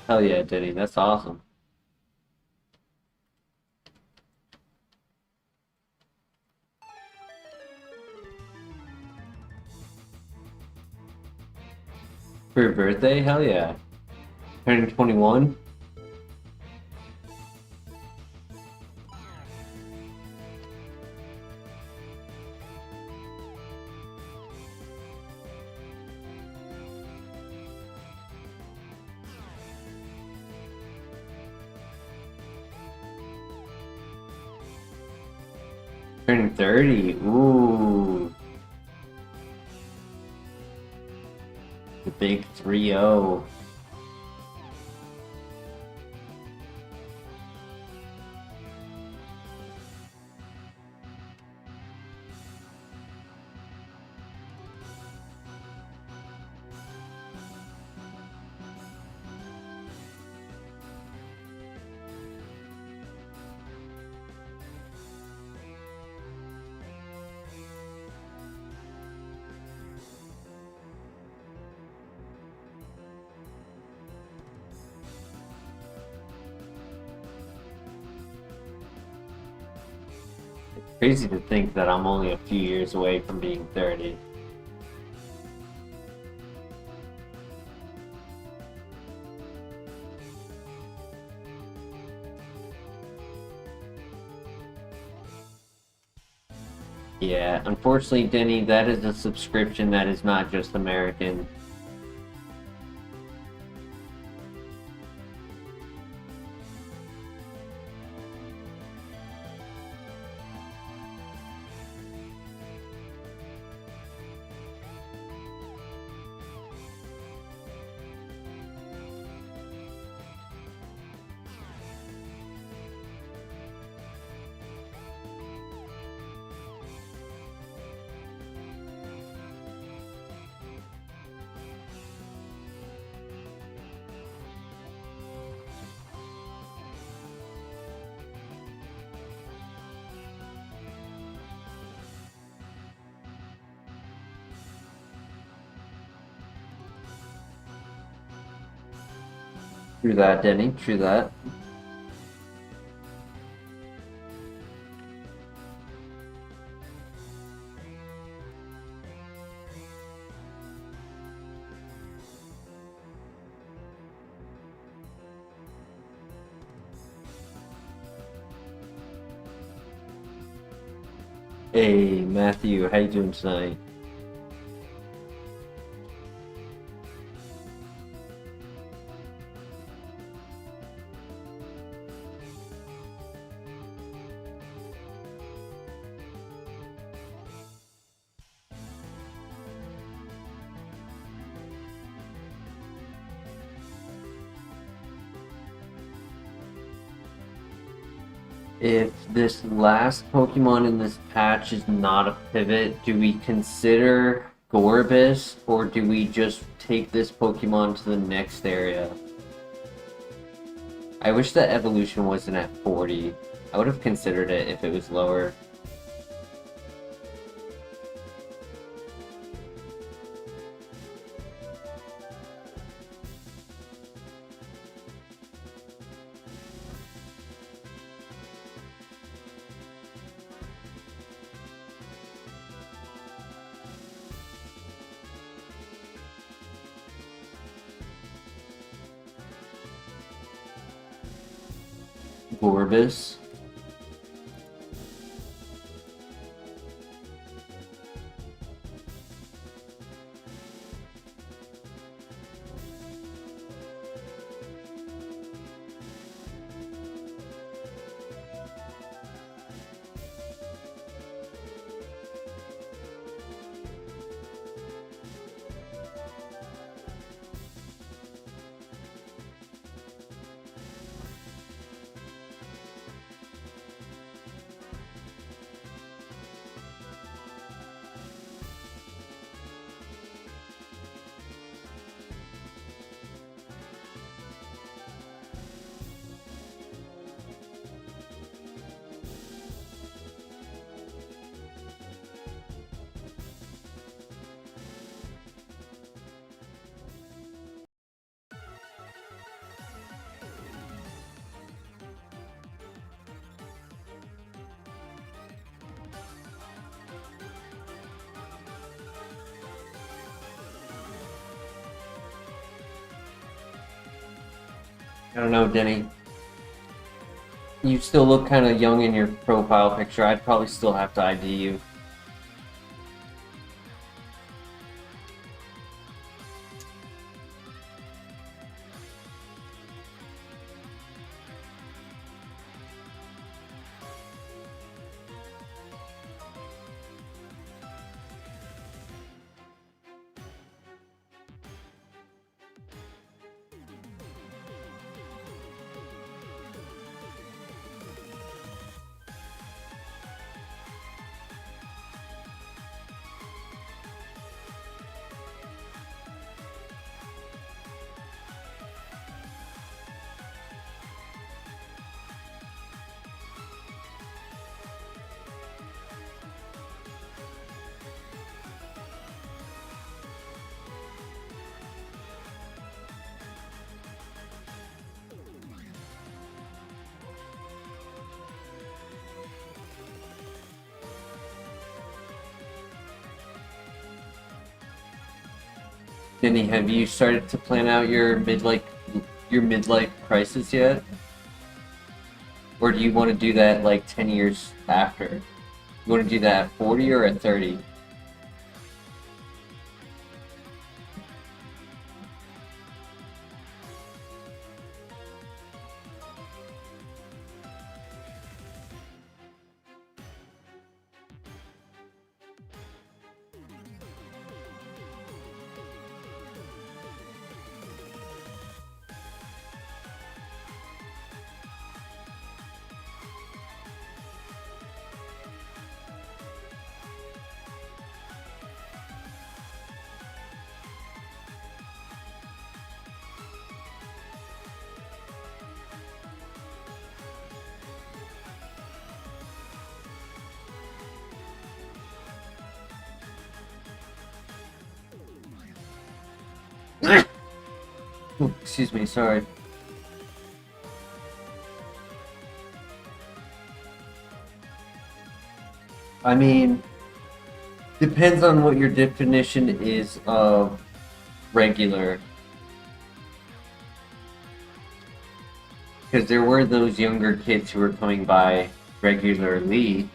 Hell yeah, Diddy, that's awesome. For your birthday? Hell yeah. Turning 21? Turning 30? Ooh. The big 3-0. Crazy to think that I'm only a few years away from being 30. Yeah, unfortunately, Denny, that is a subscription that is not just American. True that, Denny. True that. Hey, Matthew, how you doing tonight? If this last Pokemon in this patch is not a pivot, do we consider Gorbis, or do we just take this Pokemon to the next area? I wish that evolution wasn't at 40. I would have considered it if it was lower. Gorbis. I don't know, Denny. You still look kind of young in your profile picture. I'd probably still have to ID you. Denny, have you started to plan out your midlife crisis yet? Or do you want to do that like 10 years after? You want to do that at 40 or at 30? Excuse me, sorry. I mean, depends on what your definition is of regular. Because there were those younger kids who were coming by regularly,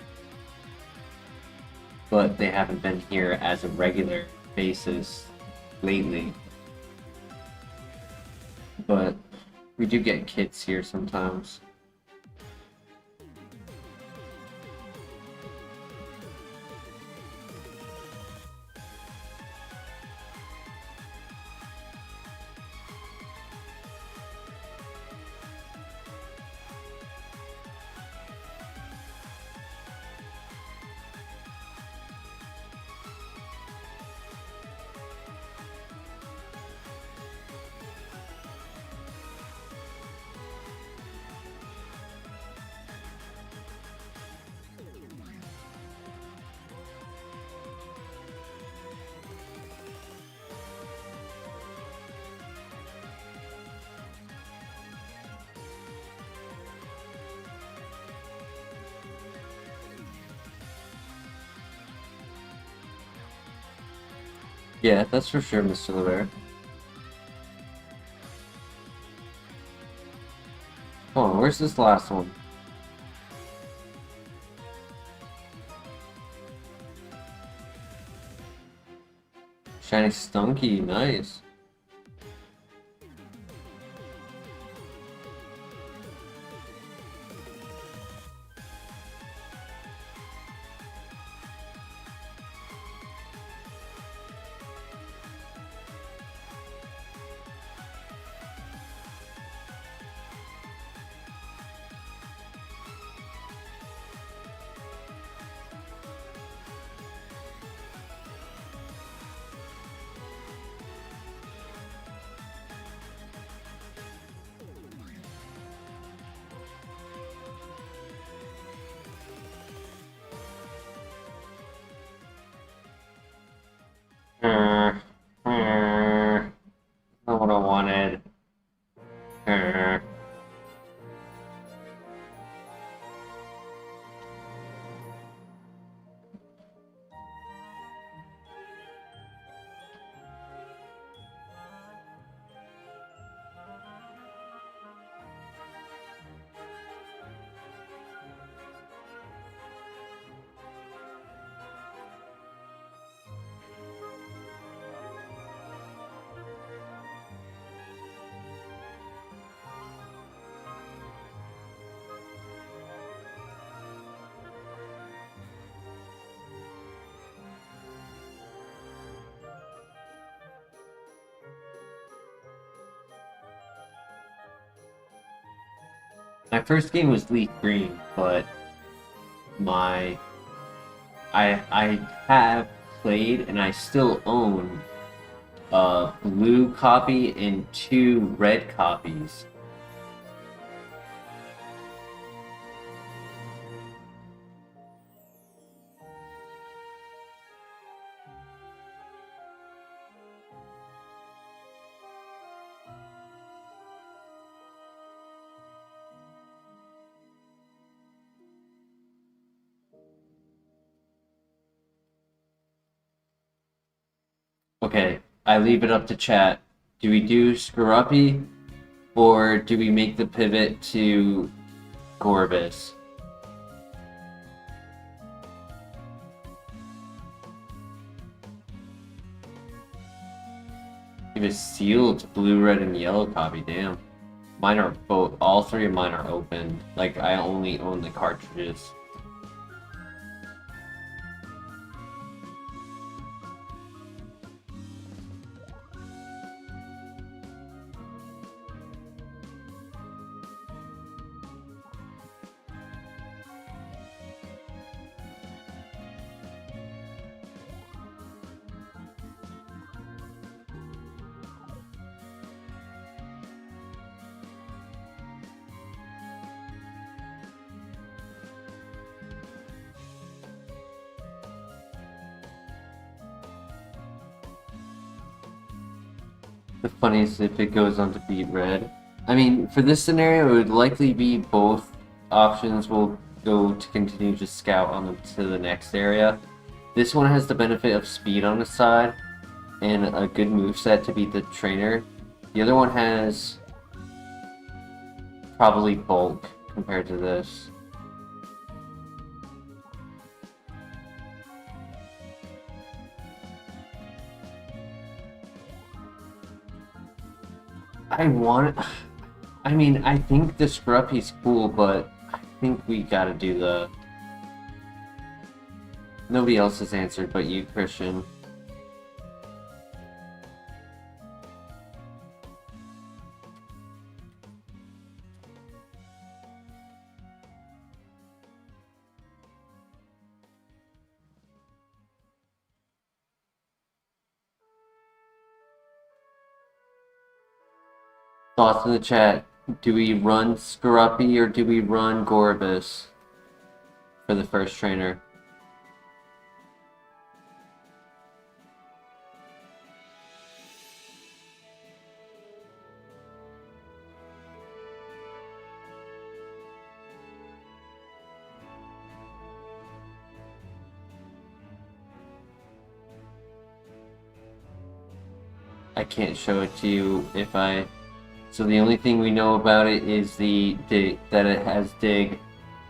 but they haven't been here as a regular basis lately. But we do get kids here sometimes. Yeah, that's for sure, Mr. LeBear. Hold on, where's this last one? Shiny Stunky, nice. Not what I wanted. My first game was Leaf Green, but my I have played and I still own a blue copy and 2 red copies. Okay, I leave it up to chat. Do we do Scruppy or do we make the pivot to Gorbis? It was sealed blue, red, and yellow copy, damn. Mine are both, all 3 of mine are open. Like, I only own the cartridges. The funniest if it goes on to beat red. I mean, for this scenario, it would likely be both options will go to continue to scout on them to the next area. This one has the benefit of speed on its side and a good moveset to beat the trainer. The other one has probably bulk compared to this. I mean, I think the Scruffy's cool, but I think we gotta do the... Nobody else has answered but you, Christian. Thoughts in the chat. Do we run Scruffy or do we run Gorbis for the first trainer? I can't show it to you if I... So the only thing we know about it is that it has dig.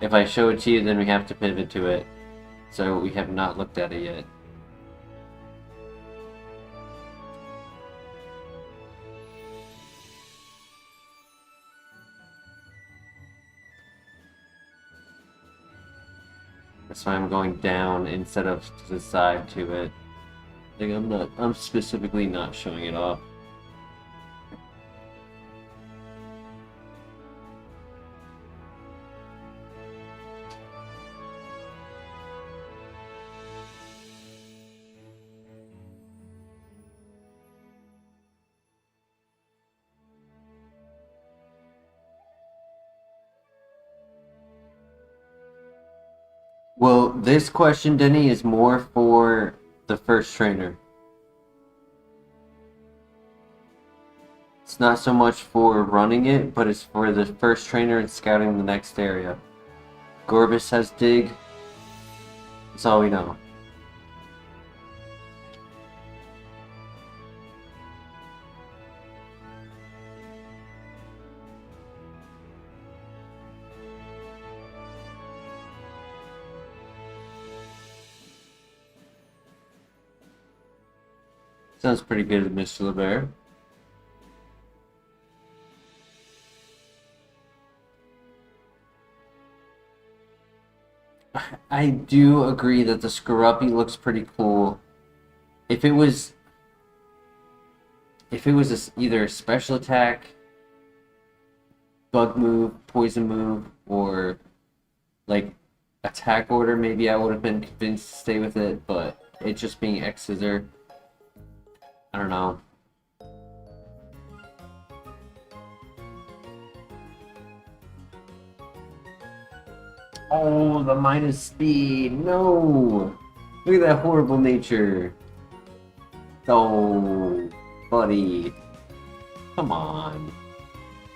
If I show it to you, then we have to pivot to it. So we have not looked at it yet. That's why I'm going down instead of to the side to it. I'm specifically not showing it off. Well, this question, Denny, is more for the first trainer. It's not so much for running it, but it's for the first trainer and scouting the next area. Gorbis has dig. That's all we know. Sounds pretty good, Mr. LeBear. I do agree that the Scruffy looks pretty cool. If it was either a special attack, bug move, poison move, or like attack order, maybe I would have been convinced to stay with it, but it just being X-Scissor, I don't know. Oh, the minus speed. No! Look at that horrible nature. Oh, buddy. Come on.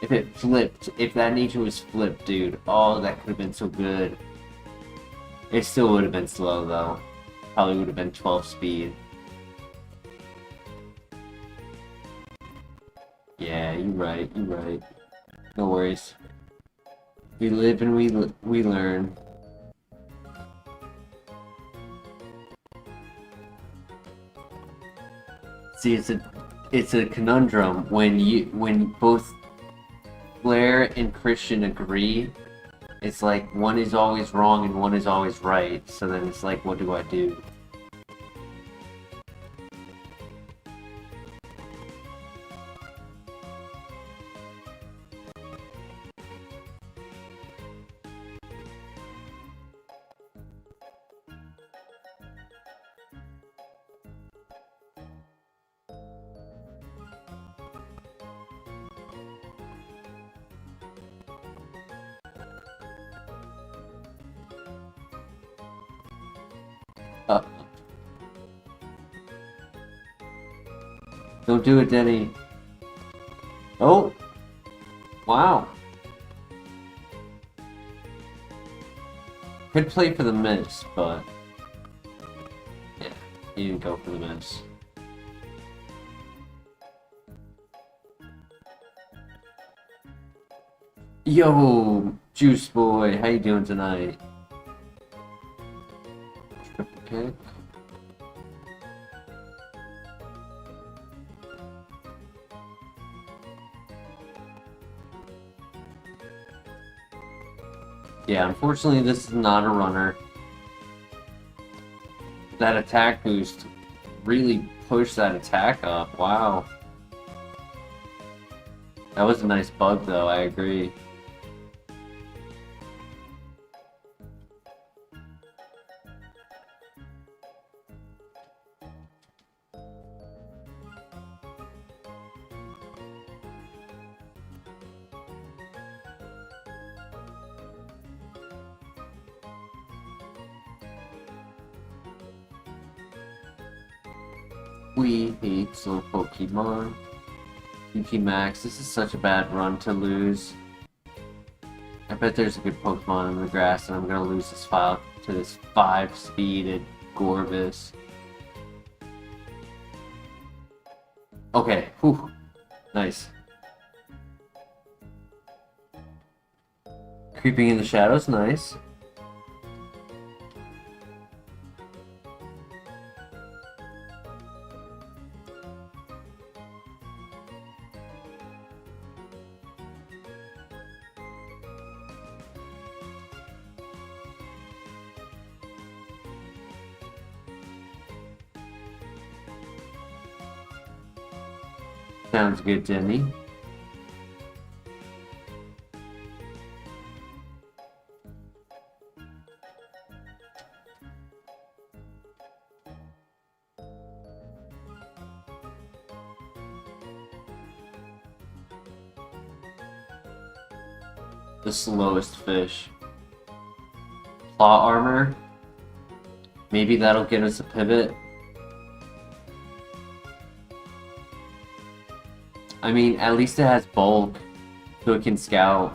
If it flipped, if that nature was flipped, dude, oh, that could have been so good. It still would have been slow, though. Probably would have been 12 speed. Yeah, you're right, you're right. No worries. We live and we learn. See, it's a conundrum when both Blair and Christian agree. It's like one is always wrong and one is always right. So then it's like, what do I do? Don't do it, Denny. Oh! Wow. Could play for the miss, but yeah, he didn't go for the miss. Yo, Juice Boy, how you doing tonight? Triple kick. Yeah, unfortunately this is not a runner. That attack boost really pushed that attack up. Wow. That was a nice bug though, I agree. We hate slow Pokemon. PP Max, this is such a bad run to lose. I bet there's a good Pokemon in the grass and I'm gonna lose this file to this 5-speeded Gorbis. Okay, whew. Nice. Creeping in the shadows, nice. Sounds good, Jenny. The slowest fish. Plot armor. Maybe that'll get us a pivot. I mean, at least it has bulk, so it can scout.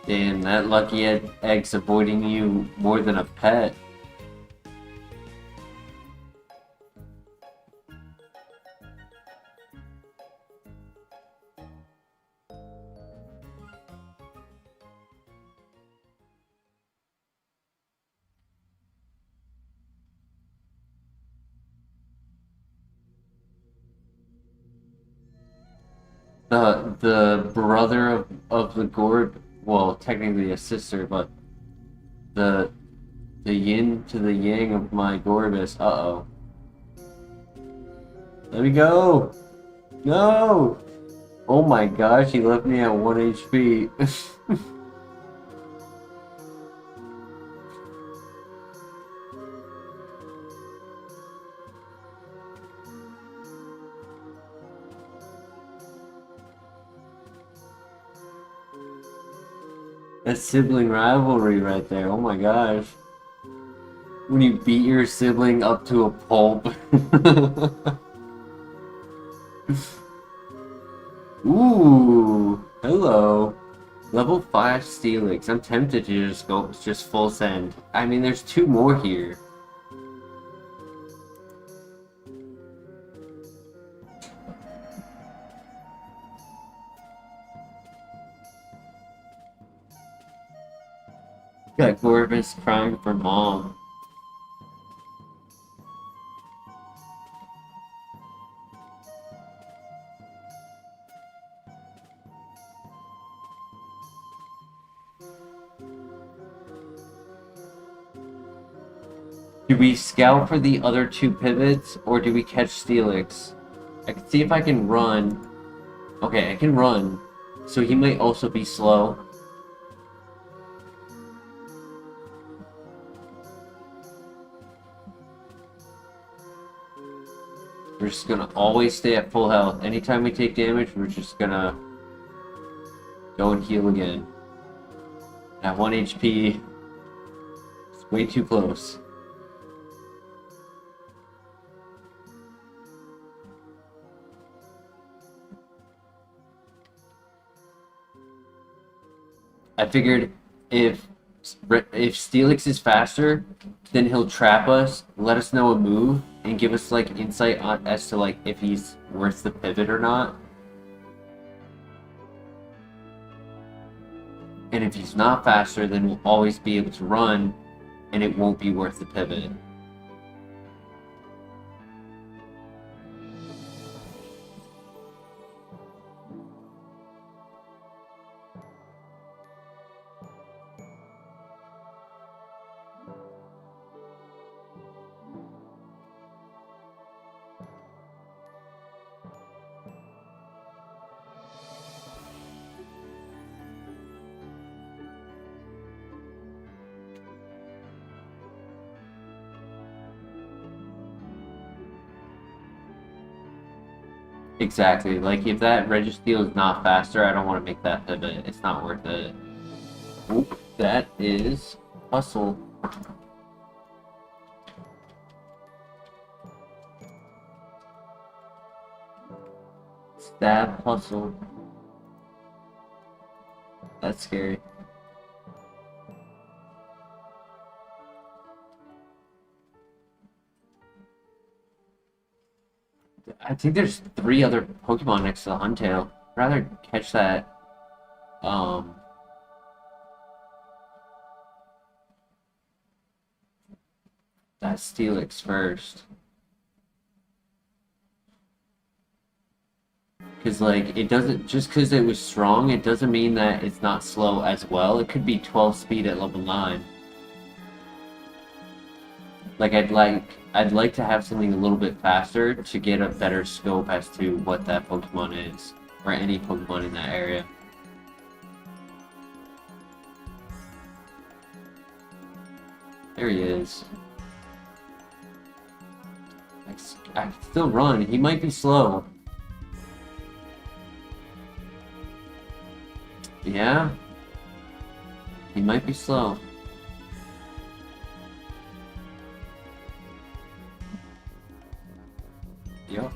Damn, that lucky egg's avoiding you more than a pet. The brother of the Gorb, well, technically a sister, but the yin to the yang of my Gorbis. Uh-oh. Let me go! No! Oh my gosh, he left me at 1 HP. That's sibling rivalry right there. Oh my gosh. When you beat your sibling up to a pulp. Ooh, hello. Level 5 Steelix. I'm tempted to just go full send. I mean, there's 2 more here. Got Gorbis crying for mom. Do we scout for the other 2 pivots, or do we catch Steelix? I can see if I can run. Okay, I can run. So he might also be slow. We're just gonna always stay at full health. Anytime we take damage, we're just gonna go and heal again. At 1 HP, it's way too close. I figured if Steelix is faster, then he'll trap us, let us know a move, and give us like insight on as to like if he's worth the pivot or not. And if he's not faster, then we'll always be able to run, and it won't be worth the pivot. Exactly. Like, if that Registeel is not faster, I don't want to make that pivot. It's not worth it. Oop, that is hustle. Stab, hustle. That's scary. I think there's 3 other Pokemon next to the Huntail. I'd rather catch that, that Steelix first. Because, like, it doesn't, just because it was strong, it doesn't mean that it's not slow as well. It could be 12 speed at level 9. Like, I'd like to have something a little bit faster to get a better scope as to what that Pokemon is, or any Pokemon in that area. There he is. I can still run. He might be slow. Yeah? He might be slow. Yep.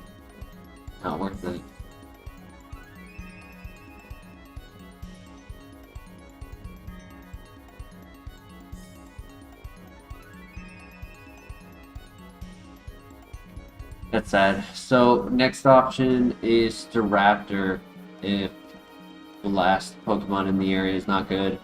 Not worth it. That's sad. So, next option is Staraptor if the last Pokemon in the area is not good.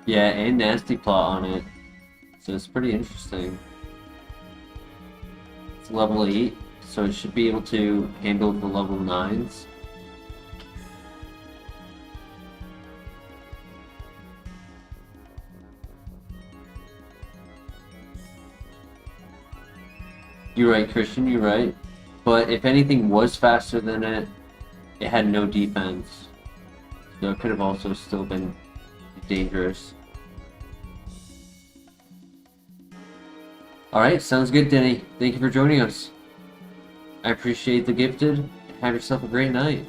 Yeah, and Nasty Plot on it. So it's pretty interesting. It's level 8, so it should be able to handle the level 9s. You're right, Christian, you're right. But if anything was faster than it, it had no defense. So it could have also still been dangerous. Alright, sounds good, Denny. Thank you for joining us. I appreciate the gifted. Have yourself a great night.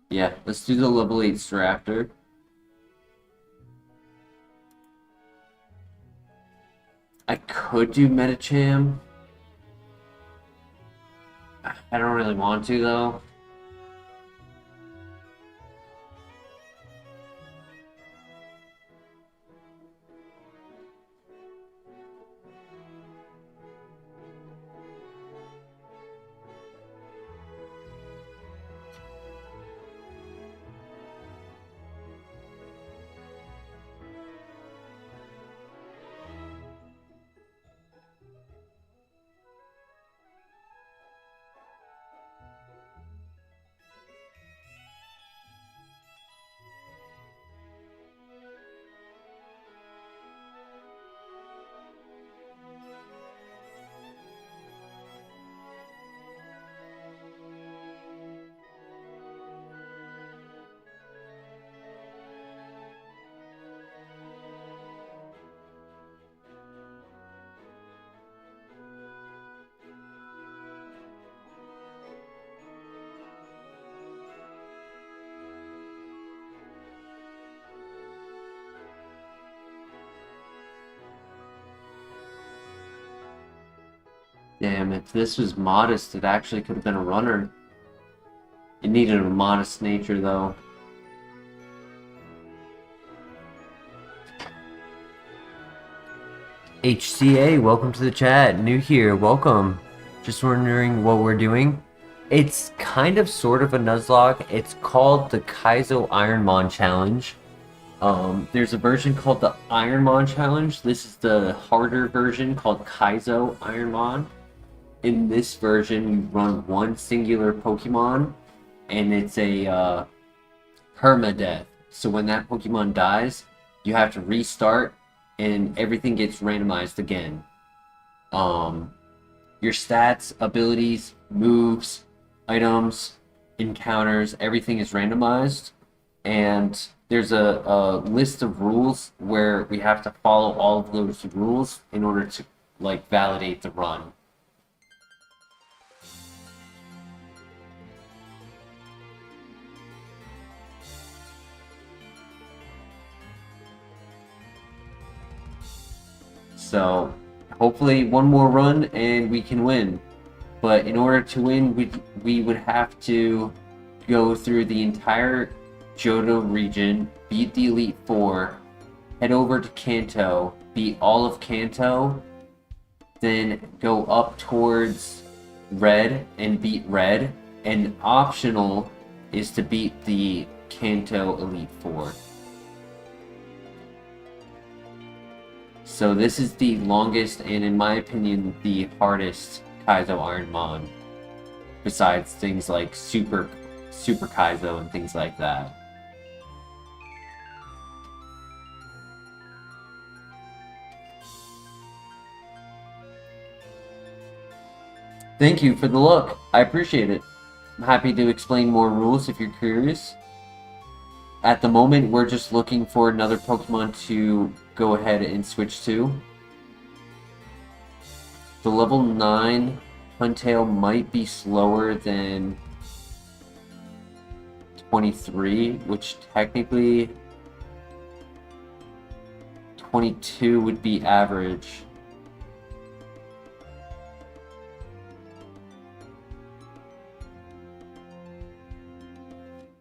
Yeah, let's do the level 8 Staraptor. I could do Medicham. I don't really want to, though. Damn, if this was modest, it actually could have been a runner. It needed a modest nature, though. HCA, welcome to the chat. New here, welcome. Just wondering what we're doing. It's kind of sort of a Nuzlocke. It's called the Kaizo Ironmon Challenge. There's a version called the Ironmon Challenge. This is the harder version called Kaizo Ironmon. In this version, you run one singular Pokemon, and it's a permadeath. So when that Pokemon dies, you have to restart, and everything gets randomized again. Your stats, abilities, moves, items, encounters, everything is randomized, and there's a list of rules where we have to follow all of those rules in order to like validate the run. So hopefully one more run and we can win. But in order to win, we would have to go through the entire Johto region, beat the Elite Four, head over to Kanto, beat all of Kanto, then go up towards Red and beat Red, and optional is to beat the Kanto Elite Four. So this is the longest and, in my opinion, the hardest Kaizo Ironmon, besides things like Super Kaizo and things like that. Thank you for the look. I appreciate it. I'm happy to explain more rules if you're curious. At the moment, we're just looking for another Pokemon to go ahead and switch to. The level 9 Huntail might be slower than 23, which technically 22 would be average.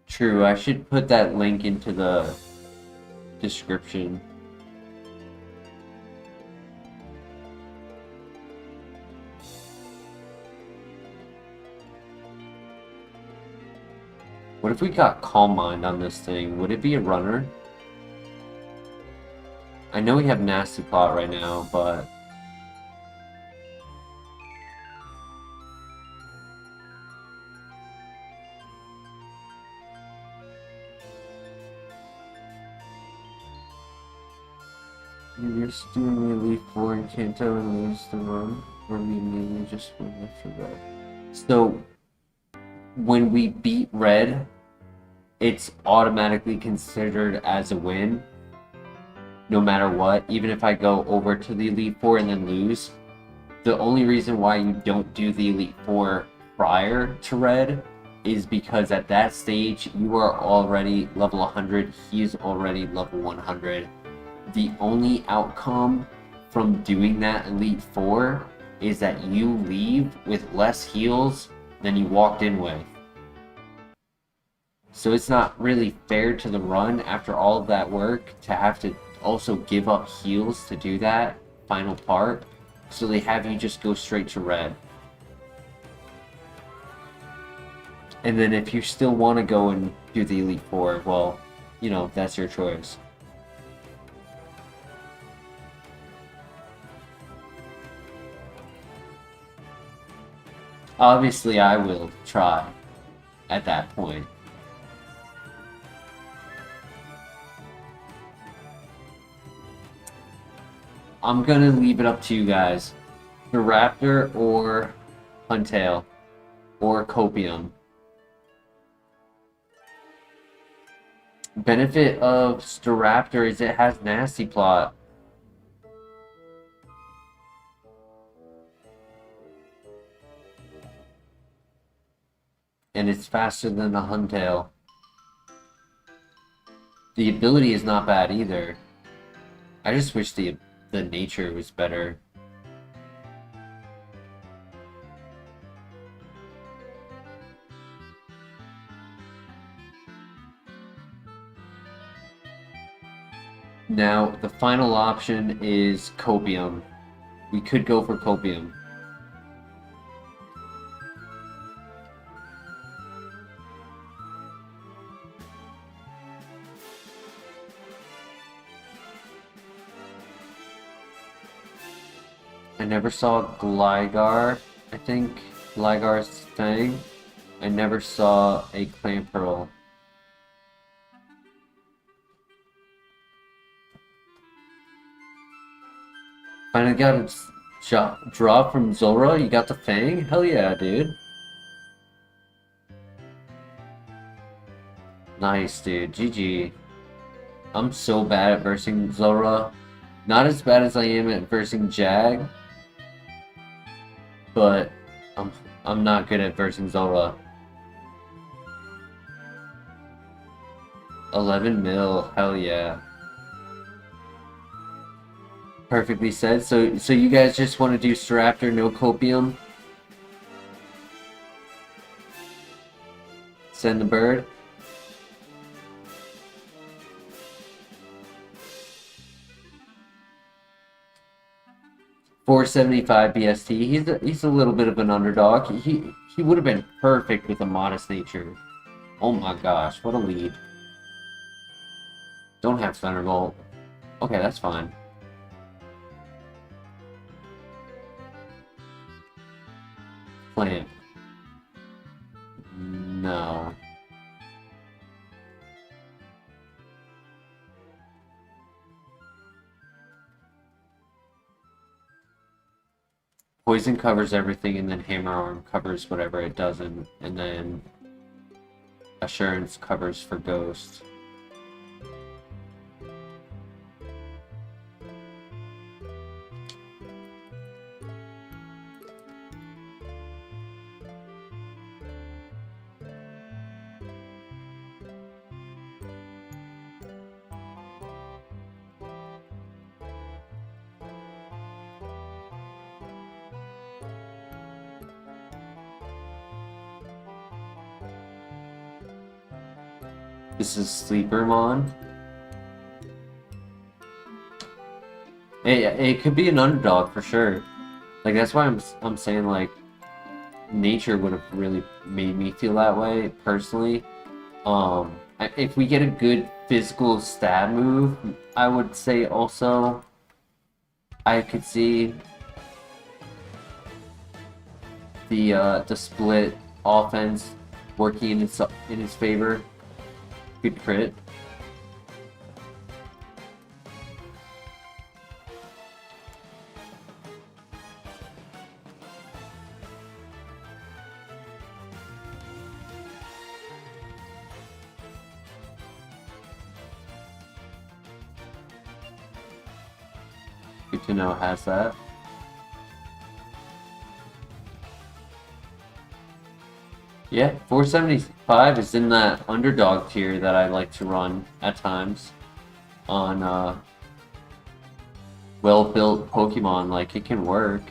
True, I should put that link into the description. What if we got Calm Mind on this thing? Would it be a runner? I know we have Nasty Plot right now, but you're just doing the Elite Four in Kanto and lose the run, or we mainly just win after that. So when we beat Red, it's automatically considered as a win, no matter what. Even if I go over to the Elite Four and then lose, the only reason why you don't do the Elite Four prior to Red is because at that stage you are already level 100, he's already level 100. The only outcome from doing that Elite Four is that you leave with less heals than you walked in with. So it's not really fair to the run after all of that work to have to also give up heals to do that final part. So they have you just go straight to Red. And then if you still want to go and do the Elite Four, well, you know, that's your choice. Obviously, I will try at that point. I'm gonna leave it up to you guys. Staraptor or Huntail or Copium. Benefit of Staraptor is it has Nasty Plot. And it's faster than the Huntail. The ability is not bad either. I just wish the nature was better. Now, the final option is Copium. We could go for Copium. I never saw Gligar. I think Gligar's thing. I never saw a Clamperl. Finally got a drop from Zora. You got the Fang? Hell yeah, dude. Nice, dude. GG. I'm so bad at versing Zora. Not as bad as I am at versing Jag. But I'm not good at versing Zora. 11 mil, hell yeah. Perfectly said. So you guys just want to do Staraptor, no Copium? Send the bird. $475 BST. He's a little bit of an underdog. He would have been perfect with a Modest Nature. Oh my gosh, what a lead. Don't have Thunderbolt. Okay, that's fine. Plant. No. Poison covers everything, and then Hammer Arm covers whatever it doesn't, and then Assurance covers for Ghost. This is Sleepermon. It could be an underdog for sure. Like that's why I'm saying like nature would have really made me feel that way personally. If we get a good physical stab move, I would say also I could see the split offense working in his favor. Good crit. Good to know it has that. Yeah, 475 is in that underdog tier that I like to run at times on well-built Pokemon. Like, it can work.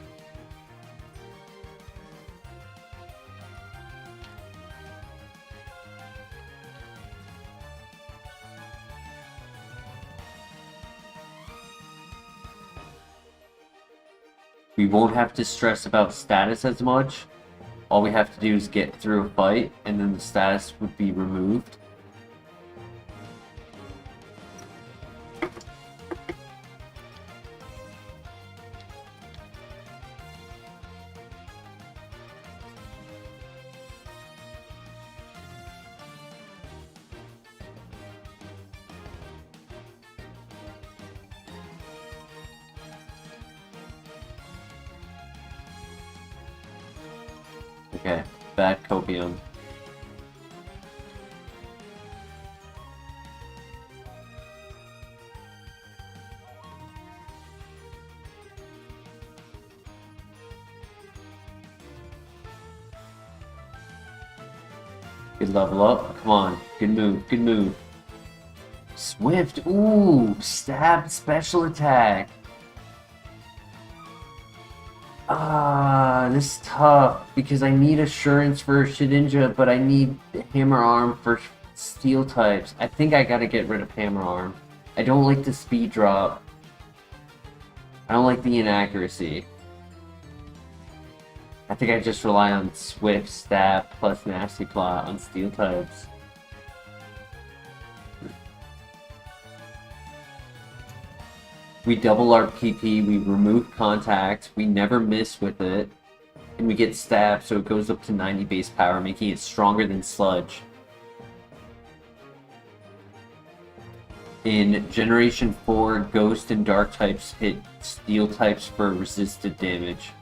We won't have to stress about status as much. All we have to do is get through a fight, and then the status would be removed. Okay, bad Copium. Good level up. Come on. Good move. Good move. Swift. Ooh, stab special attack. This is tough because I need Assurance for Shedinja, but I need Hammer Arm for Steel types. I think I gotta get rid of Hammer Arm. I don't like the speed drop. I don't like the inaccuracy. I think I just rely on Swift, Stab, plus Nasty Plot on Steel types. We double our PP, we remove contact, we never miss with it, and we get Stab, so it goes up to 90 base power, making it stronger than Sludge. In Generation 4, Ghost and Dark types hit Steel types for resisted damage.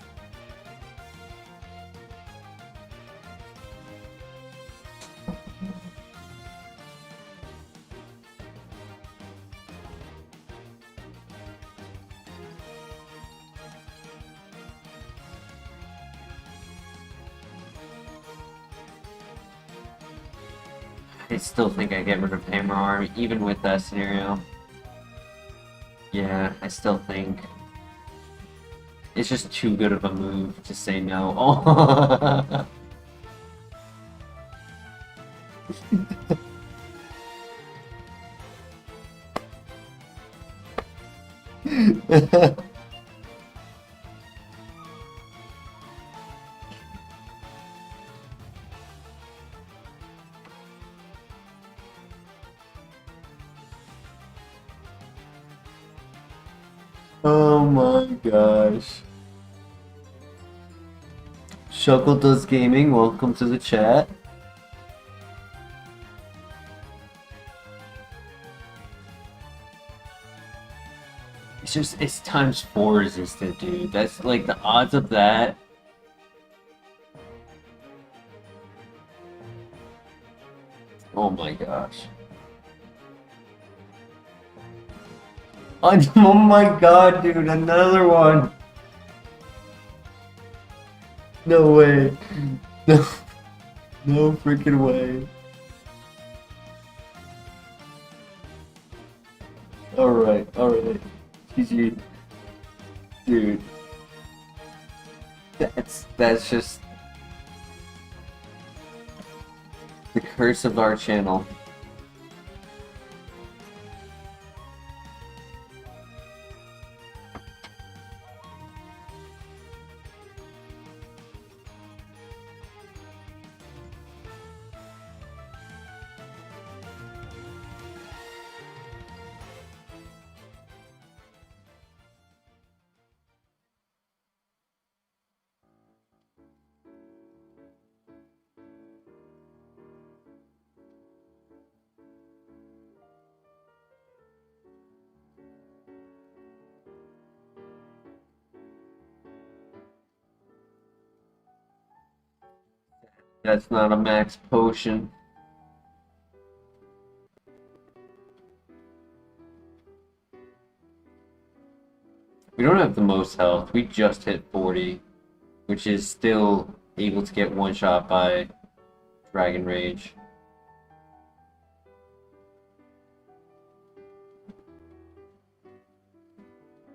I still think I get rid of Hammer Arm, even with that scenario. Yeah, I still think it's just too good of a move to say no. Oh. Oh my gosh. Shuckle Does Gaming, welcome to the chat. It's times 4 resistant, dude. That's like the odds of that. Oh my gosh. Oh my god, dude, another one. No way. No, no freaking way. Alright. GG. Dude. That's just the curse of our channel. That's not a max potion. We don't have the most health. We just hit 40, which is still able to get one shot by Dragon Rage.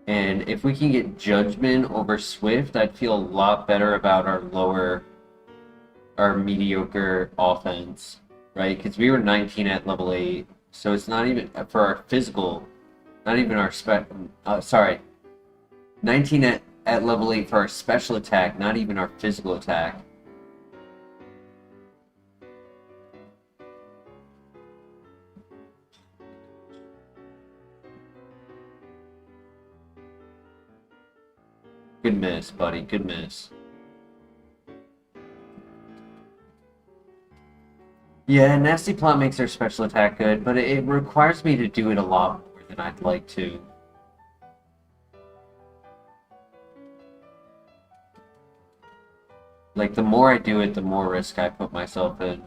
And if we can get Judgment over Swift, I'd feel a lot better about our mediocre offense, right? Because we were 19 at level 8, so it's not even for our physical, not even our 19 at level 8 for our special attack, not even our physical attack. Good miss, buddy. Good miss. Yeah, Nasty Plot makes our special attack good, but it requires me to do it a lot more than I'd like to. Like, the more I do it, the more risk I put myself in.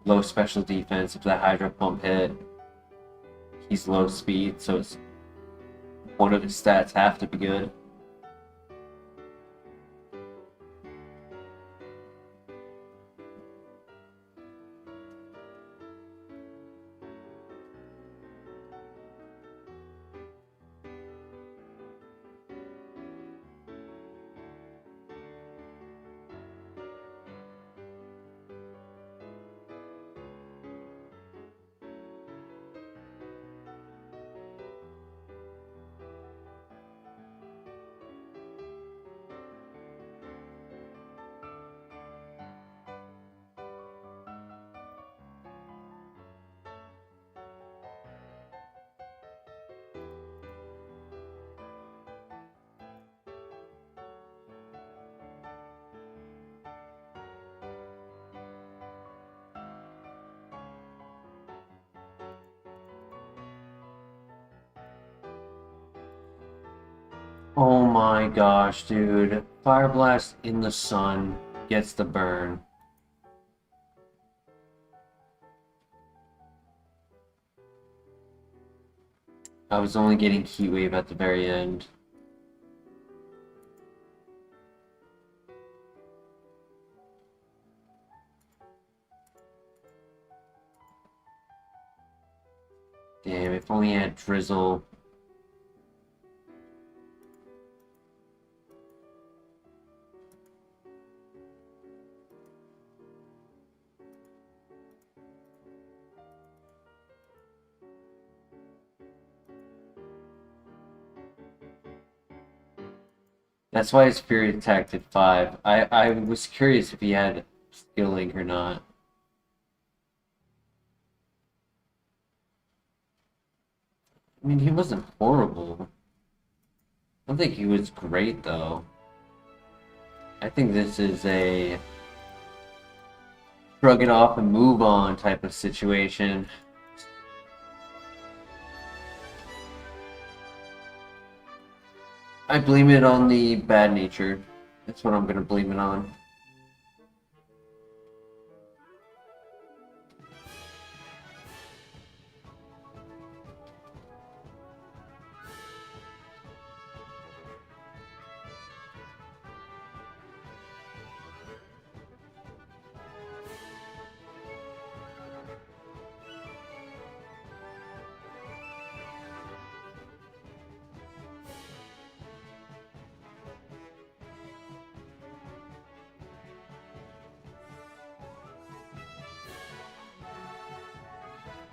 Low special defense, if that Hydro Pump hit, he's low speed, so it's one of his stats have to be good. my gosh, dude. Fire Blast in the sun gets the burn. I was only getting Heat Wave at the very end. Damn, if only I had Drizzle. That's why his Fury attacked at 5. I was curious if he had Skill Link or not. I mean, he wasn't horrible. I don't think he was great, though. I think this is a shrug it off and move on type of situation. I blame it on the bad nature. That's what I'm gonna blame it on.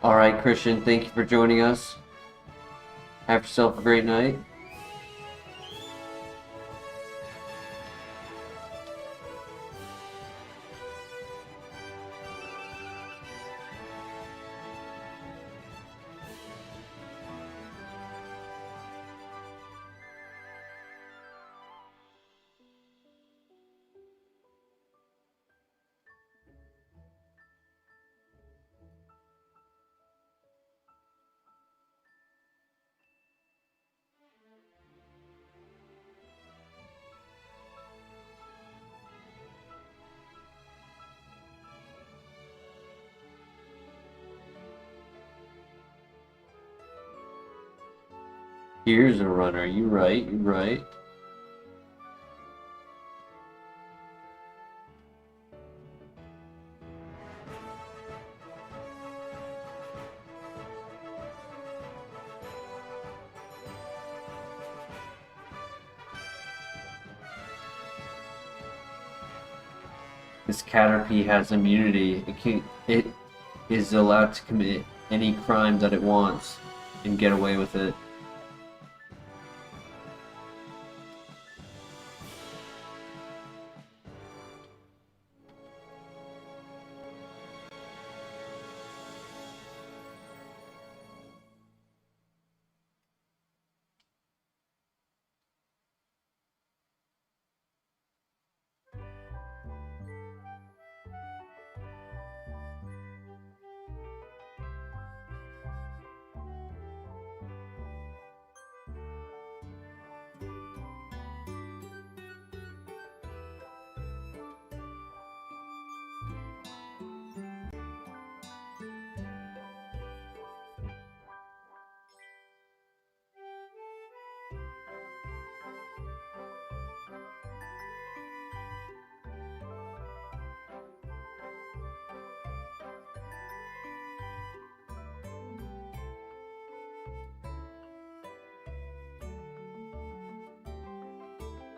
Alright, Christian, thank you for joining us. Have yourself a great night. Here's a runner. You're right, you're right. This Caterpie has immunity. It is allowed to commit any crime that it wants and get away with it.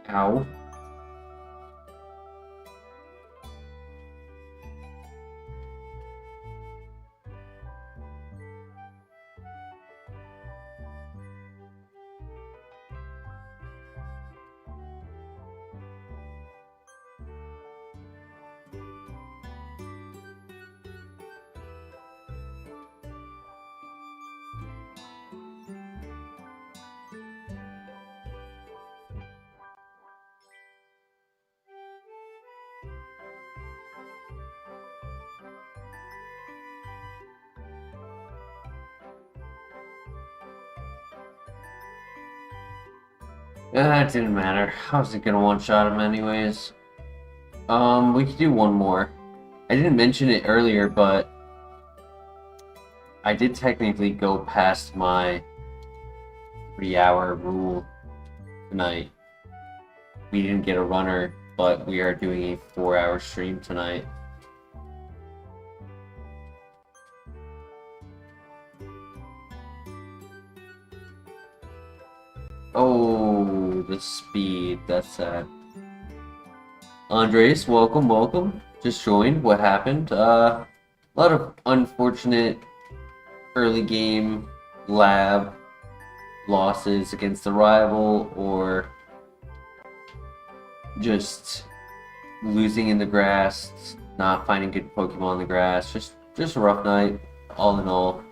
Ow. It didn't matter. I wasn't gonna one-shot him anyways. We could do one more. I didn't mention it earlier, but I did technically go past my 3-hour rule tonight. We didn't get a runner, but we are doing a 4-hour stream tonight. Oh, the speed. That's sad. Andres, welcome. Just joined. What happened? A lot of unfortunate early game lab losses against the rival, or just losing in the grass, not finding good Pokemon in the grass. Just a rough night, all in all.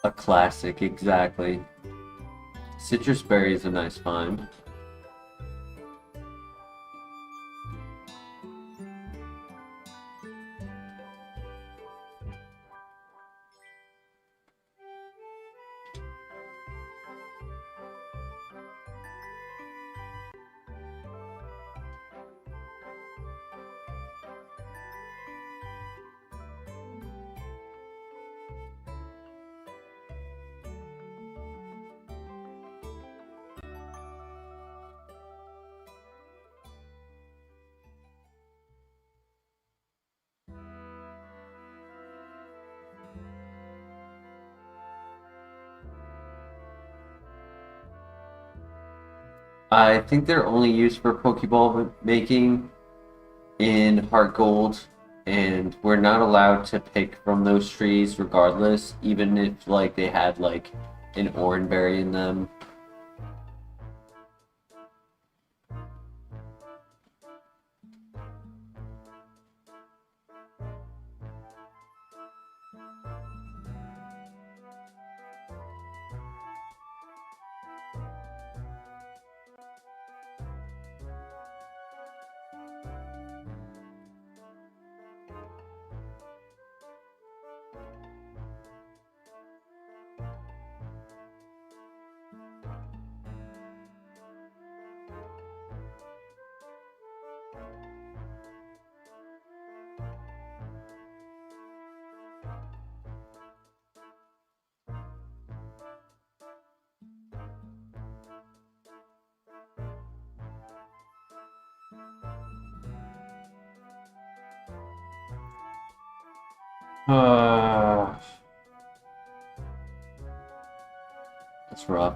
A classic, exactly. Citrus berry is a nice find. I think they're only used for Pokeball making in HeartGold, and we're not allowed to pick from those trees regardless, even if like they had like an oranberry in them. That's rough.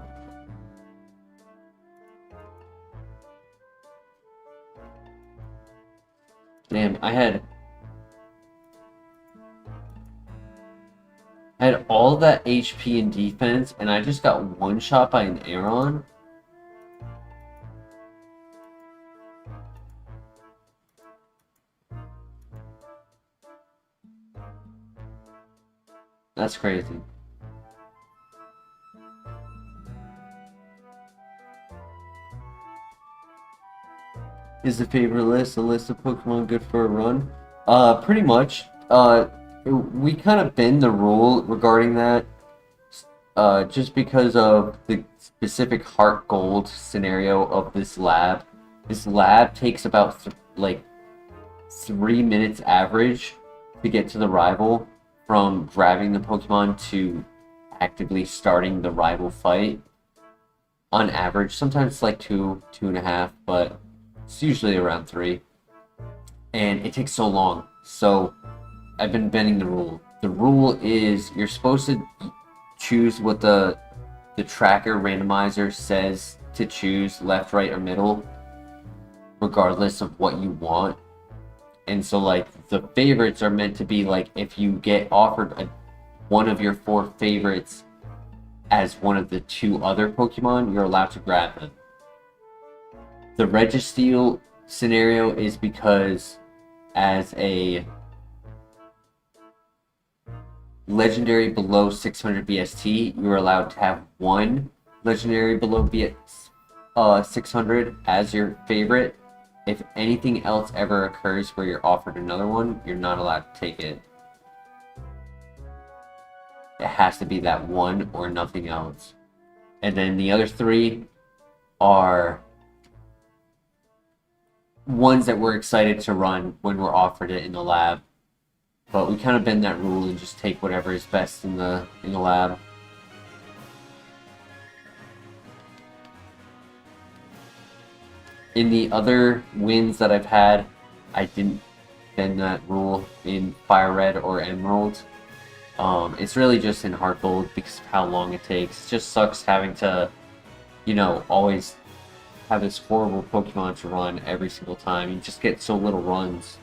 Damn, I had all that HP and defense, and I just got one shot by an Aeron. That's crazy. Is the favorite list a list of Pokemon good for a run? Pretty much. We kind of bend the rule regarding that, just because of the specific HeartGold scenario of this lab. This lab takes about like 3 minutes average to get to the rival, from grabbing the Pokemon to actively starting the rival fight. On average, sometimes it's like 2.5, but it's usually around 3. And it takes so long. So I've been bending the rule. The rule is you're supposed to choose what the tracker randomizer says to choose, left, right, or middle, regardless of what you want. And so like the favorites are meant to be like, if you get offered one of your 4 favorites as one of the 2 other Pokemon, you're allowed to grab them. The Registeel scenario is because as a legendary below 600 BST, you are allowed to have one legendary below 600 as your favorite. If anything else ever occurs where you're offered another one, you're not allowed to take it. It has to be that one or nothing else. And then the other three are ones that we're excited to run when we're offered it in the lab. But we kind of bend that rule and just take whatever is best in the lab. In the other wins that I've had, I didn't bend that rule in FireRed or Emerald. It's really just in HeartGold because of how long it takes. It just sucks having to, you know, always have this horrible Pokemon to run every single time. You just get so little runs.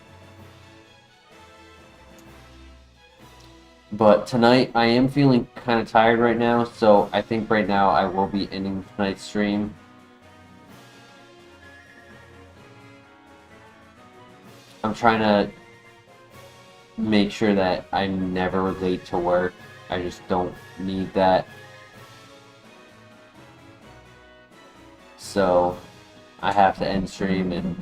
But tonight, I am feeling kind of tired right now, so I think right now I will be ending tonight's stream. I'm trying to make sure that I'm never late to work. I just don't need that. So I have to end stream, and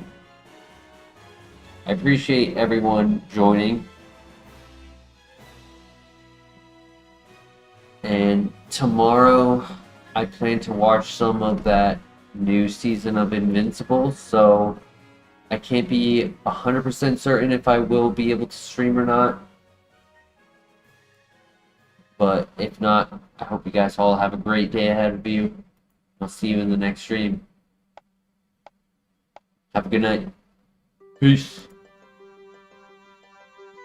I appreciate everyone joining. And tomorrow I plan to watch some of that new season of Invincible, so I can't be 100% certain if I will be able to stream or not. But if not, I hope you guys all have a great day ahead of you. I'll see you in the next stream. Have a good night. Peace.